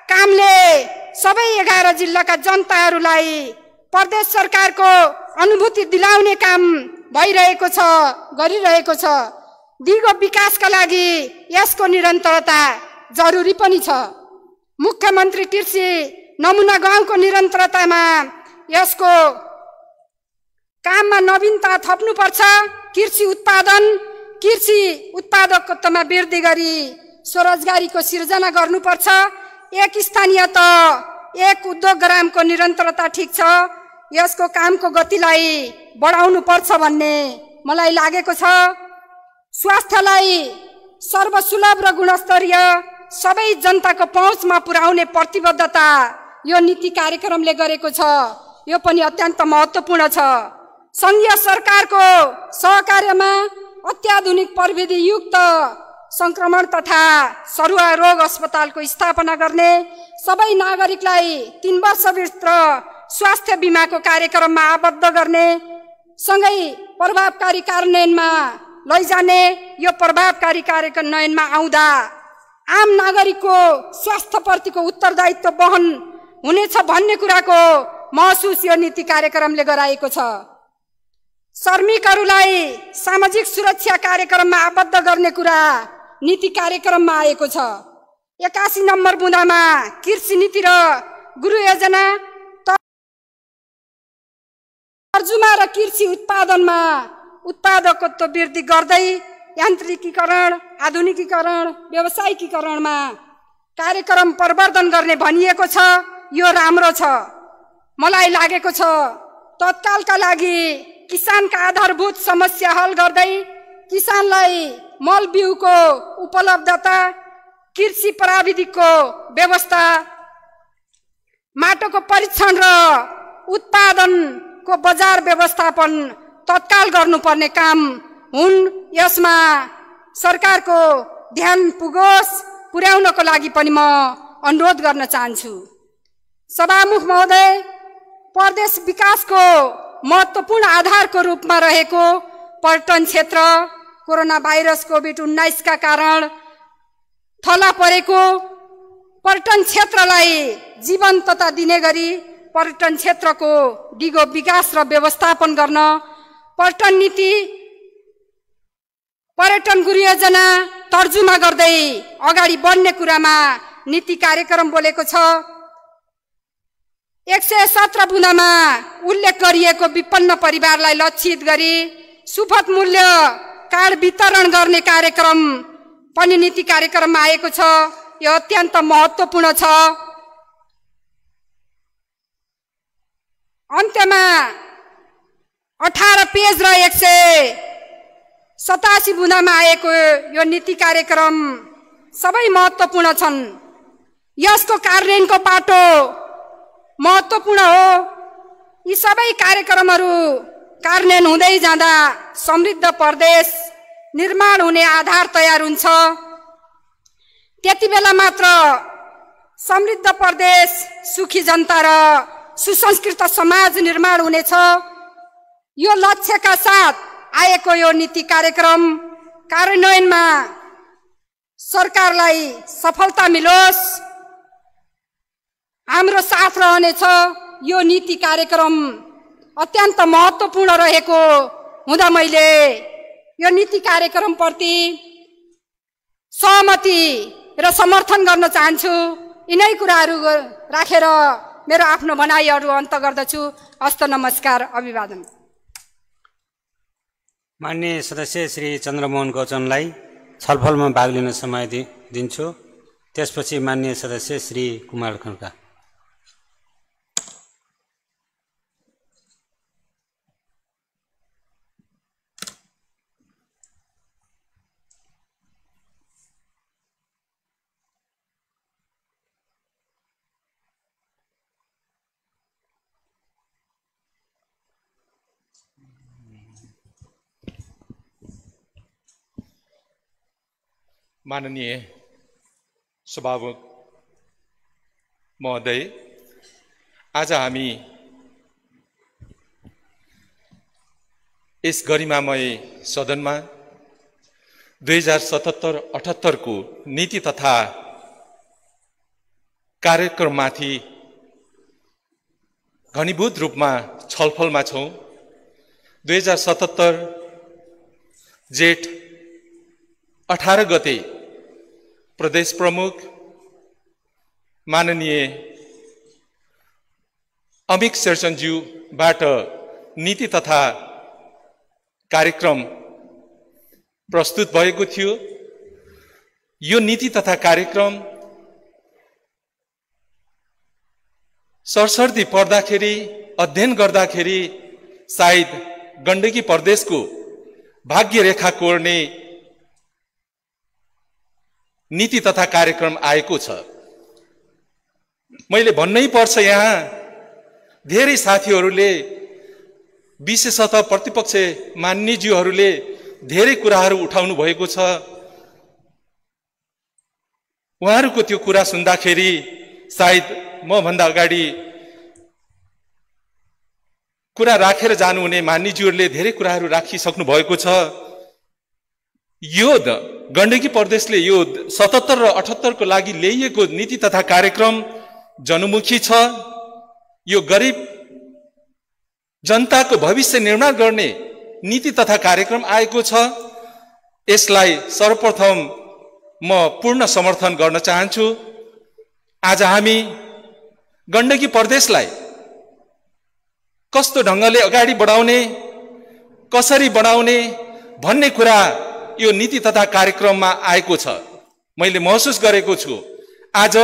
कामले सबै 11 जिल्लाका जनताहरूलाई प्रदेश सरकारको अनुभूति दिलाउने काम भइरहेको छ, गरिरहेको छ। दिगो विकासका लागि यसको निरन्तरता जरुरी पनि छ। मुख्यमन्त्री कृषि नमुना गाउँको निरन्तरतामा यसको काममा नवीनता थप्नुपर्छ। कृषि उत्पादकतामा वृद्धि गरी स्वरोजगारीको सिर्जना गर्नुपर्छ। एक स्थानीय त एक उद्योग ग्रामको निरन्तरता ठिक छ, यसको कामको गतिलाई बढाउनु पर्छ भन्ने मलाई लागेको छ। स्वास्थ्यलाई सर्वसुलभ र गुणस्तरीय सबै जनताको पहुँचमा पुर्याउने प्रतिबद्धता यो नीति कार्यक्रमले गरेको छ। यो पनि अत्यन्त महत्त्वपूर्ण छ। संघीय सरकारको सहकार्यमा अत्याधुनिक प्रविधि युक्त संक्रमण तथा सरुवा रोग अस्पतालको स्थापना गर्ने, सबै नागरिकलाई 3 वर्षभित्र स्वास्थ्य बीमाको कार्यक्रममा आबद्ध गर्ने, सँगै प्रभावकारी कार्यान्वयनमा लैजाने। यो प्रभावकारी कार्यान्वयनमा आउँदा आम नागरिकको स्वास्थ्यप्रतिको उत्तरदायित्व वहन हुनेछ भन्ने कुराको महसुस यो नीति कार्यक्रमले गराएको छ। श्रमिकहरूलाई सामाजिक सुरक्षा कार्यक्रममा आबद्ध गर्ने कुरा नीति कार्यक्रममा आएको छ। 81 नम्बर बुँदामा कृषि नीति र गुरु योजना तर्जुमा र कृषि उत्पादनमा उत्पादकत्व वृद्धि गर्दै यान्त्रिकीकरण, आधुनिकीकरण, व्यावसायिकीकरणमा कार्यक्रम प्रवर्धन गर्ने भनिएको छ। यो राम्रो छ। मलाई लागेको छ तत्कालका लागि किसानका आधारभूत समस्या हल गर्दै किसानलाई मल बिउको उपलब्धता, कृषि प्राविधिकको व्यवस्था, माटोको परीक्षण र उत्पादनको बजार व्यवस्थापन तत्काल गर्नुपर्ने काम हुन्। यसमा सरकारको ध्यान पुर्याउनको लागि पनि म अनुरोध गर्न चाहन्छु। सभामुख महोदय, प्रदेश विकासको महत्त्वपूर्ण आधारको रूपमा रहेको पर्यटन क्षेत्र कोरोना भाइरस कोभिड-19 का कारण थला परेको पर्यटन क्षेत्रलाई जीवन्तता दिने गरी पर्यटन क्षेत्रको दिगो विकास र व्यवस्थापन गर्न पर्यटन नीति, पर्यटन गुरु योजना तर्जुमा गर्दै अगाडि बढ्ने कुरामा नीति कार्यक्रम बोलेको छ। 117 बुँदामा उल्लेख गरिएको विपन्न परिवारलाई लक्षित गरी सुपथ मूल्य कार्ड वितरण गर्ने कार्यक्रम पनि नीति कार्यक्रममा आएको छ। यो अत्यन्त महत्त्वपूर्ण छ। अन्त्यमा 18 पेज र 187 बुँदामा आएको यो नीति कार्यक्रम सबै महत्त्वपूर्ण छन्। यसको कार्यान्वयनको बाटो महत्त्वपूर्ण हो। यी सबै कार्यक्रमहरू कार्यान्वयन हुँदै जाँदा समृद्ध प्रदेश निर्माण हुने आधार तयार हुन्छ। त्यति बेला मात्र समृद्ध प्रदेश, सुखी जनता र सुसंस्कृत समाज निर्माण हुनेछ। यो लक्ष्यका साथ आएको यो नीति कार्यक्रम कार्यान्वयनमा सरकारलाई सफलता मिलोस्, हाम्रो साथ रहनेछ। यो नीति कार्यक्रम अत्यन्त महत्त्वपूर्ण रहेको हुँदा मैले यो नीति कार्यक्रमप्रति सहमति र समर्थन गर्न चाहन्छु। यिनै कुराहरू राखेर मेरो आफ्नो भनाइहरू अन्त गर्दछु। हस्त नमस्कार, अभिवादन। माननीय सदस्य श्री चन्द्रमोहन गौचनलाई छलफलमा भाग लिन समय दिन्छु। त्यसपछि माननीय सदस्य श्री कुमार खड्का। माननीय सभामुख महोदय, आज हामी यस गरिमामय सदनमा 2077-78 को नीति तथा कार्यक्रममाथि घनीभूत रूपमा छलफलमा छौं। 2077 जेठ 18 गते प्रदेश प्रमुख माननीय अमिक शेरचनज्यूबाट नीति तथा कार्यक्रम प्रस्तुत भएको थियो। यो नीति तथा कार्यक्रम सरसर्ती पर्दाखेरि, अध्ययन गर्दाखेरि सायद गण्डकी प्रदेशको भाग्य रेखा कोर्ने नीति तथा कार्यक्रम आएको छ। मैले भन्नै पर्छ, यहाँ धेरै साथीहरूले, विशेषतः प्रतिपक्ष मान्यज्यूहरूले धेरै कुराहरू उठाउनु भएको छ। उहाँहरूको त्यो कुरा सुन्दाखेरि सायद म भन्दा अगाडि कुरा राखेर जानुहुने मान्यज्यूहरूले धेरै कुराहरू राखिसक्नु भएको छ। यो गण्डकी प्रदेशले यो 77 र 78 को लागि ल्याइएको नीति तथा कार्यक्रम जनमुखी छ। यो गरिब जनताको भविष्य निर्माण गर्ने नीति तथा कार्यक्रम आएको छ। यसलाई सर्वप्रथम म पूर्ण समर्थन गर्न चाहन्छु। आज हामी गण्डकी प्रदेशलाई कस्तो ढंगले अगाडि बढाउने, कसरी बढाउने भन्ने कुरा यो नीति तथा कार्यक्रममा आएको छ। मैले महसुस गरेको छु, आज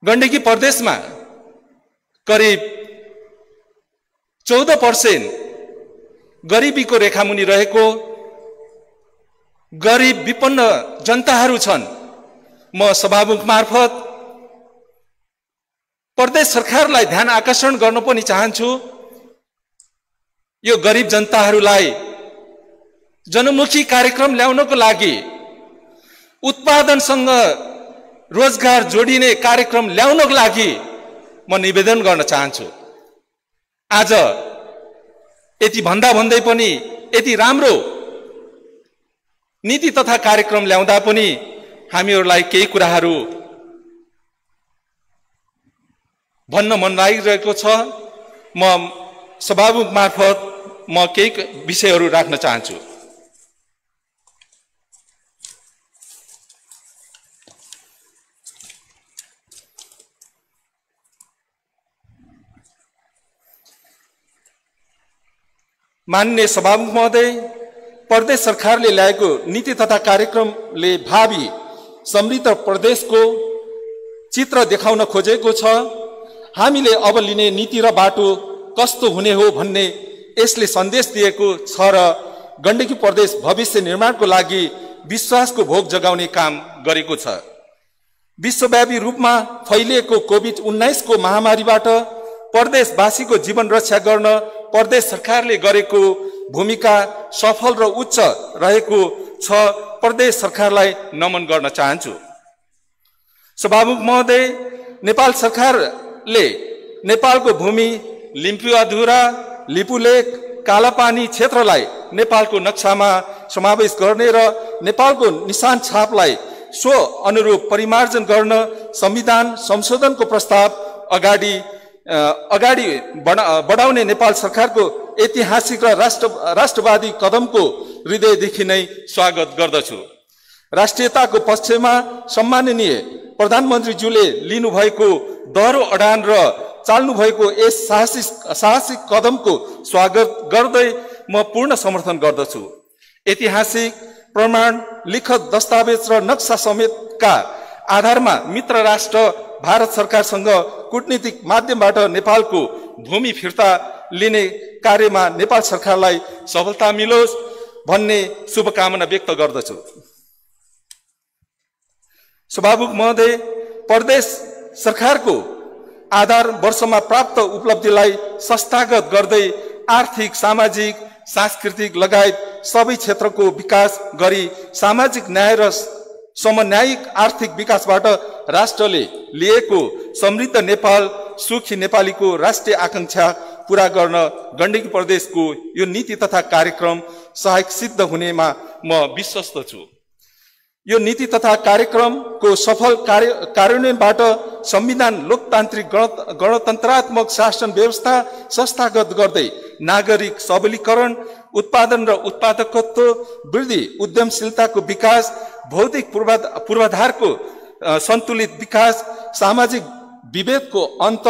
गण्डकी प्रदेशमा करिब 14% गरिबीको रेखामुनि रहेको गरिब विपन्न जनताहरू छन्। म सभामुख मार्फत प्रदेश सरकारलाई ध्यान आकर्षण गर्न पनि चाहन्छु। यो गरिब जनताहरूलाई जनमुखी कार्यक्रम ल्याउनको लागि, उत्पादनसँग रोजगार जोडिने कार्यक्रम ल्याउनको लागि म निवेदन गर्न चाहन्छु। आज यति भन्दा भन्दै पनि, यति राम्रो नीति तथा कार्यक्रम ल्याउँदा पनि हामीहरूलाई केही कुराहरू भन्न मन लागिरहेको छ। म सभामुख मार्फत म केही विषयहरू राख्न चाहन्छु। माननीय सभामुख महोदय, प्रदेश सरकारले ल्याएको नीति तथा कार्यक्रमले भावी समृद्ध प्रदेशको चित्र देखाउन खोजेको छ। हामीले अब लिने नीति र बाटो कस्तो हुने हो भन्ने यसले सन्देश दिएको छ र गण्डकी प्रदेश भविष्य निर्माणको लागि विश्वासको भोग जगाउने काम गरेको छ। विश्वव्यापी रूपमा फैलिएको कोभिड-19 को महामारीबाट प्रदेशवासीको जीवन रक्षा गर्न प्रदेश सरकारले गरेको भूमिका सफल र उच्च रहेको छ। प्रदेश सरकारलाई नमन गर्न चाहन्छु। सभामुख महोदय, नेपाल सरकार सरकारले नेपालको भूमि लिम्पुवाधुरा, लिपुलेक, कालापानी क्षेत्रलाई नेपालको नक्सामा समावेश गर्ने र नेपालको निशान छापलाई सो अनुरूप परिमार्जन गर्न संविधान संशोधनको प्रस्ताव अगाडि बढाउने नेपाल सरकारको ऐतिहासिक र राष्ट्रवादी कदमको हृदयदेखि नै स्वागत गर्दछु। राष्ट्रियताको पक्षमा सम्माननीय प्रधानमन्त्रीज्यूले लिनुभएको दह्रो अडान र चाल्नु भएको यस साहसिक कदमको स्वागत गर्दै म पूर्ण समर्थन गर्दछु। ऐतिहासिक प्रमाण, लिखत दस्तावेज र नक्सा समेतका आधारमा मित्र राष्ट्र भारत सरकारसँग कूटनीतिक माध्यमबाट नेपालको भूमि फिर्ता लिने कार्यमा नेपाल सरकारलाई सफलता मिलोस् भन्ने शुभकामना व्यक्त गर्दछु। सभामुख महोदय, प्रदेश सरकारको आधार वर्षमा प्राप्त उपलब्धिलाई संस्थागत गर्दै आर्थिक, सामाजिक, सांस्कृतिक लगायत सबै क्षेत्रको विकास गरी सामाजिक न्याय र समन्यायिक आर्थिक विकासबाट राष्ट्रले लिएको समृद्ध नेपाल, सुखी नेपालीको राष्ट्रिय आकांक्षा पूरा गर्न गण्डकी प्रदेशको यो नीति तथा कार्यक्रम सहायक सिद्ध हुनेमा म विश्वस्त छु। यो नीति तथा कार्यक्रमको सफल कार्यान्वयनबाट संविधान, लोकतान्त्रिक गणतन्त्रात्मक शासन व्यवस्था संस्थागत गर्दै नागरिक सबलीकरण, उत्पादन र उत्पादकत्व वृद्धि, उद्यमशीलताको विकास, भौतिक पूर्वाधारको सन्तुलित विकास, सामाजिक विभेदको अन्त,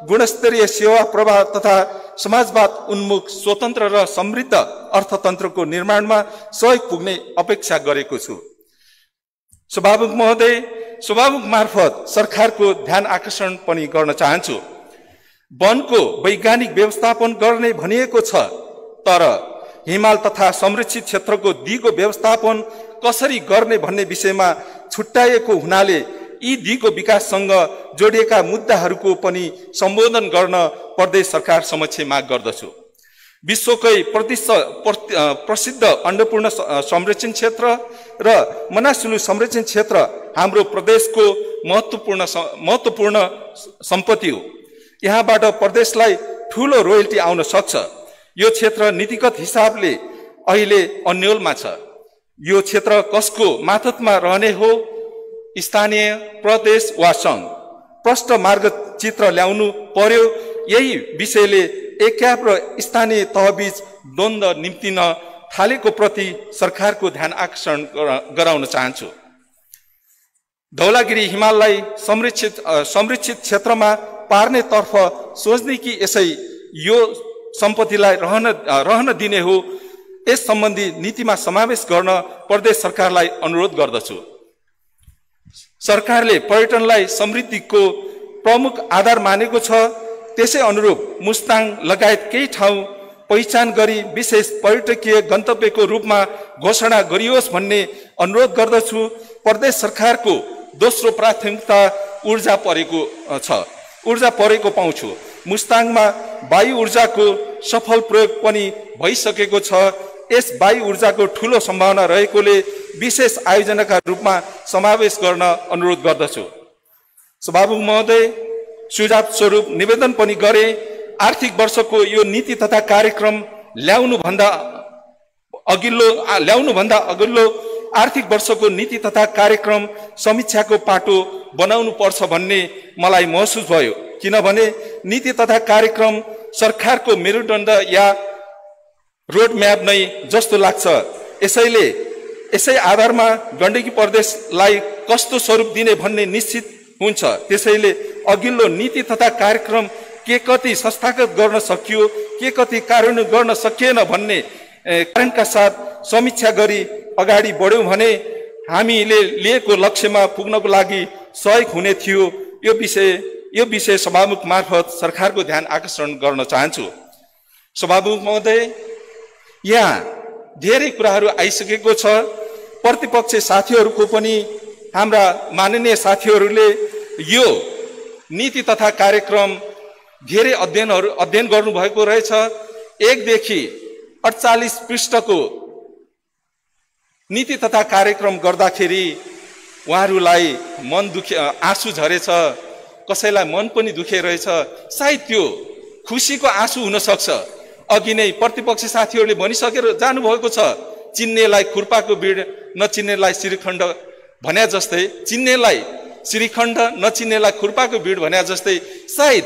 गुणस्तरीय सेवा प्रवाह तथा समाजवाद उन्मुख स्वतन्त्र र समृद्ध अर्थतन्त्रको निर्माणमा सहयोग पुग्ने अपेक्षा गरेको छु। सभामुख महोदय, सभामुख मार्फत सरकारको ध्यान आकर्षण पनि गर्न चाहन्छु। वनको वैज्ञानिक व्यवस्थापन गर्ने भनिएको छ, तर हिमाल तथा संरक्षित क्षेत्रको दिगो व्यवस्थापन कसरी गर्ने भन्ने विषयमा छुट्याएको हुनाले यी दिगो विकाससँग जोडिएका मुद्दाहरूको पनि सम्बोधन गर्न प्रदेश सरकार समक्ष माग गर्दछु। विश्वकै प्रसिद्ध अन्नपूर्ण संरक्षण क्षेत्र र मनासुलु संरक्षण क्षेत्र हाम्रो प्रदेशको महत्त्वपूर्ण सम्पत्ति हो। यहाँबाट प्रदेशलाई ठूलो रोयल्टी आउन सक्छ। यो क्षेत्र नीतिगत हिसाबले अहिले अन्योलमा छ। यो क्षेत्र कसको मातहतमा रहने हो? स्थानीय, प्रदेश वा सङ्घ? प्रष्ट मार्गचित्र ल्याउनु पर्यो। यही विषयले एकाप र स्थानीय तहबीच द्वन्द्व निम्तिन थालेको प्रति सरकारको ध्यान आकर्षण गराउन चाहन्छु। धौलागिरी हिमाललाई संरक्षित क्षेत्रमा पार्नेतर्फ सोच्ने कि यसै यो सम्पत्तिलाई रहन दिने हो, यस सम्बन्धी नीतिमा समावेश गर्न प्रदेश सरकारलाई अनुरोध गर्दछु। सरकारले पर्यटनलाई समृद्धिको प्रमुख आधार मानेको छ। त्यसै अनुरूप मुस्ताङ लगायत केही ठाउँ पहिचान गरी विशेष पर्यटकीय गन्तव्यको रूपमा घोषणा गरियोस् भन्ने अनुरोध गर्दछु। प्रदेश सरकारको दोस्रो प्राथमिकता ऊर्जा परेको पाउँछु। मुस्ताङमा वायु ऊर्जाको सफल प्रयोग पनि भइसकेको छ। यस वायु ऊर्जाको ठूलो सम्भावना रहेकोले विशेष आयोजनाका रूपमा समावेश गर्न अनुरोध गर्दछु। सभामुख महोदय, सुझाव स्वरूप निवेदन पनि गरे। आर्थिक वर्षको यो नीति तथा कार्यक्रम ल्याउनुभन्दा अघिल्लो आर्थिक वर्षको नीति तथा कार्यक्रम समीक्षाको पाटो बनाउनु पर्छ भन्ने मलाई महसुस भयो। किनभने नीति तथा कार्यक्रम सरकारको मेरुदण्ड या रोडम्याप नै जस्तो लाग्छ। यसै आधारमा गण्डकी प्रदेशलाई कस्तो स्वरूप दिने भन्ने निश्चित हुन्छ। त्यसैले अघिल्लो नीति तथा कार्यक्रम के कति संस्थागत गर्न सकियो, के कति कार्यान्वयन गर्न सकिएन भन्ने कारणका साथ समीक्षा गरी अगाडि बढ्यौँ भने हामीले लिएको लक्ष्यमा पुग्नको लागि सहयोग हुने थियो। यो विषय सभामुख मार्फत सरकारको ध्यान आकर्षण गर्न चाहन्छु। सभामुख महोदय, यहाँ धेरै कुराहरू आइसकेको छ। प्रतिपक्ष साथीहरूको पनि, हाम्रा माननीय साथीहरूले यो नीति तथा कार्यक्रम धेरै अध्ययन गर्नुभएको रहेछ। 1 देखि 48 पृष्ठको नीति तथा कार्यक्रम गर्दाखेरि उहाँहरूलाई मन दुखी, आँसु झरेछ। कसैलाई मन पनि दुखेरहेछ, सायद त्यो खुसीको आँसु हुन सक्छ। अघि नै प्रतिपक्ष साथीहरूले भनिसकेर जानुभएको छ, चिन्नेलाई खुर्पाको बिड नचिन्नेलाई श्रीखण्ड भन्या जस्तै, चिन्नेलाई श्रीखण्ड नचिन्नेलाई खुर्पाको बिड भन्या जस्तै सायद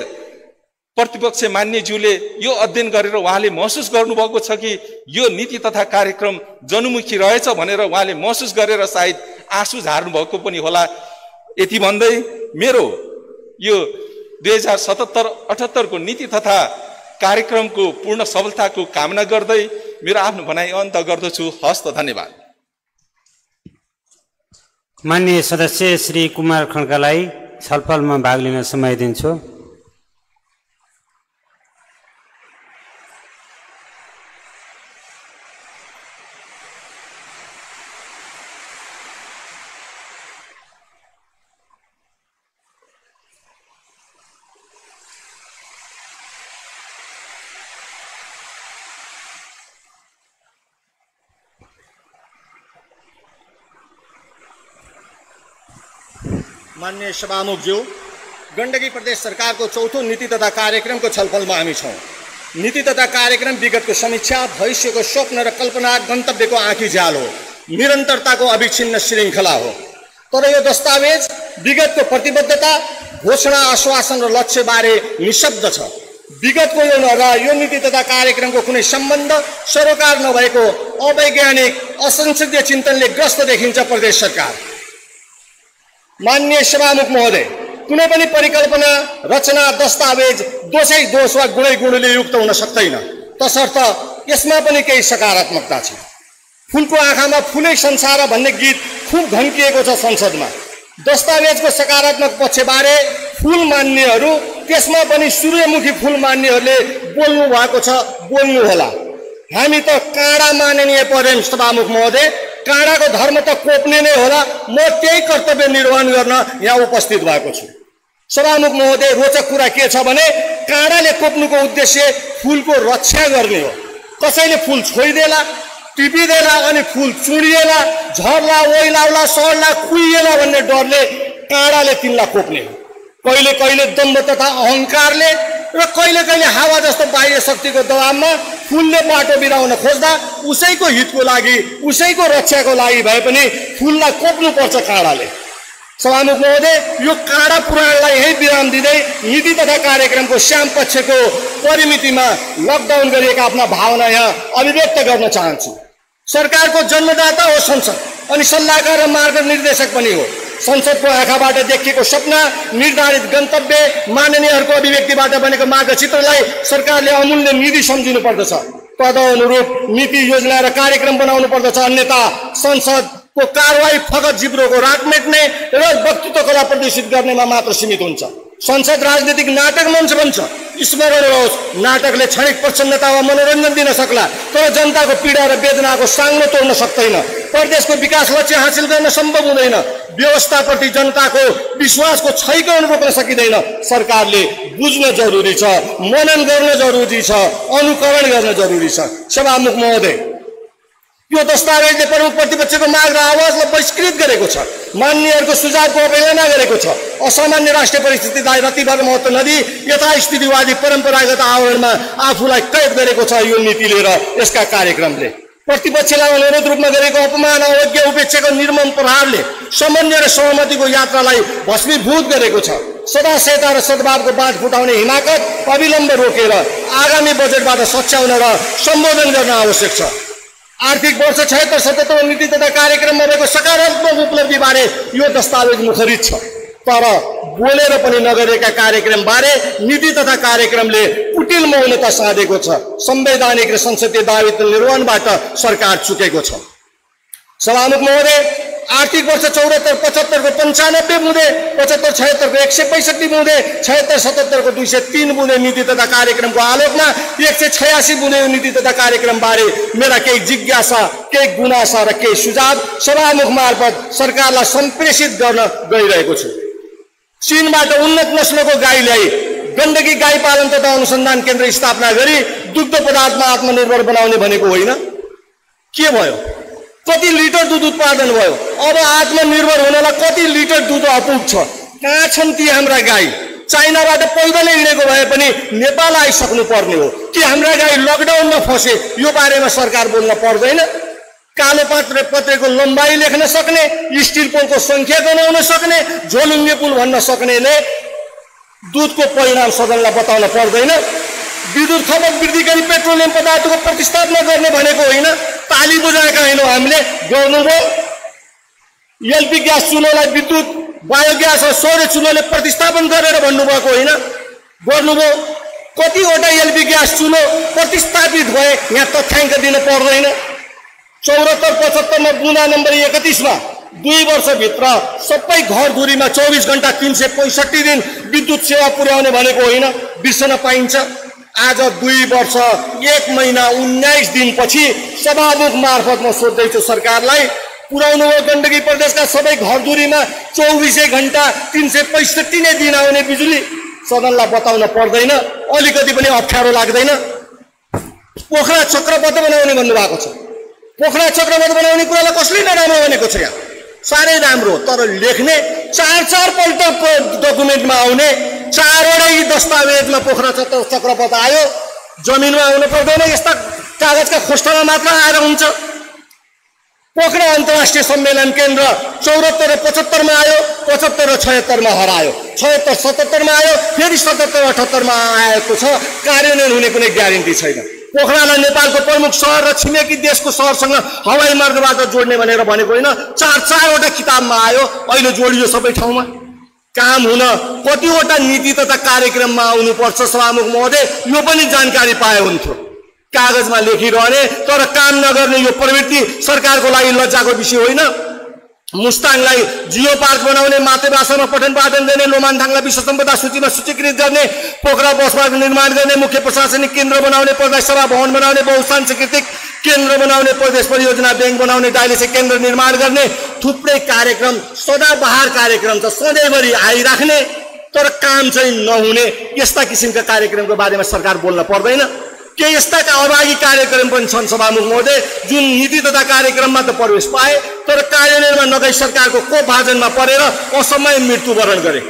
प्रतिपक्ष मान्यज्यूले यो अध्ययन गरेर उहाँले महसुस गर्नुभएको छ कि यो नीति तथा कार्यक्रम जनमुखी रहेछ भनेर उहाँले महसुस गरेर सायद आँसु झार्नु भएको पनि होला। यति भन्दै मेरो यो 2077-78 को नीति तथा कार्यक्रमको पूर्ण सफलताको कामना गर्दै मेरो आफ्नो भनाइ अन्त गर्दछु। हस्त, धन्यवाद। माननीय सदस्य श्री कुमार खड्कालाई छलफलमा भाग लिन समय दिन्छु। माननीय सभामुखज्यू, गण्डकी प्रदेश सरकारको चौथो नीति तथा कार्यक्रमको छलफलमा हामी छौँ। नीति तथा कार्यक्रम विगतको समीक्षा, भविष्यको स्वप्न र कल्पना, गन्तव्यको आँखी झ्याल हो, निरन्तरताको अविच्छिन्न श्रृङ्खला हो। तर यो दस्तावेज विगतको प्रतिबद्धता, घोषणा, आश्वासन र लक्ष्यबारे निशब्द छ। विगतको यो नीति तथा कार्यक्रमको कुनै सम्बन्ध सरोकार नभएको अवैज्ञानिक, असंसदीय चिन्तनले ग्रस्त देखिन्छ प्रदेश सरकार। माननीय सभामुख महोदय, कुनै पनि परिकल्पना, रचना, दस्तावेज दोष वा गुणले युक्त हुन सक्दैन, तसर्थ यसमा पनि केही सकारात्मकता छ। फुलको आँखामा फुलै संसार भन्ने गीत खुब घन्किएको छ संसदमा। दस्तावेजको सकारात्मक पक्षबारे फुल मान्नेहरू, त्यसमा पनि सूर्यमुखी फुल मान्नेहरूले बोल्नु भएको छ, बोल्नु होला। हामी त काँडा माननीय परेम सभामुख महोदय, काँडाको धर्म त कोप्ने नै होला। म त्यही कर्तव्य निर्वहन गर्न यहाँ उपस्थित भएको छु। सभामुख महोदय, रोचक कुरा के छ भने काँडाले कोप्नुको उद्देश्य फुलको रक्षा गर्ने हो। कसैले फुल छोइदेला, टिपिदेला अनि फुल चुडिएला, झर्ला, ओइलाउला, सड्ला, खुइएला भन्ने डरले काँडाले तिनलाई कोप्ने हो। कहिले कहिले दम्भ तथा अहङ्कारले र कहिले कहिले हावा जस्तो बाह्य शक्तिको दबावमा फुलले बाटो बिराउन खोज्दा उसैको हितको लागि, उसैको रक्षाको लागि भए पनि फुललाई कोप्नुपर्छ काँडाले। सभामुख महोदय, यो काँडा पुराणलाई यही विराम दिँदै नीति तथा कार्यक्रमको श्याम पक्षको परिमितिमा लकडाउन गरिएका आफ्ना भावना यहाँ अभिव्यक्त गर्न चाहन्छु। सरकारको जन्मदाता हो संसद अनि सल्लाहकार र मार्गनिर्देशक पनि हो। संसदको आँखाबाट देखिएको सपना, निर्धारित गन्तव्य, माननीयहरूको अभिव्यक्तिबाट बनेको मार्गचित्रलाई सरकारले अमूल्य निधि सम्झिनु पर्दछ। तदनुरूप नीति, योजना र कार्यक्रम बनाउनु पर्दछ, अन्यथा संसदको कारवाही फगत जिब्रोको रात मेट्ने र वक्तृत्व कला प्रदर्शित गर्नेमा मात्र सीमित हुन्छ। संसद राजनीतिक नाटक मञ्च बन्छ। स्मरण रहोस्, नाटकले क्षणिक प्रसन्नता वा मनोरञ्जन दिन सक्ला, तर जनताको पीडा र वेदनाको साङ्लो तोड्न सक्दैन। प्रदेशको विकास लक्ष्य हासिल गर्न सम्भव हुँदैन। व्यवस्थाप्रति जनताको विश्वासको छैकन रोक्न सकिँदैन। सरकारले बुझ्न जरुरी छ, मनन गर्न जरुरी छ, अनुकरण गर्न जरुरी छ। सभामुख महोदय, यो दस्तावेजले प्रमुख प्रतिपक्षको माग र आवाजलाई बहिष्कृत गरेको छ, मान्यहरूको सुझावको अवहेलना गरेको छ, असामान्य राष्ट्रिय परिस्थितिलाई रतिभर महत्त्व नदिई यथास्थितिवादी परम्परागत आवरणमा आफूलाई कैद गरेको छ। यो नीतिले र यसका कार्यक्रमले प्रतिपक्षलाई अनुरोध रूपमा गरेको अपमान, अवज्ञा, उपेक्षाको निर्मम प्रहारले समन्वय र सहमतिको यात्रालाई भस्मीभूत गरेको छ। सदाशयता र सद्भावको बाँध फुटाउने हिमाकत अविलम्ब रोकेर आगामी बजेटबाट सच्याउन र सम्बोधन गर्न आवश्यक छ। आर्थिक वर्ष 76-77 नीति तथा कार्यक्रममा रहेको सकारात्मक उपलब्धिबारे यो दस्तावेज मुखरित छ, तर बोलेर पनि नगरेका कार्यक्रमबारे नीति तथा कार्यक्रमले कुटिल मौनता साधेको छ। संवैधानिक र संसदीय दायित्व निर्वहनबाट सरकार चुकेको छ। सभामुख महोदय, आर्थिक वर्ष 74-75 को 95 बुँदे, 75-76 को 165 बुँदे, 76-77 को 203 बुँदे नीति तथा कार्यक्रमको आलोकमा 186 बुँदे नीति तथा कार्यक्रम बारे मेरा केही जिज्ञासा, केही गुनासा र केही सुझाव सभामुख मार्फत सरकारलाई सम्प्रेषित गर्न गइरहेको छु। चीनबाट उन्नत नस्लको गाई ल्याई गण्डकी गाई पालन तथा अनुसन्धान केन्द्र स्थापना गरी दुग्ध पदार्थमा आत्मनिर्भर बनाउने भनेको होइन? के भयो? कति लिटर दुध उत्पादन भयो? अब आत्मनिर्भर हुनलाई कति लिटर दुध अपुग छ? कहाँ छन् ती हाम्रा गाई? चाइनाबाट पैदलै हिँडेको भए पनि नेपाल आइसक्नु पर्ने हो कि हाम्रा गाई लकडाउनमा फसे यो बारेमा सरकार बोल्न पर्दैन। कालो पत्रेको लम्बाइ लेख्न सक्ने, स्टिल पोलको संख्या गनाउन सक्ने, झोलुङ्गे पुल भन्न सक्नेले दुधको परिणाम सदनलाई बताउन पर्दैन। विद्युत खपत वृद्धि गरी पेट्रोलियम पदार्थको प्रतिस्थापना गर्ने भनेको होइन, ताली बजाएका होइनौँ हामीले, गर्नुभयो। एलपी ग्यास चुलोलाई विद्युत बायोग्यास र सौर्य चुलोले प्रतिस्थापन गरेर भन्नुभएको होइन, गर्नुभयो। कतिवटा एलपी ग्यास चुलो प्रतिस्थापित भए यहाँ तथ्याङ्क दिन पर्दैन। 74-75 मा बुँदा नम्बर 31 मा 2 वर्षभित्र सबै घरधुरीमा 24 घण्टा 365 दिन विद्युत सेवा पुर्याउने भनेको होइन, बिर्सन पाइन्छ। आज 2 वर्ष 1 महिना 19 दिनपछि सभामुख मार्फत म सोध्दैछु सरकारलाई, पुर्याउनु हो गण्डकी प्रदेशका सबै घरधुरीमा 24 घण्टा 365 नै दिन आउने बिजुली? सदनलाई बताउन पर्दैन, अलिकति पनि अप्ठ्यारो लाग्दैन। पोखरा चक्रपथ बनाउने भन्नुभएको छ। पोखरा चक्रपथ बनाउने कुरालाई कसले नराम्रो भनेको छ? यहाँ साह्रै राम्रो, तर लेख्ने 4-4 पल्ट डकुमेन्टमा आउने, 4वटै दस्तावेजमा पोखरा चक्रपथ आयो। जमिनमा आउनु पर्दैन, यस्ता कागजका खोस्टामा मात्र आएर हुन्छ। पोखरा अन्तर्राष्ट्रिय सम्मेलन केन्द्र 74 र 75 मा आयो, 75 र 76 मा हरायो, 76-77 मा आयो, फेरि 77-78 मा आएको छ। कार्यान्वयन हुने कुनै ग्यारेन्टी छैन। पोखरालाई नेपालको प्रमुख सहर र छिमेकी देशको सहरसँग हवाई मार्गबाट जोड्ने भनेर भनेको होइन, 4-4वटा किताबमा आयो, अहिले जोडियो सबै ठाउँमा। काम हुन कतिवटा नीति तथा कार्यक्रममा आउनुपर्छ सभामुख महोदय, यो पनि जानकारी पाए हुन्थ्यो। कागजमा लेखिरहने तर काम नगर्ने यो प्रवृत्ति सरकारको लागि लज्जाको विषय होइन। मुस्ताङलाई जियो पार्क बनाउने, मातृभाषामा पठन पाठन गर्ने, लोमानथाङलाई विश्व सम्पदा सूचीमा सूचीकृत गर्ने, पोखरा बस पार्क निर्माण गर्ने, मुख्य प्रशासनिक केन्द्र बनाउने, प्रदेश सभा भवन बनाउने, बहुसांस्कृतिक केन्द्र बनाउने, प्रदेश परियोजना ब्याङ्क बनाउने, डायलिसिस केन्द्र निर्माण गर्ने, थुप्रै कार्यक्रम सदाबहार कार्यक्रम छ, सधैँभरि आइराख्ने, तर काम चाहिँ नहुने। यस्ता किसिमका कार्यक्रमको बारेमा सरकार बोल्न पर्दैन? के यस्ता अभागी कार्यक्रम पनि छन् सभामुख महोदय, जुन नीति तथा कार्यक्रममा त प्रवेश पाए तर कार्यान्वयनमा नगई सरकारको कोपभाजनमा परेर असमय मृत्युवरण गरे।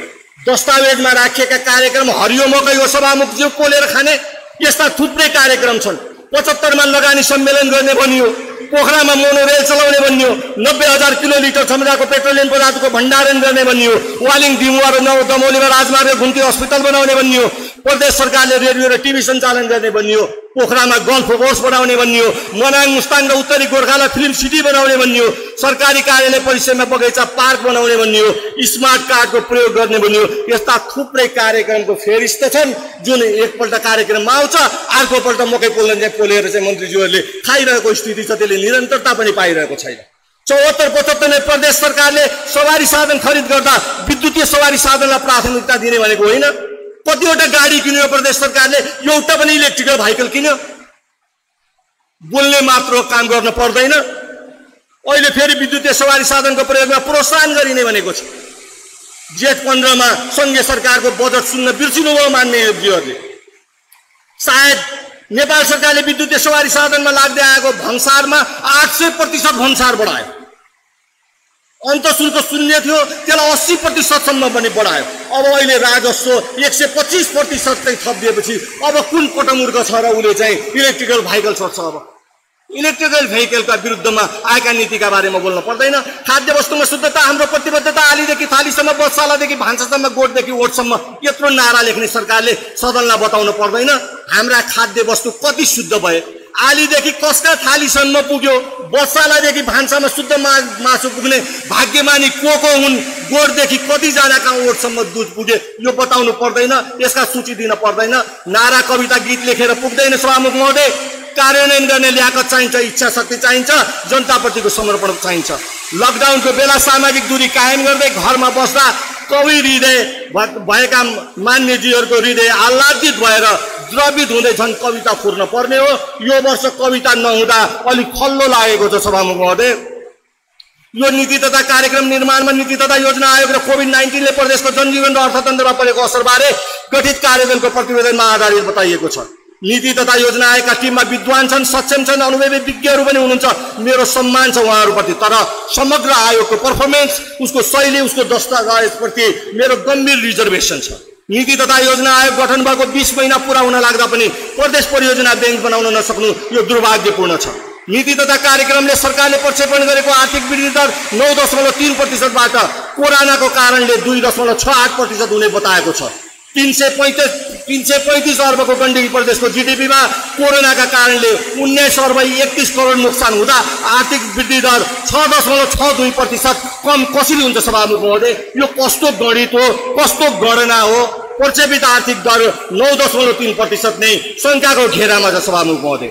दस्तावेजमा राखिएका कार्यक्रम हरियो मकै हो सभामुखज्यू, पोलेर खाने, यस्ता थुप्रै कार्यक्रम छन्। 75 मा लगानी सम्मेलन गर्ने भनियो, पोखरामा मोनोरेल चलाउने भनियो, 90,000 किलोलिटर क्षमताको पेट्रोलियम पदार्थको भण्डारण गर्ने भनियो, वालिङ दिमुवा र दमौलीमा राजमार्ग घुम्ती अस्पताल बनाउने भनियो, प्रदेश सरकारले रेडियो र टिभी सञ्चालन गर्ने भनियो, पोखरामा गल्फ कोर्स बनाउने भनियो, मनाङ मुस्ताङ र उत्तरी गोर्खालाई फिल्म सिटी बनाउने भनियो, सरकारी कार्यालय परिसरमा बगैँचा पार्क बनाउने भनियो, स्मार्ट कार्डको प्रयोग गर्ने भनियो। यस्ता थुप्रै कार्यक्रमको फेरिस्त छन् जुन एकपल्ट कार्यक्रममा आउँछ, अर्कोपल्ट मकै पोलेर चाहिँ मन्त्रीज्यूहरूले खाइरहेको स्थिति छ, त्यसले निरन्तरता पनि पाइरहेको छैन। 74-75 में प्रदेश सरकारले सवारी साधन खरिद गर्दा विद्युतीय सवारी साधनलाई प्राथमिकता दिने भनेको होइन। कतिवटा गाडी किन्यो प्रदेश सरकारले, एउटा पनि इलेक्ट्रिकल भेहिकल किन्यो, बोल्ने मात्र काम गर्न पर्दैन। अहिले फेरि विद्युतीय सवारी साधनको प्रयोगमा प्रोत्साहन गरिने भनेको छ। जेठ 15 मा संघीय सरकारको बजेट सुन्न बिर्सिनुभयो मान्य योगीहरूले। सायद नेपाल सरकारले विद्युतीय सवारी साधनमा लाग्दै आएको भन्सारमा 800% भन्सार बढायो। अन्तशुल्क शून्य थियो, त्यसलाई 80% सम्म पनि बढायो। अब अहिले राजस्व 125% चाहिँ थपिदिएपछि अब कुन पटमुर्ख छ र उसले चाहिँ इलेक्ट्रिकल भेहिकल छोड्छ? अब इलेक्ट्रिकल भेहिकलका विरुद्धमा आएका नीतिका बारेमा बोल्न पर्दैन। खाद्य वस्तुमा शुद्धता हाम्रो प्रतिबद्धता, आलीदेखि थालीसम्म, बसालादेखि भान्सासम्म, गोठदेखि ओठसम्म, यत्रो नारा लेख्ने सरकारले सदनलाई बताउन पर्दैन हाम्रा खाद्य वस्तु कति शुद्ध भए? आलीदेखि कसका थालीसम्म पुग्यो, बसालादेखि भान्सामा शुद्ध मासु पुग्ने भाग्यमानी को हुन्, गोठदेखि कतिजनाका ओठसम्म दुध पुगे, यो बताउनु पर्दैन? यसका सूची दिन पर्दैन? नारा कविता गीत लेखेर पुग्दैन सभामुख महोदय। कार्यान्वयन गर्ने ल्याकत चाहिन्छ, इच्छा शक्ति चाहिन्छ, जनताप्रतिको समर्पण चाहिन्छ। लकडाउनको बेला सामाजिक दूरी कायम गर्दै घरमा बस्दा कवि हृदय भएका मान्यजीहरूको हृदय आह्लादित भएर द्रवित हुँदै झन् कविता फुर्न पर्ने हो। यो वर्ष कविता नहुँदा अलिक खल्लो लागेको छ सभामुख महोदय। यो नीति तथा कार्यक्रम निर्माणमा नीति तथा योजना आयोग र कोभिड-19 ले प्रदेशको जनजीवन र अर्थतन्त्रमा परेको असरबारे गठित कार्यदलको प्रतिवेदनमा आधारित बताइएको छ। नीति तथा योजना आयोगका टिममा विद्वान छन्, सक्षम छन्, अनुभवी विज्ञहरू पनि हुनुहुन्छ। मेरो सम्मान छ उहाँहरूप्रति, तर समग्र आयोगको पर्फर्मेन्स, उसको शैली, उसको दस्तावेजप्रति मेरो गम्भीर रिजर्भेसन छ। नीति तथा योजना आयोग गठन भएको 20 महिना पूरा हुन लाग्दा पनि प्रदेश परियोजना बैंक बनाउन नसक्नु यो दुर्भाग्यपूर्ण छ। नीति तथा कार्यक्रमले सरकारले प्रक्षेपण गरेको आर्थिक वृद्धि दर 9.3%बाट कोरोनाको कारणले 2.68% हुने बताएको छ। 335 अर्बको गण्डकी प्रदेशको जीडीपीमा कोरोनाका कारणले 19 अर्ब 31 करोड नोक्सान हुँदा आर्थिक वृद्धि दर 6.62% कम कसरी हुन्छ सभामुख महोदय? यो कस्तो गणित हो, कस्तो गणना हो? प्रक्षेपित आर्थिक दर 9.3% नै शङ्काको घेरामा छ सभामुख महोदय।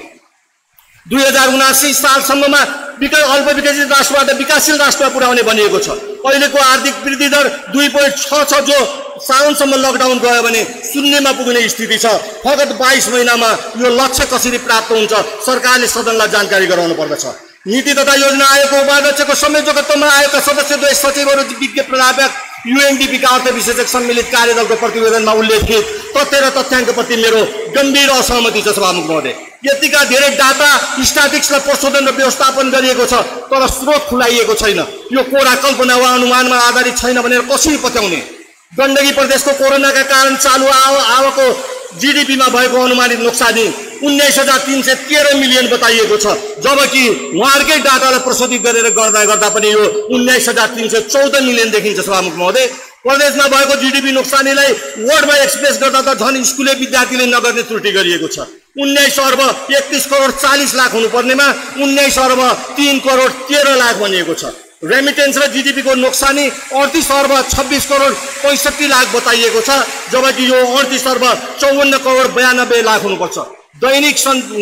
2079 सालसम्ममा अल्प विकसित राष्ट्रबाट विकासशील राष्ट्रमा पुर्याउने भनिएको छ। अहिलेको आर्थिक वृद्धि दर 2.6 छ, जो साउनसम्म लकडाउन गयो भने शून्यमा पुग्ने स्थिति छ। फगत 22 महिनामा यो लक्ष्य कसरी प्राप्त हुन्छ सरकारले सदनलाई जानकारी गराउनु पर्दछ। नीति तथा योजना आयोगको उपाध्यक्षको संयोजकत्वमा आयोगका सदस्य 2 सचिवहरू विज्ञ प्राध्यापक यूएनडीपीका अर्थ विशेषज्ञ सम्मिलित कार्यदलको प्रतिवेदनमा उल्लेखित तथ्य र तथ्याङ्कप्रति मेरो गम्भीर असहमति छ सभामुख महोदय। यतिका धेरै डाटा स्ट्याटिक्सलाई प्रशोधन र व्यवस्थापन गरिएको छ तर स्रोत खुलाइएको छैन। यो कोरा कल्पना वा अनुमानमा आधारित छैन भनेर कसरी पत्याउने? गण्डकी प्रदेशको कोरोनाका कारण चालु आवकको जीडीपीमा भएको अनुमानित नोक्सानी 19,313 मिलियन बताइएको छ, जबकि उहाँहरूकै डाटालाई प्रशोधित गरेर गर्दा पनि यो 19,314 मिलियन देखिन्छ सभामुख महोदय। प्रदेशमा भएको जीडीपी नोक्सानीलाई वर्डमा एक्सप्रेस गर्दा त झन् स्कुले विद्यार्थीले नगर्ने त्रुटि गरिएको छ। 19 अर्ब 31 करोड 40 लाख हुनुपर्नेमा 19 अर्ब 3 करोड 13 लाख भनिएको छ। रेमिटेन्स र जीडीपीको नोक्सानी 38 अर्ब 26 करोड 65 लाख बताइएको छ, जबकि यो 38 अर्ब 54 करोड 92 लाख हुनुपर्छ। दैनिक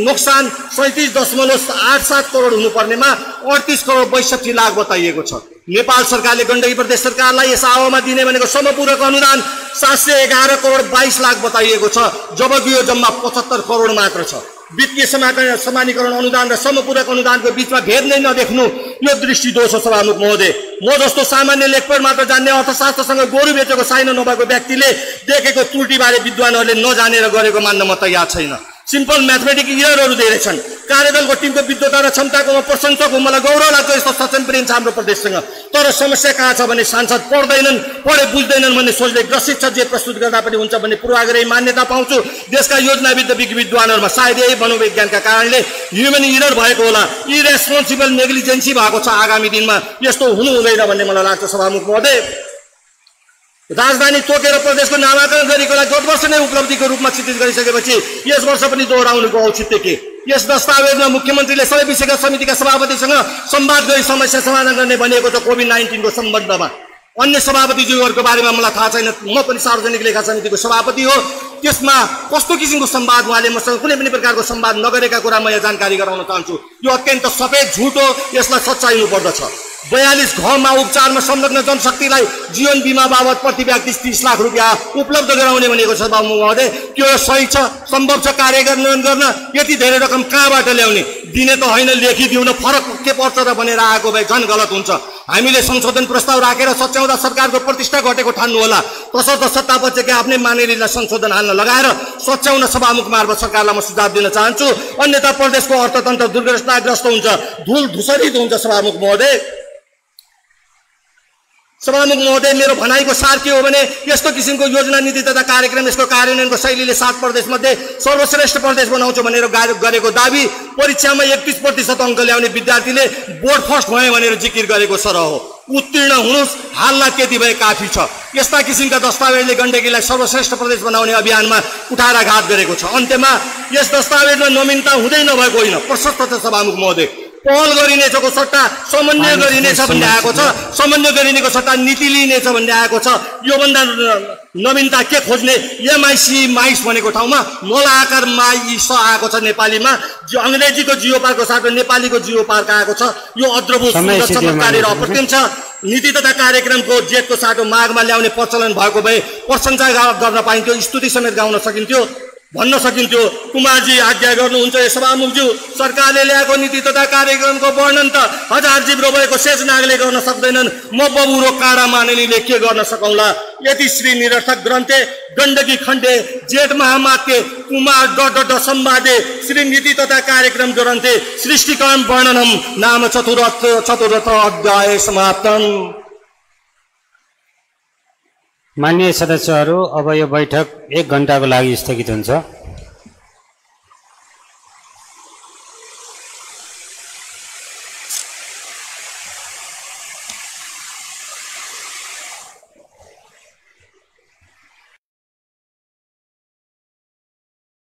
नोक्सान 37.87 करोड हुनुपर्नेमा 38 करोड 62 लाख बताइएको छ। नेपाल सरकारले गण्डकी प्रदेश सरकारलाई यस आवमा दिने भनेको समपूरक अनुदान 711 करोड 22 लाख बताइएको छ, जबकि यो जम्मा 75 करोड मात्र छ। वित्तीय समानीकरण अनुदान र समपूरक अनुदानको बीचमा भेद नै नदेख्नु यो दृष्टिदोष हो सभामुख महोदय। म जस्तो सामान्य लेखपढ मात्र जान्ने अर्थशास्त्रसँग गोरु बेचेको साइनो नभएको व्यक्तिले देखेको त्रुटिबारे विद्वानहरूले नजानेर गरेको मान्न म तयार छैन। सिम्पल म्याथमेटिक इयरहरू धेरै छन्। कार्यदलको टिमको विद्वता र क्षमताको म प्रशंसक हो। मलाई गौरव लाग्छ यस्तो सचेत प्रेम छ हाम्रो प्रदेशसँग। तर समस्या कहाँ छ भने सांसद पढे बुझ्दैनन् भन्ने सोचले ग्रसित छ। जे प्रस्तुत गर्दा पनि हुन्छ भन्ने पूर्वाग्रही मान्यता पाउँछु देशका योजनाविद विद्वानहरूमा। सायद यही मनोविज्ञानका कारणले ह्युमन इरर भएको होला, इरेस्पोन्सिबल नेग्लिजेन्सी भएको छ। आगामी दिनमा यस्तो हुनु हुँदैन भन्ने मलाई लाग्छ सभामुख महोदय। राजधानी तोकेर प्रदेशको नामाकरण गरेकोलाई गत वर्ष नै उपलब्धिको रूपमा चित्रित गरिसकेपछि यस वर्ष पनि दोहोऱ्याउनुको औचित्य के? यस दस्तावेजमा मुख्यमन्त्रीले सबै विषयका समितिका सभापतिसँग संवाद गरी समस्या समाधान गर्ने भनिएको छ। कोभिड-19 को सम्बन्धमा अन्य सभापतिज्यूहरूको बारेमा मलाई थाहा छैन। म पनि सार्वजनिक लेखा समितिको सभापति हो। त्यसमा कस्तो किसिमको संवाद उहाँले मसँग कुनै पनि प्रकारको संवाद नगरेका कुरा म यहाँ जानकारी गराउन चाहन्छु। यो अत्यन्त सफेद झुट हो, यसलाई सच्याइनु पर्दछ। 42 घरमा उपचारमा संलग्न जनशक्तिलाई जीवन बीमा बाबत प्रति व्यक्ति 30 लाख रुपियाँ उपलब्ध गराउने भनेको छ महोदय। त्यो सही छ, सम्भव छ कार्यान्वयन गर्न? यति धेरै रकम कहाँबाट ल्याउने? दिने त होइन, लेखिदिउँ न, फरक के पर्छ र भनेर आएको भए झन् गलत हुन्छ। हामीले संशोधन प्रस्ताव राखेर सच्याउँदा सरकारको प्रतिष्ठा घटेको ठान्नु होला। तसर्थ सत्तापक्षका आफ्नै मानेरीलाई संशोधन हाल्न लगाएर सच्याउन सभामुख मार्फत सरकारलाई म सुझाव दिन चाहन्छु। अन्यथा प्रदेशको अर्थतन्त्र दुर्घटनाग्रस्त हुन्छ, धुल धुसरित हुन्छ सभामुख महोदय। सभामुख महोदय, मेरो भनाइको सार के हो भने यस्तो किसिमको योजना नीति तथा कार्यक्रम यसको कार्यान्वयनको शैलीले 7 प्रदेशमध्ये सर्वश्रेष्ठ प्रदेश बनाउँछ भनेर गरेको दाबी परीक्षामा 31% अङ्क ल्याउने विद्यार्थीले बोर्ड फर्स्ट भयो भनेर जिकिर गरेको सरह हो। उत्तीर्ण हुनुहोस्, हाललाई त्यति भए काफी छ। यस्ता किसिमका दस्तावेजले गण्डकीलाई सर्वश्रेष्ठ प्रदेश बनाउने अभियानमा कुठाराघात गरेको छ। अन्त्यमा यस दस्तावेजमा नवीनता हुँदै नभएको होइन, प्रशस्त छ सभामुख महोदय। पहल गरिनेछको सट्टा समन्वय गरिनेछ भन्ने आएको छ, समन्वय गरिनेको सट्टा नीति लिइनेछ भन्ने आएको छ। योभन्दा नवीनता के खोज्ने? एमआइसी माइस भनेको ठाउँमा मलाकार माइस आएको छ नेपालीमा। अङ्ग्रेजीको जियो पार्कको साटो नेपालीको जियो पार्क आएको छ। यो अद्भुत सुन्दर चमत्कारी र अप्रतिम छ। नीति तथा कार्यक्रमको जेठको साटो माघमा ल्याउने प्रचलन भएको भए प्रशंसा गर्न पाइन्थ्यो, स्तुति समेत गाउन सकिन्थ्यो, भन्न सकिन्थ्यो। कुमारजी आज्ञा गर्नुहुन्छ सभामुखज्यू, सरकारले ल्याएको नीति तथा कार्यक्रमको वर्णन त हजार जिब्रो भएको शेष नागले गर्न सक्दैनन्। म बबुरो काँडा मानेलीले के गर्न सकौँला? यति श्री निरर्थक ग्रन्थे गण्डकी खण्डे जेठ महामात्य कुमार ड सम्वादे श्री नीति तथा कार्यक्रम ग्रन्थे सृष्टिकरण वर्णनम नाम चतुरथ अध्याय समाप्तम। माननीय सदस्यहरू, अब यो बैठक 1 घण्टाको लागि स्थगित हुन्छ।